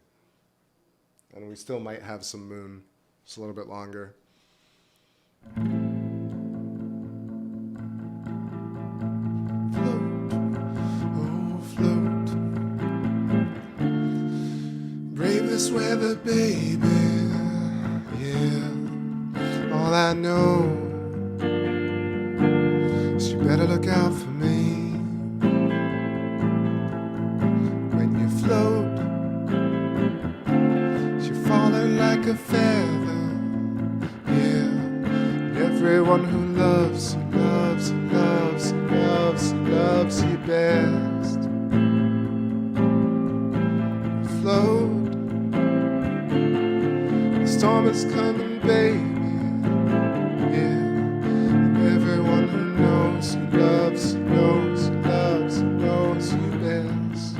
And we still might have some moon, just a little bit longer. Float, oh float. Brave this weather, baby. Yeah. All I know. So you better look out for me. When you float, you're falling like a feather. Yeah, and everyone who loves you, loves you, loves you, loves you, loves you best. Float, the storm is coming, baby. Yeah, and everyone who knows you, loves you, knows you, loves you, knows you best.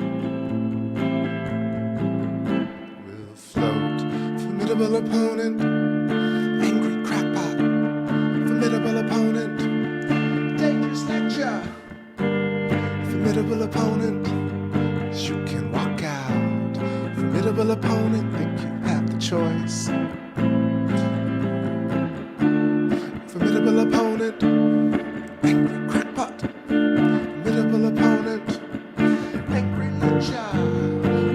We'll float, formidable opponent, angry crackpot, formidable opponent, dangerous lecture, formidable opponent, you can walk out, formidable opponent, think you have the choice. Formidable opponent, angry crackpot, formidable opponent, angry lecture,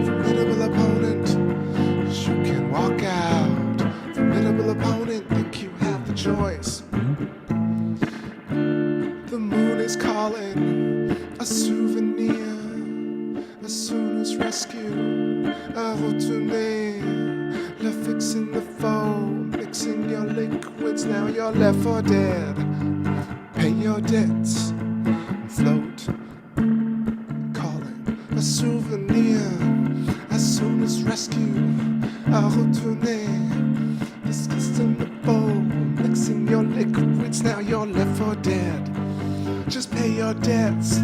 formidable opponent, you can walk out, formidable opponent, think you have the choice. The moon is calling, a souvenir, as soon as rescue, a retourner, le fix in the foam, mixing your liquids, now you're left for dead. Pay your debts and float, calling a souvenir, as soon as rescue, a retourner, disgust in the foam, mixing your liquids, now you're left for dead. Just pay your debts,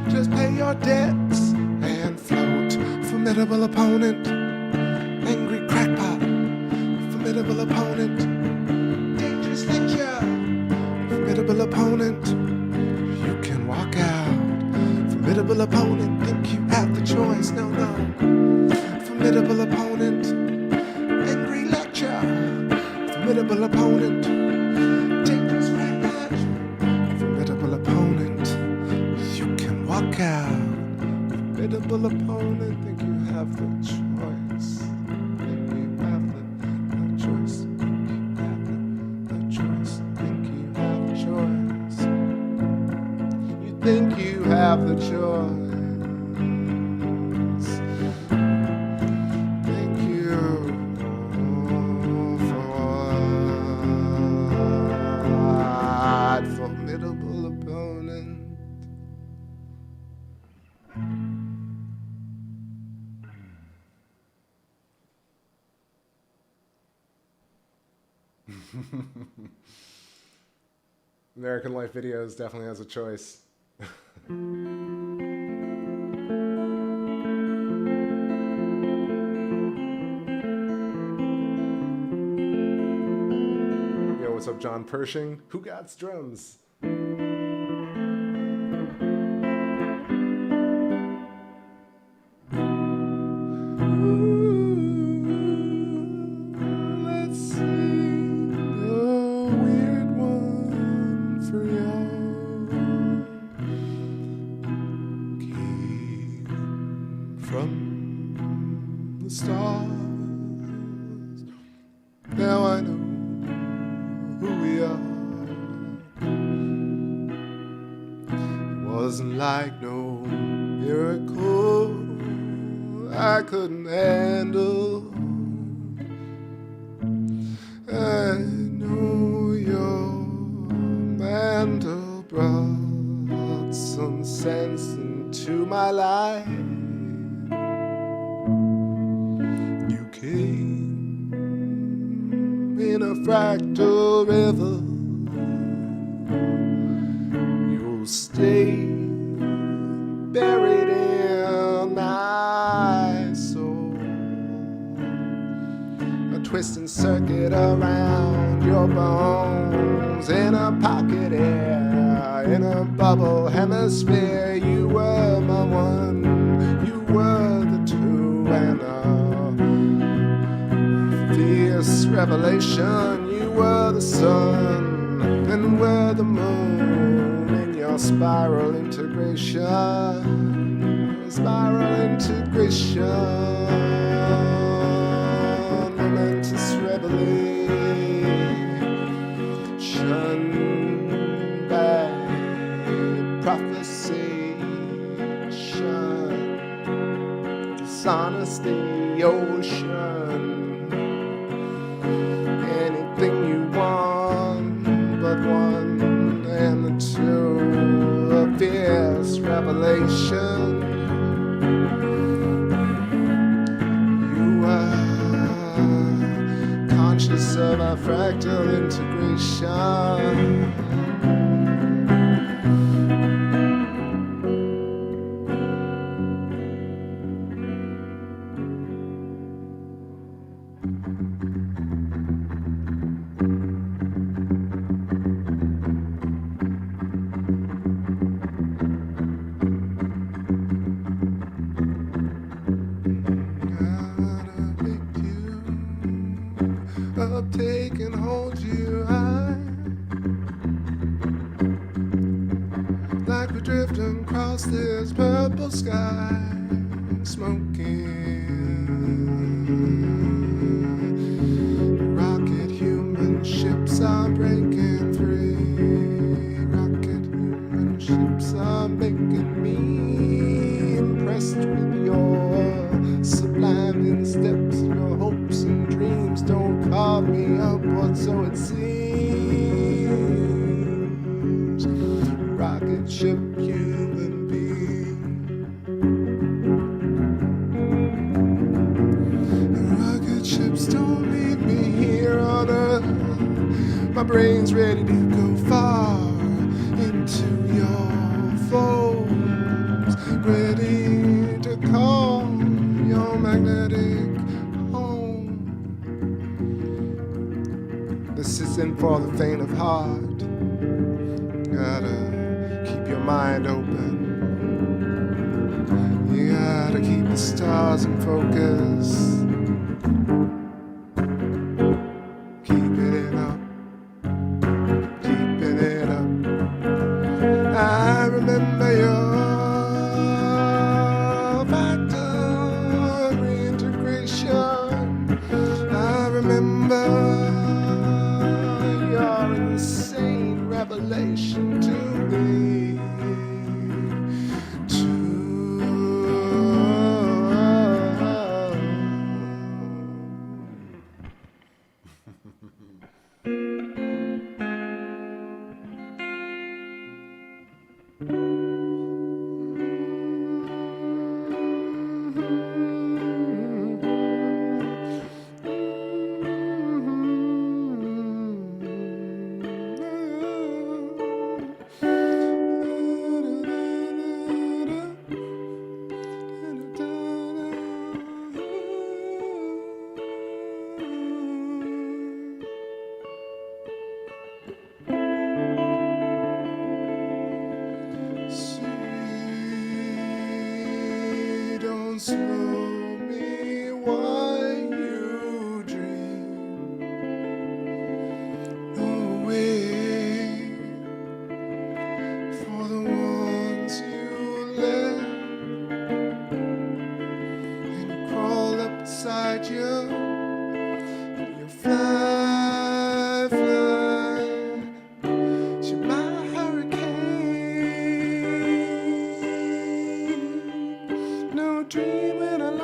just pay your debts and float. Formidable opponent, angry crackpot, formidable opponent, dangerous lecture, formidable opponent, you can walk out. Formidable opponent, think you have the choice, no, no. Formidable opponent, angry lecture, formidable opponent, dangerous crackpot, formidable opponent, you can walk out. Formidable opponent, think you have the choice. Think you have the choice. Think you have the choice. Think you have the choice. You think you have the choice. Thank you for what? Formidable opponent. American Life Videos definitely has a choice. Yo, what's up, John Pershing? Who got drums? Let's sing a weird one for you. Came from the stars. Now I know who we are. It wasn't like no miracle I couldn't handle. I know your mantle brought some sense into my life. You came in a fractal river. You'll stay buried in my soul. A twisting circuit around your bones, in a pocket air, in a bubble hemisphere. You were my one, you were the two, and a fierce revelation. You were the sun, and we're the moon in your spiral integration. Spiral integration, momentous reveille. by prophecy. Dishonesty, ocean. Anything you want, but one and the two. A fierce revelation. You are conscious of our fractal integration. Take and hold you high, like we're drifting across this purple sky, smoking. Rocket human ships are breaking free. Rocket human ships are making me impressed with your sublime steps, your hopes and dreams. Don't call me upward, so it seems. Rocket ship, human being. Rocket ships don't leave me here on Earth. My brain's ready to go far into your folds, ready to call your magnetic home. This isn't for the faint of heart. Gotta keep your mind open. You gotta keep the stars in focus. Keeping it up, keeping it up. I remember your factor reintegration. I remember your insane revelation to me. Slow me while you dream away for the ones you left, and you crawl up beside you. You fly, fly to my hurricane. No dreaming alone.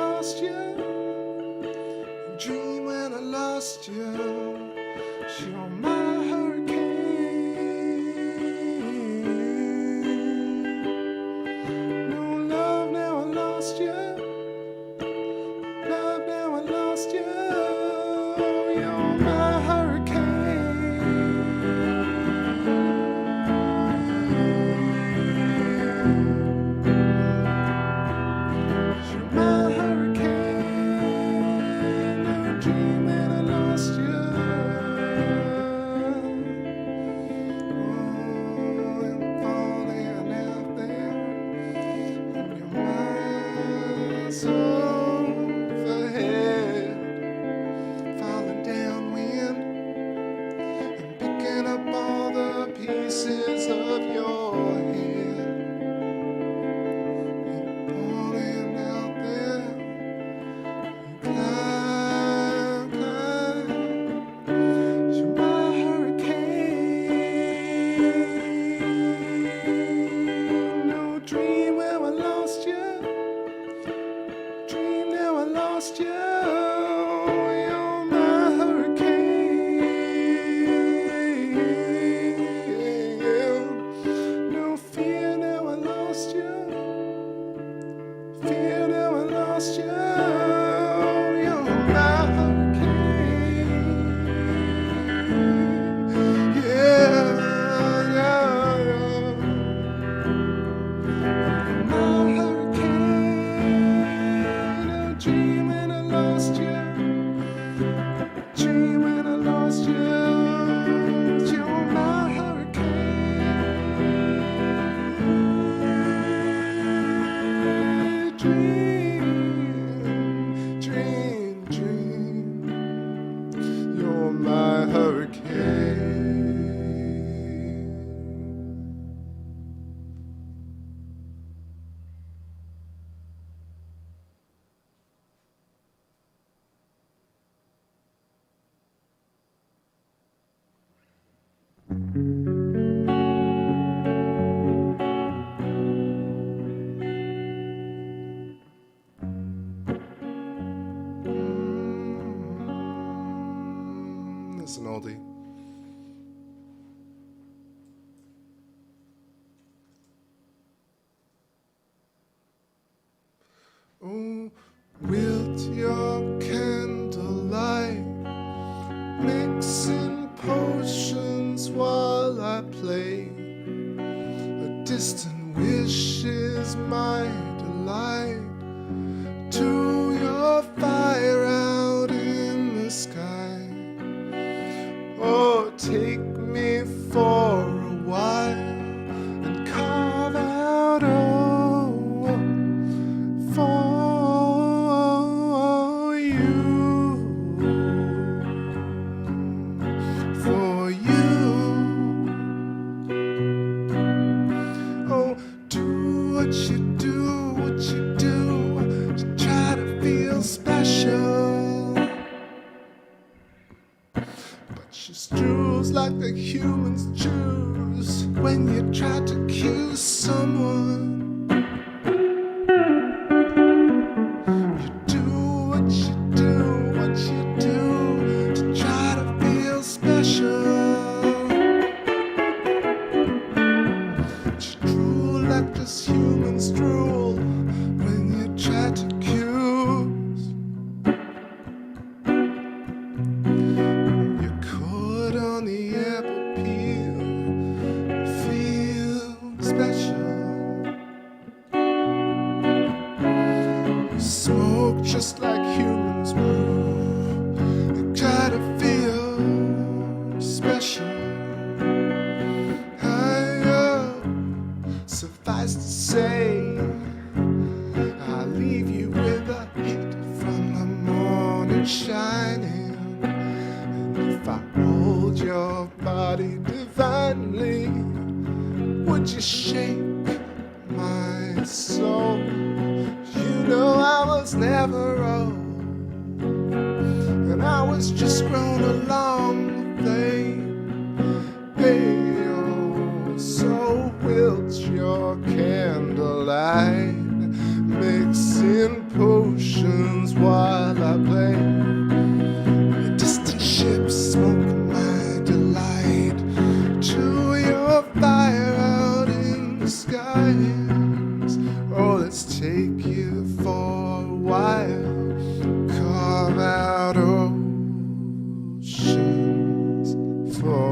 Oh, wilt your candlelight, mixing potions while I play. A distant wish is my delight, to your fire out in the sky. Oh, take me for a while and carve out for you, for you. Oh, do what you do to try to feel special. But she strews like the humans choose when you try to accuse someone. You do what you do to try to feel special. She drool like this humans drool when you try to accuse. You're caught on the apple peel, feel special. You smoke just like humans move, you try to feel special. Suffice to say, I'll leave you with a hit from the morning shining. And if I hold your body divinely, would you shake my soul? You know I was never old, and I was just grown along the way. Hey, oh, so wilt your candlelight, mixing potions while I play. The distant ships smoke my delight, to your fire out in the skies. Oh, let's take you for a while, carve out oceans for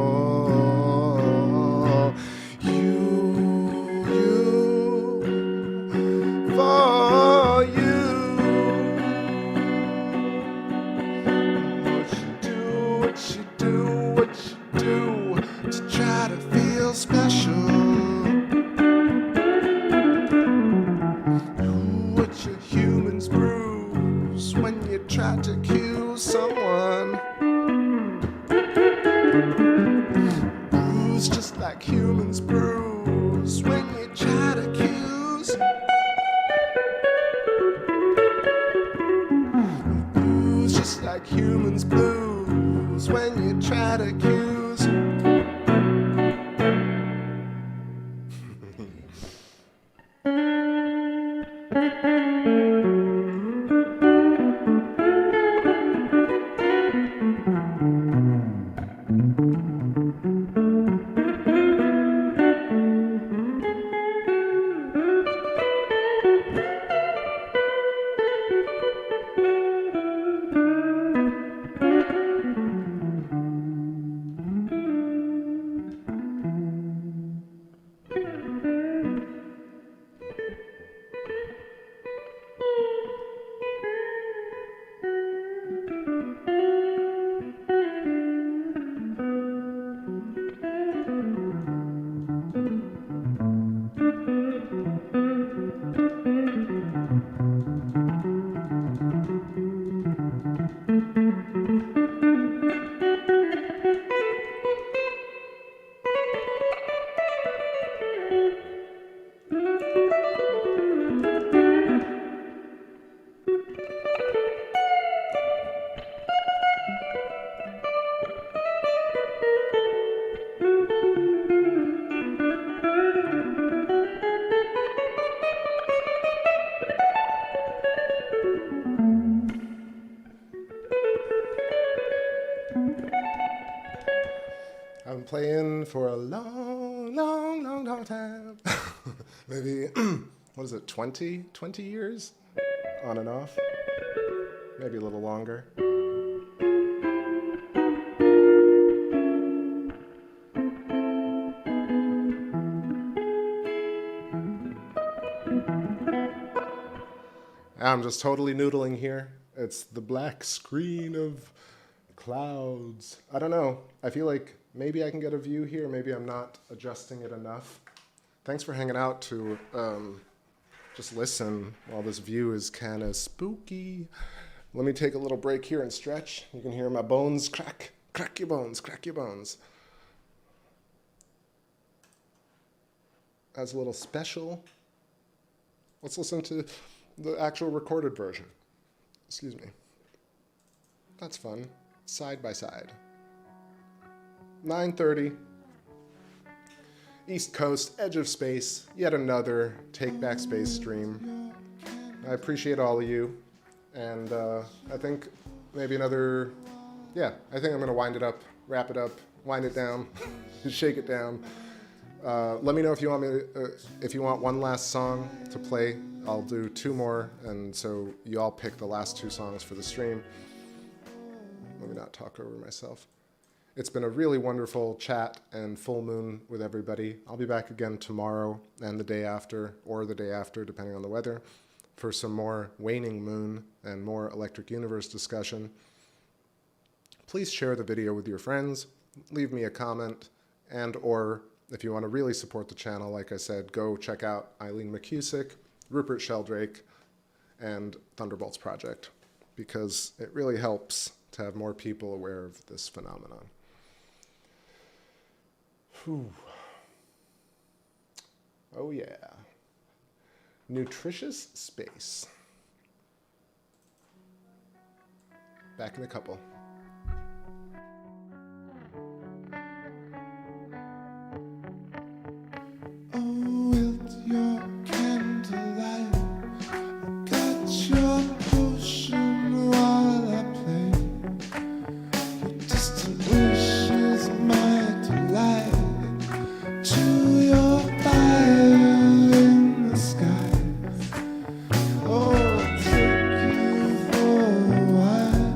special. What your humans bruise when you try to accuse someone. Bruise just like humans bruise when you try to accuse. Bruise just like humans bruise when you try to accuse. I've been playing for a long time. Maybe, what is it, 20 years? on and off. Maybe a little longer. I'm just totally noodling here. It's the black screen of clouds. I don't know. I feel like maybe I can get a view here. Maybe I'm not adjusting it enough. Thanks for hanging out to just listen while this view is kind of spooky. Let me take a little break here and stretch. You can hear my bones crack. Crack your bones, crack your bones. As a little special, let's listen to the actual recorded version. Excuse me. That's fun. Side by side. 9:30. East Coast, edge of space. Yet another Take Back Space stream. I appreciate all of you. And I think maybe another... Yeah, I think I'm going to wind it up, wrap it up, wind it down, shake it down. Let me know if you want me to, if you want one last song to play. I'll do 2 more, and so you all pick the last 2 songs for the stream. Let me not talk over myself. It's been a really wonderful chat and full moon with everybody. I'll be back again tomorrow and the day after, or the day after, depending on the weather, for some more waning moon and more Electric Universe discussion. Please share the video with your friends, leave me a comment, and or if you want to really support the channel, like I said, go check out Eileen McCusick, Rupert Sheldrake, and Thunderbolts Project, because it really helps to have more people aware of this phenomenon. Whew. Oh yeah. Nutritious space. Back in a couple. Oh, with your candlelight, I got your potion while I play. Your distant wish is my delight. To your fire in the sky. Oh, I'll take you for a while.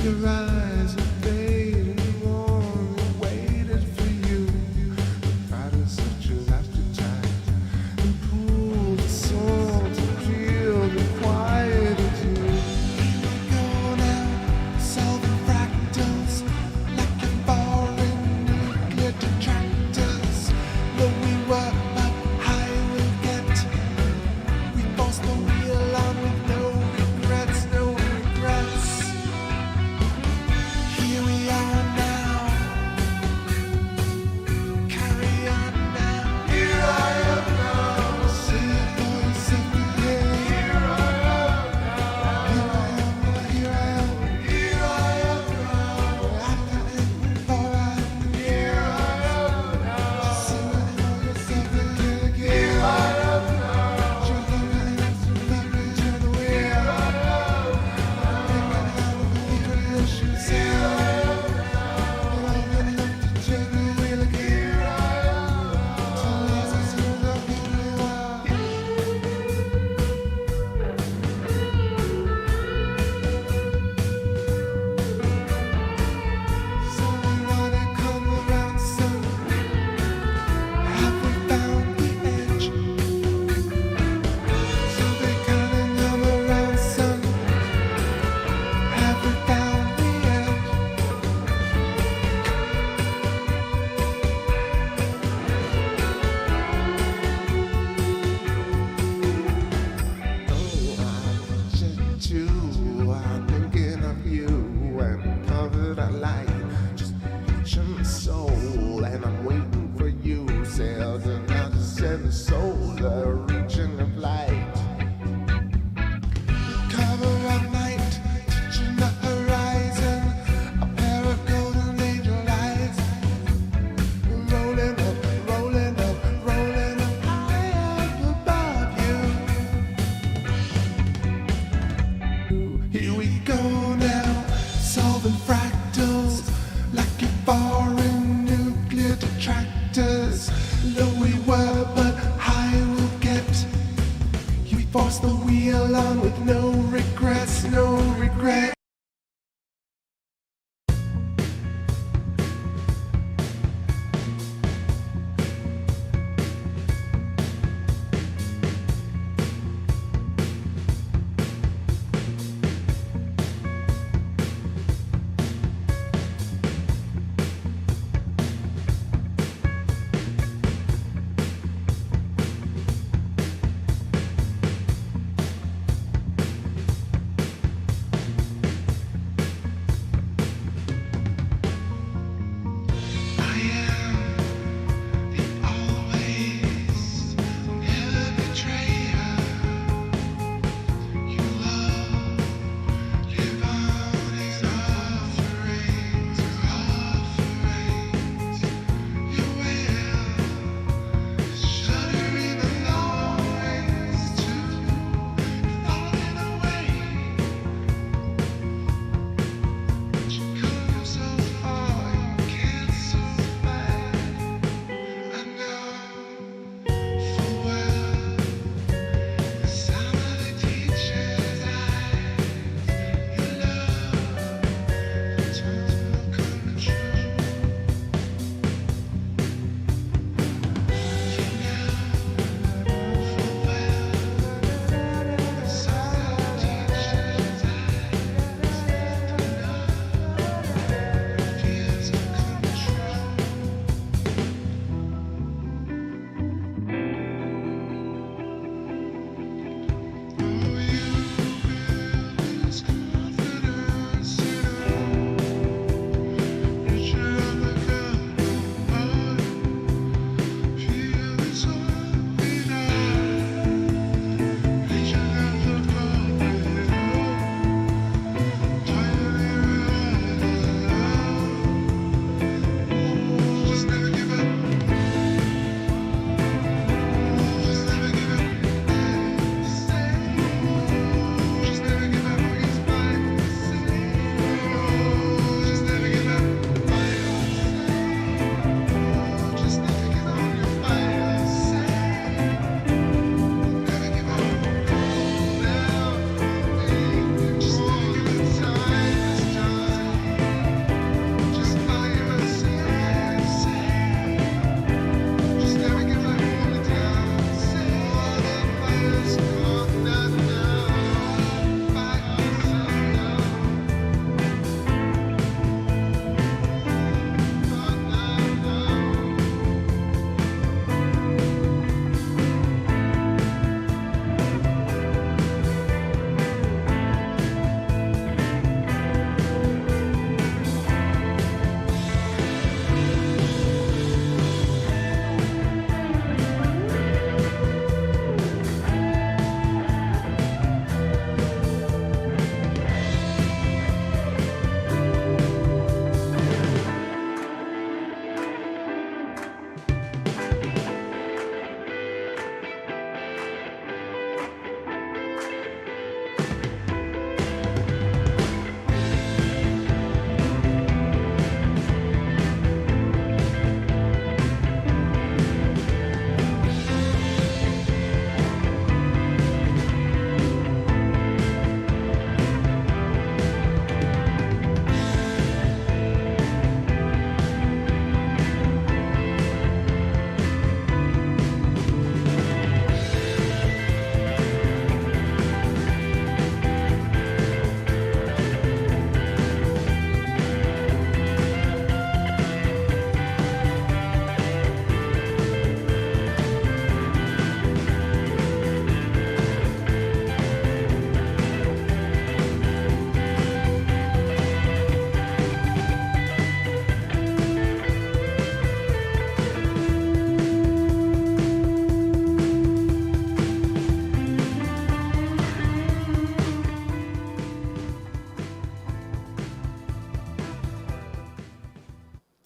your eyes and faded and warm and waited for you. Try to set your life to time and pull the soul to feel the quiet of you. Here we go now, solving fractals like a foreign nuclear detractors. Though we were up high, we'll get. We forced the wheel on with no regrets, no regrets. Here we are now. Carry on now. Here I am now. Say it for yourself again. Here I am now. Here I am. Here I am now. After and before I am. Here I am now. Say it for yourself again. Here I am now. Turn the hands to the bridge, turn the wheel. Here I am now. Here I am. I'm thinking of you and covered at light, just reaching my soul, and I'm waiting for you. Sailed another seven solar region of light. Cover of night, touching the horizon, a pair of golden angel eyes, rolling up, rolling up, rolling up high up above you. Here we go now, solving fractals like your foreign nuclear detractors. Low we were, but high we'll get. We forced the wheel on with no regrets, no regrets.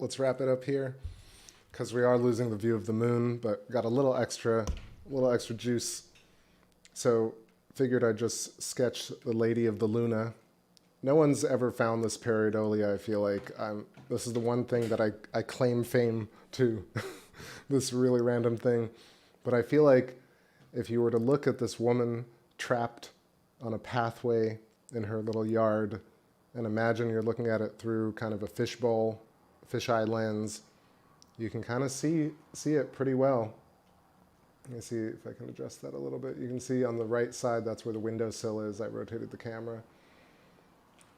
let's wrap it up here, because we are losing the view of the moon, but got a little extra juice. So figured I'd just sketch the Lady of the Luna. No one's ever found this Pareidolia, I feel like. This is the one thing that I claim fame to, this really random thing. But I feel like if you were to look at this woman trapped on a pathway in her little yard, and imagine you're looking at it through kind of a fisheye lens, you can kind of see it pretty well. Let me see if I can adjust that a little bit. You can see on the right side, that's where the windowsill is. I rotated the camera.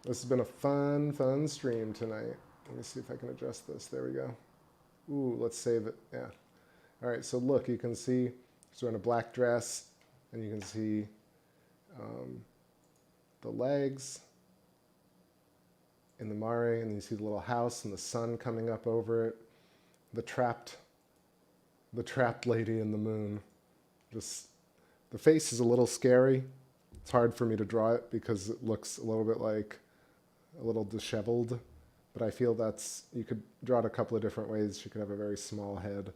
This has been a fun stream tonight. Let me see if I can adjust this. There we go. Ooh, let's save it. Yeah. All right, so look, you can see she's wearing a black dress, and you can see the legs in the mare, and you see the little house and the sun coming up over it. The trapped lady in the moon. Just, the face is a little scary. It's hard for me to draw it because it looks a little bit like a little disheveled, but I feel you could draw it a couple of different ways. She could have a very small head.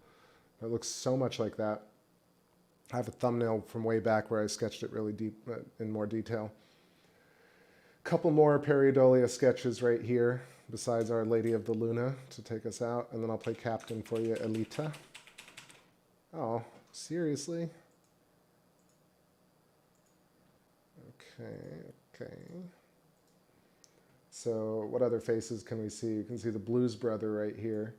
It looks so much like that. I have a thumbnail from way back where I sketched it really deep, in more detail. Couple more Pareidolia sketches right here, besides Our Lady of the Luna to take us out, and then I'll play Captain for you, Elita. Oh, seriously? Okay. So what other faces can we see? You can see the Blues Brother right here.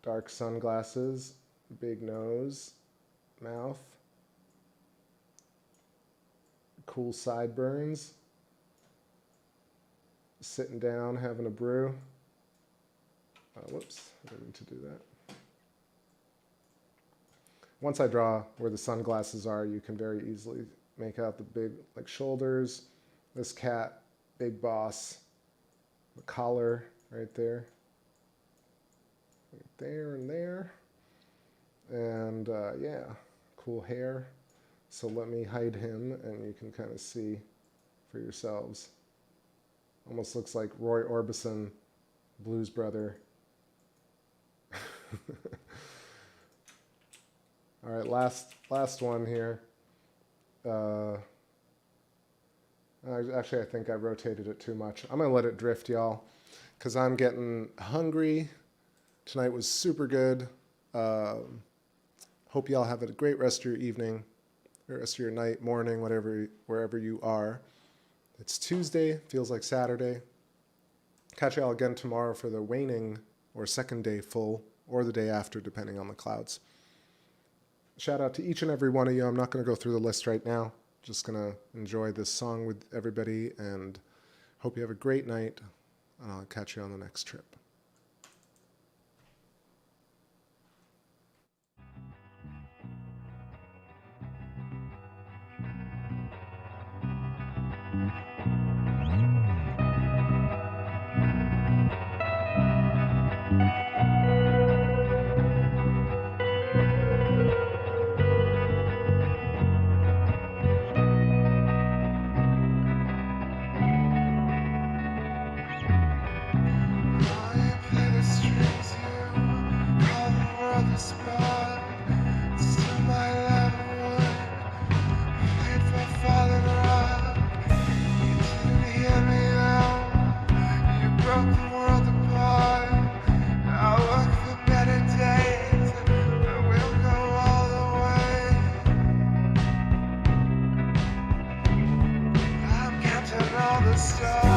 Dark sunglasses, big nose, mouth, cool sideburns, sitting down, having a brew. Whoops, I didn't mean to do that. Once I draw where the sunglasses are, you can very easily make out the big shoulders, this cat, big boss, the collar right there, and there, and yeah, cool hair. So let me hide him, and you can kind of see for yourselves. Almost looks like Roy Orbison, Blues Brother. All right, last one here. Actually, I think I rotated it too much. I'm gonna let it drift, y'all, because I'm getting hungry. Tonight was super good. Hope y'all have a great rest of your evening, or rest of your night, morning, wherever you are. It's Tuesday, feels like Saturday. Catch y'all again tomorrow for the waning or second day full, or the day after, depending on the clouds. Shout out to each and every one of you. I'm not going to go through the list right now. Just going to enjoy this song with everybody, and hope you have a great night. I'll catch you on the next trip. Stars.